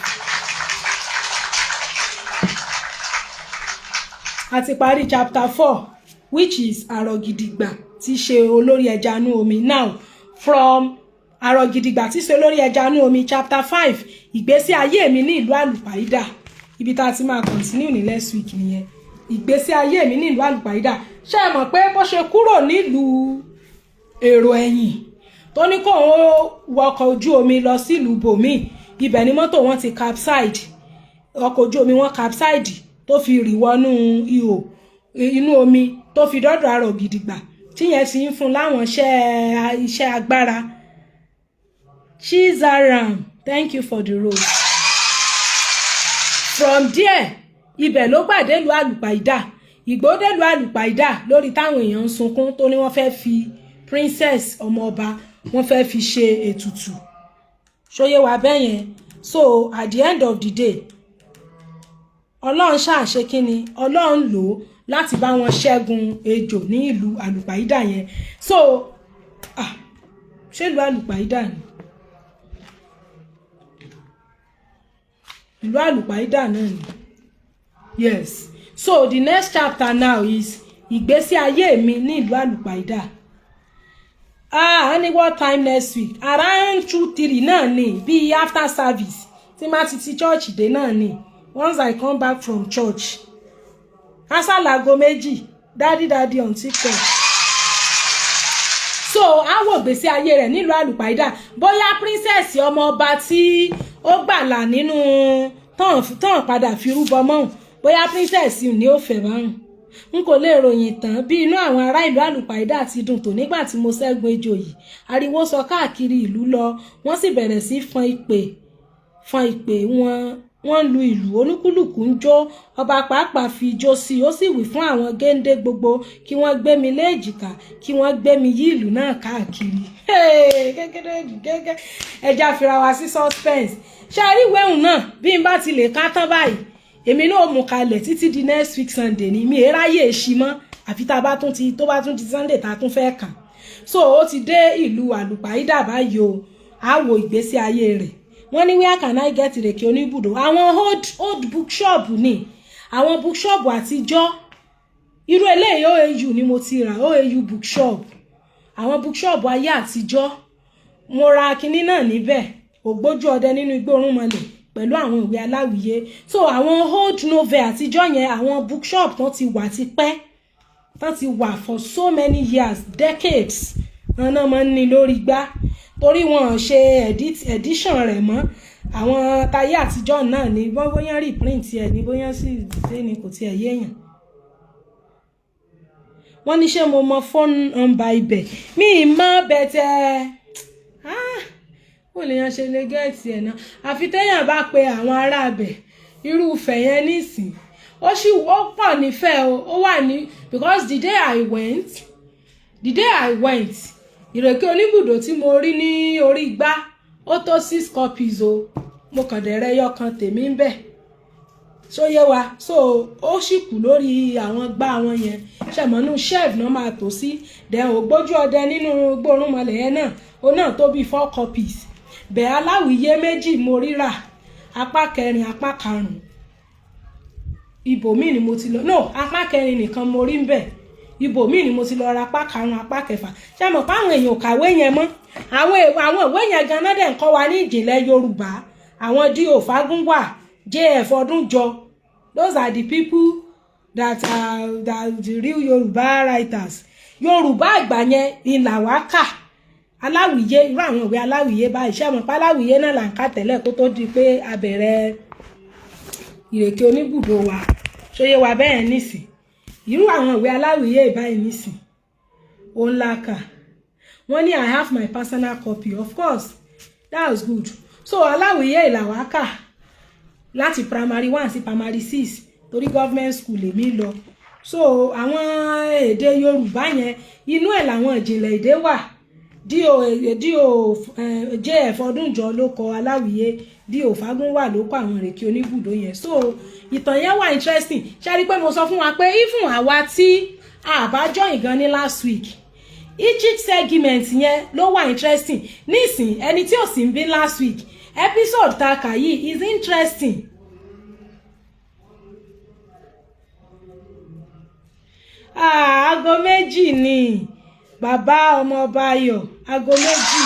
A ti parí chapter 4, which is Arogidigba tí ṣe olórí ẹja inú omi. Now from Arogidigba tí ṣe olórí ẹja inú omi, chapter 5, ìgbésí ayé mi ní ìlú àlùpàídà. Ibi tá ti máa continue ní next week nìyẹn. Ìgbésí ayé mi ní ìlú àlùpàídà. Ṣé ẹ mọ̀ pé bó ṣe kúrò nílùú èrò ẹ̀yìn tó ní kó wọkọ̀ ojú omi lọ sílùú bòmí, ibẹ̀ ni mọ́tò wọn ti capside. Ọkọ̀ ojú omi wọn capside tó fi rì wọnú ihò inú omi tó fi dọ́dọ̀ Arogidigba tí yẹn sì ń fún láwọn iṣẹ́ agbára. Chizaram, thank you for the road. From there, ibẹ̀ ló gbàdé ìlú àlùpàídà. Ìgbòdè ìlú àlùpàídà lórí táwọn èèyàn ń sunkún tó ní wọ́n fẹ́ fi princess ọmọ ọba wọ́n fẹ́ fi ṣe ètùtù. Ṣóyé wa bẹ́yẹn. So at the end of the day, Ọlọ́run ṣàṣe kíni, Ọlọ́run lò láti bá wọn ṣẹ́gun ejò ní ìlú àlùpàídà yẹn. So ṣé ìlú àlùpàídà ni? Ìlú àlùpàídà náà ni. Yes. So the next chapter now is ìgbésí ayé mi ní ìlú àlùpàídà. Any what time next week? Around 2-3 náà ni, bí after service. Tí má ti church dé náà ni. Once I come back from church. Asalago méjì, daddy on TikTok. So, àwọn ìgbésí ayé rẹ̀ nílùú àlùpàídà. Bóyá princess ọmọ ọba tí ó gbàlà nínú tán padà fi rúbọ mọ́. Bóyá princess ni ó fẹ́ báhùn. N kò lè ròyìn tán bí inú àwọn ará ìlú àlùpàídà ti dùn tó nígbà tí mo ṣẹ́gun ejò yìí. Ariwo sọ káàkiri ìlú lọ, wọ́n sì bẹ̀rẹ̀ sí fọn ìpè wọ́n lu ìlú, olúkúlùkù ń jó. Ọba pàápàá fi ijó sí, ó sì wí fún àwọn géńdé gbogbo kí wọ́n gbé mi léjìká, kí wọ́n gbé mi yí ìlú náà káàkiri. Ẹja fira wa sí suspense. Ṣé rí wẹ́hùn náà bí n bá ti lè ká tán báyìí, èmi náà mú kalẹ̀ títí di next week Sunday ni mi ráyè ṣí mọ́ àfi tó bá tún ti Sunday tá tún fẹ́ kàn. So ó ti dé ìlú àlùpàídà báyìí o, á wo ìgbésí ayé rẹ̀. Wọ́n ní where can I get IREKE ONIBUDO? Àwọn old bookshop ni, àwọn bookshop àtijọ́. Irú eléyìí OAU ni mo ti rà, OAU bookshop. Àwọn bookshop ayé àtijọ́. Mo ra kinní náà níbẹ̀, ògbójú ọdẹ nínú igbó Orúnmọlẹ̀ pẹ̀lú àwọn ìwé aláwìyé. So àwọn old novel àtijọ́ yẹn, àwọn bookshop tán ti wà tipẹ́, tán ti wà for so many years, decades. Wọ́n náà máa ń ní lórí gbá. Torí wọn ṣe edition rẹ̀ mọ́. Àwọn táyé àtijọ́ náà ni bóyá reprint ẹ̀ ní bóyá sì dé ni kò tiẹ̀ yéèyàn. Wọ́n ní ṣé mo mọ phone number ibẹ̀. Mi mọ̀ bẹ̀tẹ̀. Ó lè yan ṣe lè gẹ́ẹ̀tì ẹ̀ náà. Àfi téèyàn bá pe àwọn ará ibẹ̀. irú ìfẹ́ yẹn nísìn ó pọ̀ nífẹ̀ẹ́ o ó wà ní because the day I went ìrèké oníbùdó tí mo rí ní orí igbá ó tó 6 copies o mo kàn dẹ̀rẹ̀ ẹyọ kan tèmi ń bẹ̀ ṣóyé wa so ó sì kù lórí àwọn gbá wọn yẹn ṣẹ̀mọ́nú shelf náà máa tò sí then ògbójú ọdẹ nínú gbórùn mọ́lẹ̀ yẹn náà ó náà tó bí 4 copies bẹ́ẹ̀ aláwìyé méjì mo rírà apá kẹrin apá karùn-ún ibòmíì ni mo ti lọ no apá kẹrin nìkan mo rí ń bẹ̀ ibòmíì ni mo ti lọ ra apá karùn-ún apá kẹfà ṣé mọ̀ pé àwọn èèyàn ò kàwé yẹn mọ́ àwọn ìwé yẹn gan-an dẹ̀ ń kọ́ wa ní ìjìnlẹ̀ Yorùbá àwọn D.O. Fágúnwà J.F. Ọdúnjọ those are the people that are the real Yorùbá writers Yorùbá àgbà yẹn ìlà wá kà aláwìyé irú àwọn ìwé aláwìyé báyìí ṣé mọ̀ pé aláwìyé náà là ń kà tẹ́lẹ̀ kó tó di pé a bẹ̀rẹ̀ ìrèké oníbùdó wa ṣóyé wa bẹ́ẹ̀ nísìn irú àwọn ìwé aláwìyé báyìí nísìn òun la kà wọ́n ní I have my personal copy of course that was good so aláwìyé ìlàwákà láti primary 1 sí primary 6 torí government school èmi lọ so àwọn èdè Yorùbá yẹn inú ẹ̀ làwọn ìjìnlẹ̀ èdè wà D.O. J.F. Ọdúnjọ ló kọ aláwìyé D.O. Fágúnwà ló kọ àwọn ìrèké oníbùdó yẹn so ìtàn yẹn wà interesting ṣe rí pé mo sọ fún wa pé even àwa tí àbájọ ìgan ní last week each segment yẹn ló wà interesting nísìn ẹni tí ò sì ń bí last week episode tá a kà yìí is interesting. Aago méjì ni bàbá ọmọọba ayọ̀ aago méjì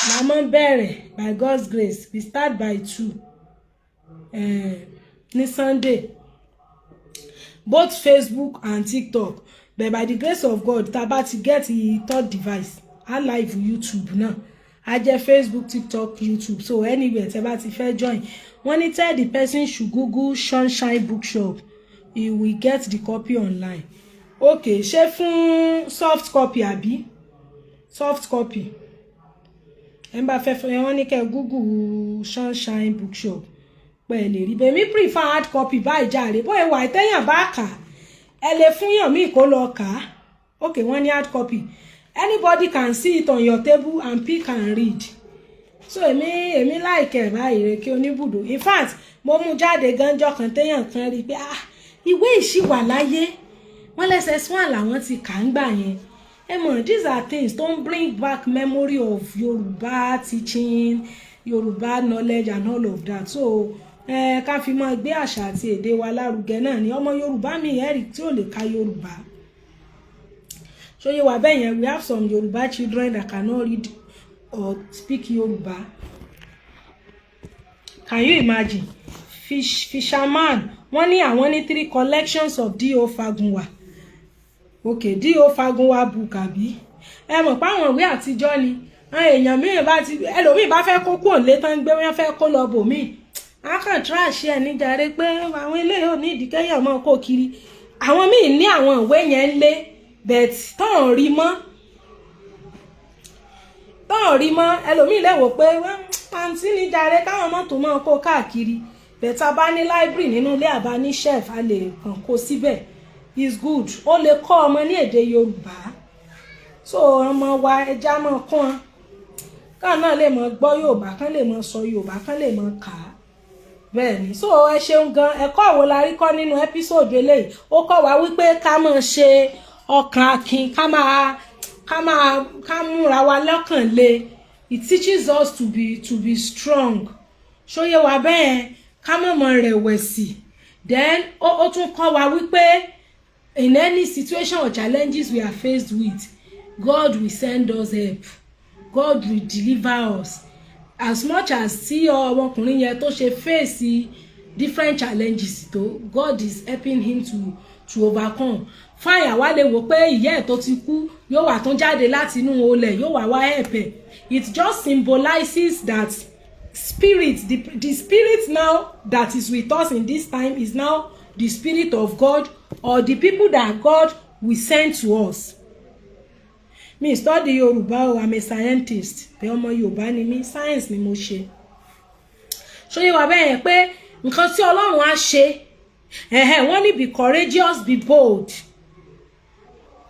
la máa ń bẹ̀rẹ̀ by God's grace we start by 2 ní Sunday both Facebook and TikTok but by the grace of God tá bá ti get the third device a live YouTube náà a jẹ́ Facebook TikTok YouTube so anywhere tẹ́ bá ti fẹ́ join wọ́n ní tell the person should Google Sunshine Bookshop he will get the copy online okay ṣé fún soft copy àbí soft copy ẹ bá fẹ́ fẹ́ wọ́n ní kẹ́ Google Sunshine Bookshop pẹ̀ lè rí bẹ́ẹ̀ mi prefer hard copy báyìí jàre bóyá wà tẹ́yàn bá kà ẹ lè fún yàn mí kó lọ kà á okay wọ́n ní hard copy anybody can see it on your table and pick and read so èmi like ẹ̀ báyìí ìrèké oníbùdó in fact mo mú jáde gánjọ́ kan téèyàn kan rí pé ìwé ìṣì wà láyé wọ́n lẹ́sẹ̀ swan làwọn ti kà ń gbà yẹn ẹ mọ̀ these are things tó ń bring back memory of Yorùbá teaching Yorùbá knowledge and all of that so ká fi máa gbé àṣà àti èdè wa lárugẹ náà ni ọmọ Yorùbá mi ẹ̀rí tí ò lè ka Yorùbá ṣóyè wà bẹ́ẹ̀ yẹn we have some Yorùbá children that cannot read or speak Yorùbá can you imagine fisherman wọ́n ní àwọn ní 3 collections of D.O. Fágúnwà okay D.O. Fágúnwà book àbí ẹ mọ̀ pé àwọn ìwé àtijọ́ ni àwọn èèyàn míì bá ti ẹlòmíì bá fẹ́ kó kúrò lé tán gbé wọ́n fẹ́ kó lọ bòmíì a kàn trash ẹ̀ níjàre pé àwọn eléyìí ò ní ìdíkẹ́yà mọ́ kó kiri àwọn míì ní àwọn ìwé yẹn lé bet tán rí mọ́ ẹlòmíì lè wò pé pàǹtí níjàre káwọn mọ́tò mọ́ kó káàkiri bẹ̀tà bá ní library nínú ilé àbá ní shelf a lè kàn kó síbẹ̀ is good ó lè kọ́ ọmọ ní èdè Yorùbá so ọmọ wa ẹja mọ́ kún kàn náà lè mọ́ gbọ́ Yorùbá kàn lè mọ́ sọ Yorùbá kàn lè mọ́ kà á bẹ́ẹ̀ ni so ẹ ṣeun gan ẹ̀kọ́ wo la rí kọ́ nínú episode eléyìí ó kọ́ wa wípé ká máa ṣe ọkàn akin ká múra wa lọ́kàn le it teaches us to be strong ṣóyè wa bẹ́ẹ̀ ká má mọ rẹ̀wẹ̀sì then ó tún kọ́ wa wípé in any situation or challenges we are faced with God will send us help God will deliver us as much as tí ọmọkùnrin yẹn tó ṣe face different challenges tó God is helping him to overcome fine àwa lè wò pé ìyá ẹ̀ tó ti kú yóò wà tún jáde láti inú olè yóò wá help ẹ̀ it just symbolizes that spirit the spirit now that is with us in this time is now the spirit of God or the people that God will send to us. Me study Yorùbá o I'm a scientist pé ọmọ Yorùbá ni mí science ni mo ṣe ṣóyè wà bẹ́ẹ̀ pé nǹkan tí Ọlọ́run á ṣe wọ́n ní be courageous, be bold.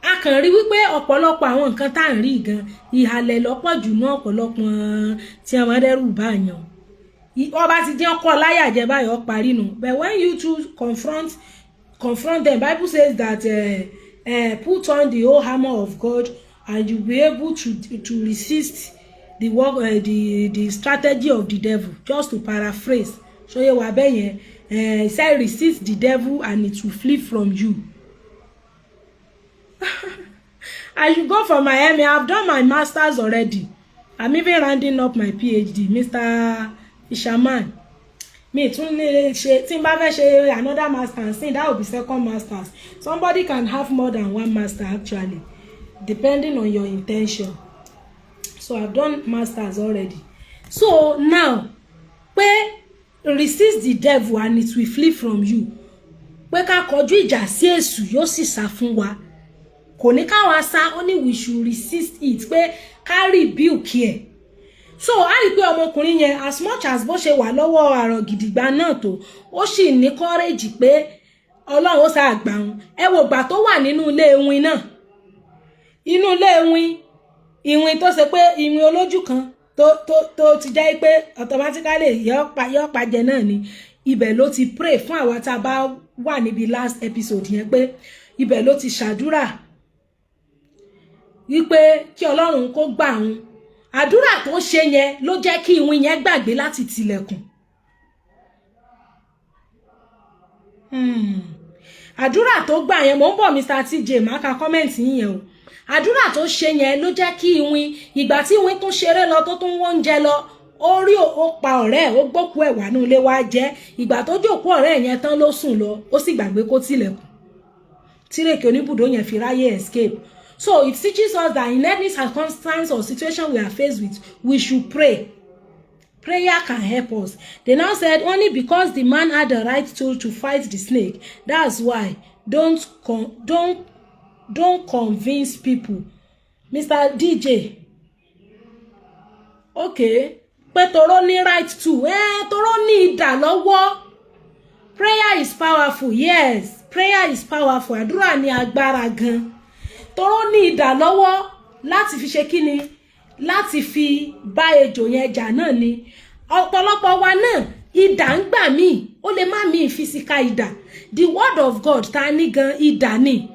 A kàn rí wípé ọ̀pọ̀lọpọ̀ àwọn nǹkan tá à ń rí gan ìhàlẹ̀ lọ́pọ̀ jù ní ọ̀pọ̀lọpọ̀ tí a máa dẹ́rù bá yàn. Ọba ti jẹ́ ọkọ̀ láyà jẹ́ báyọ̀ parí nù. But when you two confront them, Bible says that put on the whole armor of God and you'll be able to resist the work, the strategy of the devil. Just to paraphrase. So you were saying, he said resist the devil and it will flee from you. I should go for Miami. I've done my masters already. I'm even rounding up my PhD, Mr. Ishaman. Me too, another master, saying that will be second masters. Somebody can have more than one master actually, depending on your intention. So I've done masters already. So now, where resist the devil and it will flee from you. Pé ká kọjú ìjà sí Èṣù yóò sì sá fún wa. Kò ní ká wá sá, only we should resist it. Pé ká rebuke ẹ̀. So a rí pé ọmọkùnrin yẹn as much as bó ṣe wà lọ́wọ́ Arogidigba náà tó, ó sì ní courage pé Ọlọ́run ó sá gbà òun. Ẹ wò gbà tó wà nínú ilé ìwìn náà. Inú ilé ìwìn tó ṣe pé ìwìn olójú kan tó ti jẹ́ pé automatically yọ pàjẹ́ náà ni. Ibẹ̀ ló ti pray fún àwa tá bá wà níbi last episode yẹn pé ibẹ̀ ló ti ṣàdúrà wípé kí Ọlọ́run kó gbà òun. Àdúrà tó ṣe yẹn ló jẹ́ kí ìwìn yẹn gbàgbé láti tilẹ̀kùn. Àdúrà tó gbà yẹn mo ń bọ̀ Mr. TJ má ka comment yẹn o. Àdúrà tó ṣe yẹn ló jẹ́ kí ìwìn ìgbà tí ìwìn tún ṣeré lọ tó tún wọ́n oúnjẹ lọ ó rí ó pa ọ̀rẹ́ ó gbókú ẹ̀ wá nínú ilé wá jẹ ìgbà tó jókòó ọ̀rẹ́ yẹn tán ló sùn lọ ó sì gbàgbé kó tilẹ̀kùn tírèkì oníbùdó yẹn fi ráyè escape. So it teaches us that in any circumstance or situation we are faced with, we should pray. Prayer can help us. They now said only because the man had the right tool to fight the snake. That's why don't convince people. Mr. DJ. Okay. Pé toro ní right tool. Toro ní idà lọ́wọ́. Prayer is powerful. Yes. Prayer is powerful. Àdúrà ní agbára gan. Toro ní idà lọ́wọ́ láti fi ṣe kíni láti fi bá ejò yẹn jà náà ni ọ̀pọ̀lọpọ̀ wa náà idà ń gbà mí ó lè má mí physical idà. The word of God ta ní gan idà ni.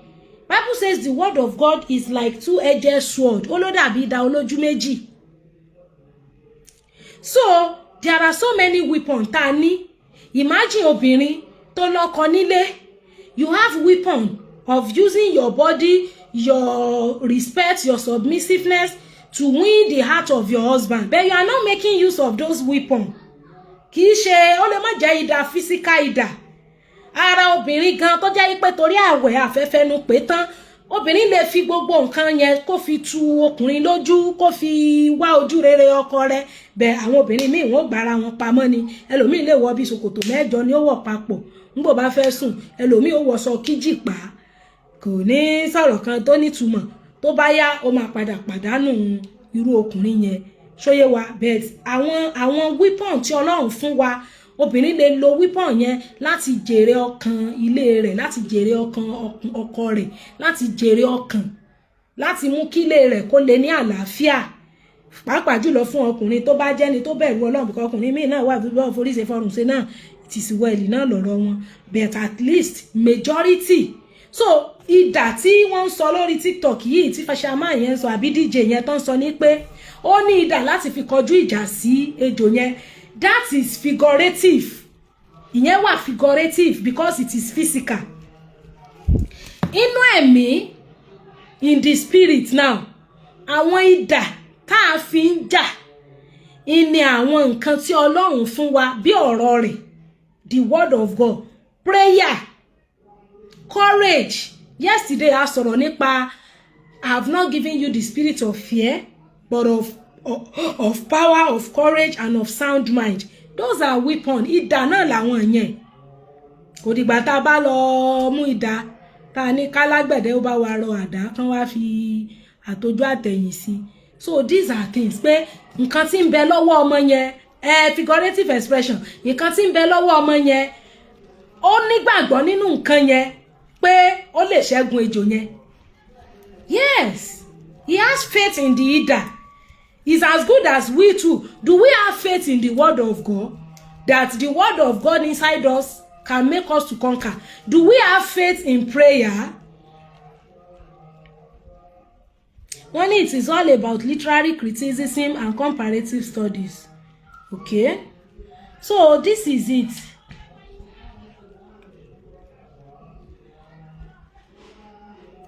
Bible says the word of God is like two-edged sword. Ó ló dàbí idà olójú méjì. So there are so many weapons ta ní. Imagine obìnrin tó lọ́kọ nílé. You have weapon of using your body, your respect, your submissiveness to win the heart of your husband, but you are not making use of those weapons. Kì í ṣe ó lè má jẹ́ idà physical idà. Ara obìnrin gan tó jẹ́ pé torí àwẹ̀ afẹ́fẹ́nu pé tán obìnrin lè fi gbogbo nǹkan yẹn kó fi tu ọkùnrin lójú kó fi wá ojú rere ọkọ rẹ̀ bẹ́ẹ̀ àwọn obìnrin míì wọ́n gbára wọn pamọ́ ni ẹlòmíì lè wọ bí ṣòkòtò mẹ́jọ ni ó wọ̀ papọ̀ ńgbò bá fẹ́ sùn ẹlòmíì ó wọ sọ kíjìpá kò ní sọ̀rọ̀ kan tó nítumọ̀ tó bá yá ó máa padà pàdánù irú ọkùnrin yẹn ṣóyé wa bẹ́ẹ̀ àwọn weapon tí Ọlọ́run fún wa obìnrin lè lo weapon yẹn láti jèrè ọkàn ilé rẹ̀ láti jèrè ọkàn ọkọ rẹ̀ láti jèrè ọkàn láti mú kí ilé rẹ̀ kó lè ní àlàáfíà pàápàá jùlọ fún ọkùnrin tó bá jẹ́ni tó bẹ̀rù Ọlọ́run because ọkùnrin míì náà wà bí wọ́n forí ṣe fọrùn ṣe náà ti sì wẹ̀lì náà lọ́rọ̀ wọn but at least majority. So idà tí wọ́n ń sọ lórí TikTok yìí tí fàṣàmà yẹn sọ àbí DJ yẹn tó ń sọ ní pé ó ní idà láti fi kọjú ìjà sí ejò yẹn. That is figurative. Ìyẹn wà figurative because it is physical. Inú ẹ̀mí in the spirit now. Àwọn idà tá a fi ń jà ìní àwọn nǹkan tí Ọlọ́run fún wa bí ọ̀rọ̀ rẹ̀, the word of God, prayer, courage. Yesterday a sọ̀rọ̀ nípa I have not given you the spirit of fear but of power, of courage and of sound mind. Those are weapons. Idà náà làwọn yẹn. Kò dìgbà tá bá lọ mú idà tá ní kálágbẹ̀dẹ ó bá wa rọ àdá kán wá fi àtọ́jú àtẹ̀yìn sí. So these are things pé nǹkan tí ń bẹ lọ́wọ́ ọmọ yẹn figurative expression nǹkan tí ń bẹ lọ́wọ́ ọmọ yẹn ó nígbàgbọ́ nínú nǹkan yẹn pé ó lè ṣẹ́gun ejò yẹn. Yes, he has faith in the Ida. He's as good as we too. Do we have faith in the word of God? That the word of God inside us can make us to conquer? Do we have faith in prayer? When it is all about literary criticism and comparative studies. Okay? So this is it.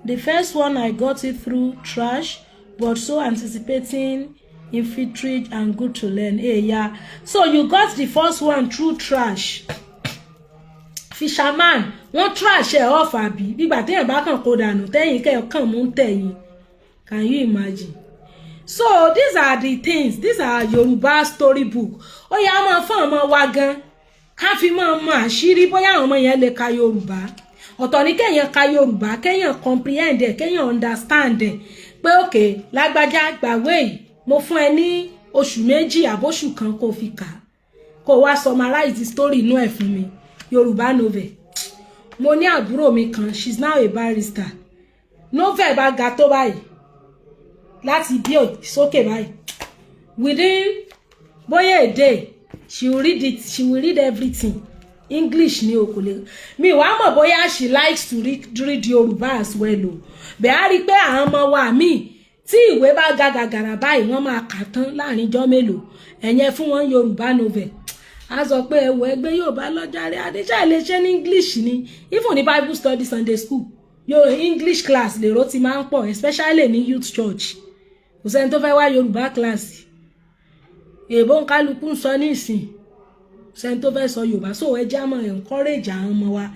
The first one I got it through trash, but so anticipating, infiltrate and good to learn. Hey, yeah. So you got the first one through trash. Fisherman, one trash off abi. Bígbà téèyàn bá kàn kó dànù, téèyàn kẹ́ kàn mú tẹ̀yìn. Can you imagine? So these are the things. These are Yoruba storybook. Ó yá máa fún ọmọ wa gan. Ká fi máa mọ àṣírí bóyá ọmọ yẹn lè ka Yorùbá. Ọ̀tọ̀ ni kéèyàn ka Yorùbá, kéèyàn comprehend ẹ̀, kéèyàn understand ẹ̀. Pé okay, lágbájá gbàwé yìí, mo fún ẹ ní oṣù méjì àbóṣù kan kó fi kà. Kó wá summarize the story inú ẹ̀ fún mi. Yorùbá novel. Mo ní àbúrò mi kan, she's now a barrister. Novel bá ga tó báyìí. Láti bí sókè báyìí. Within bóyá a day, she will read it, she will read everything. English ni o kò lè. Mi wá mọ̀ bóyá she likes to read Yorùbá as well o. Bẹ́ẹ̀ á rí pé àwọn ọmọ wa míì tí ìwé bá ga gàgàrà báyìí wọ́n máa kà tán láàrin ọjọ́ mélòó. Ẹ̀yẹn fún wọn Yorùbá novel. A sọ pé ẹ̀wọ̀ ẹgbẹ́ Yorùbá lọ́jàre Adéṣà lè ṣe ní English ni. Even ní Bible study Sunday school. Your English class lè ro ti máa ń pọ̀, especially ní youth church. Kò sẹ́ni tó fẹ́ wá Yorùbá class. Èbó ń kálukú ń sọ ní ìsìn. Sẹ́ni tó fẹ́ sọ Yorùbá. So ẹ jẹ́ á máa encourage àwọn ọmọ wa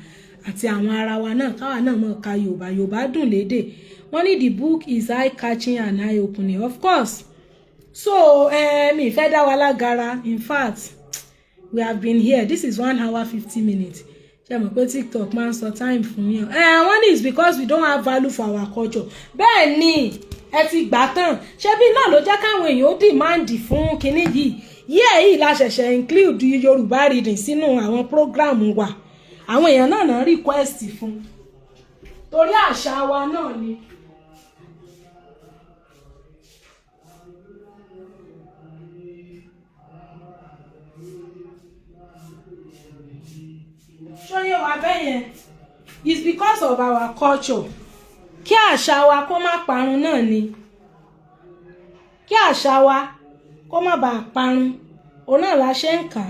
àti àwọn ara wa náà káwa náà máa ka Yorùbá. Yorùbá dùn lédè. Wọ́n ní the book is eye catching and eye opening. Of course. So mi fẹ́ dá wa lágara. In fact, we have been here. This is 1 hour 50 minutes. Ṣé mọ̀ pé TikTok máa ń sọ time fún yàn. One is because we don't have value for our culture. Bẹ́ẹ̀ ni ẹ ti gbà tán. Ṣé bí náà ló jẹ́ káwọn èèyàn ó demand fún kinní yìí. Yìí la ṣẹ̀ṣẹ̀ include Yorùbá reading sínú àwọn program wa. Àwọn èèyàn náà request fún. Torí àṣà wa náà ni. Ṣóyè wa bẹ́yẹn. It's because of our culture. Kí àṣà wa kó má parun náà ni. Kí àṣà wa kó má bàa parun. Òun náà la ṣe ń kà.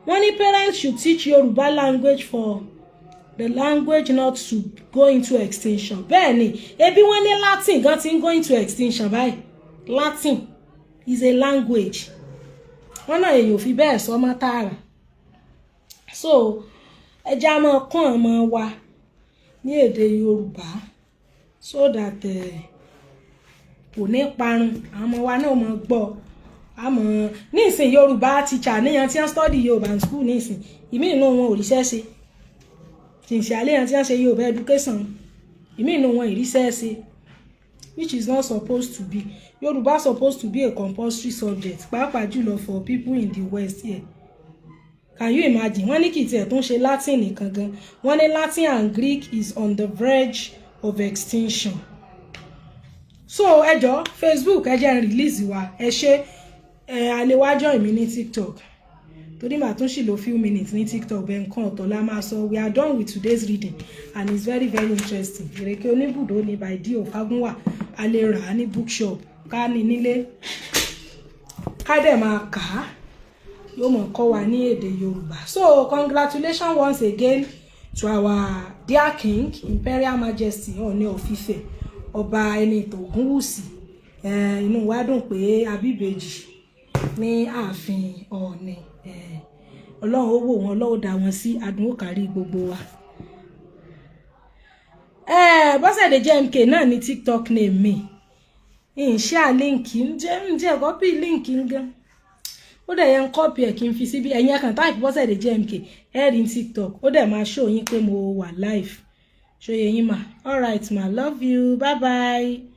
Wọ́n ní parents should teach Yoruba language for the language not to go into extinction. Bẹ́ẹ̀ ni, ebi wọ́n ní Latin gan ti ń go into extinction báyìí. Latin is a language. Wọ́n náà èèyàn ò fi bẹ́ẹ̀ sọ mọ́ tààrà. So ẹ jẹ́ á máa kọ́ ọmọ wa ní èdè Yorùbá so that kò ní parun. Àwọn ọmọ wa náà máa gbọ́. Àmọ́ nísìn Yorùbá teacher níyan tí wọ́n study Yorùbá in school nísìn ìmí inú wọn ò ríṣẹ́ ṣe. Sincerely yan tí wọ́n ṣe Yorùbá education ìmí inú wọn ìríṣẹ́ ṣe, which is not supposed to be. Yorùbá supposed to be a compulsory subject pàápàá jùlọ for people in the West here. Can you imagine? Wọ́n ní kì í tiẹ̀ tún ṣe Latin nìkan gan. Wọ́n ní Latin and Greek is on the verge of extinction. So ẹ jọ̀ọ́ Facebook ẹ jẹ́ release wa. Ẹ ṣe àlewá join mi ní TikTok. Torí màá tún ṣì lò few minutes ní TikTok bẹ́ẹ̀ nǹkan ọ̀tọ̀ la máa sọ. We are done with today's reading and it's very very interesting. Ìrèké Oníbùdó ni by D. Fagunwa. A lè rà á ní bookshop. Ká ní nílé. Ká dẹ̀ máa kà á. Yóò mọ̀ kọ́ wa ní èdè Yorùbá. So congratulations once again to our dear King, Imperial Majesty Ọọ̀ni of Ifẹ̀, Ọba Ẹnìtàn Ògúnwùsì. Inú wa dùn pé abíbèjì ní ààfin Ọọ̀ni. Ọlọ́run ó wò wọ́n, Ọlọ́run dá wọn sí adùn ó kárí gbogbo wa. Bọ́sẹ̀dé JMK náà ní TikTok name mi. Share link ǹjẹ́ copy link gan. Ó dẹ̀ yẹn copy ẹ̀ kí n fi síbí. Ẹ̀yin kan type Bọ́sẹ̀dé JMK ní TikTok. Ó dẹ̀ máa show yín pé mo wà live. Show yín mà. All right ma, love you. Bye bye.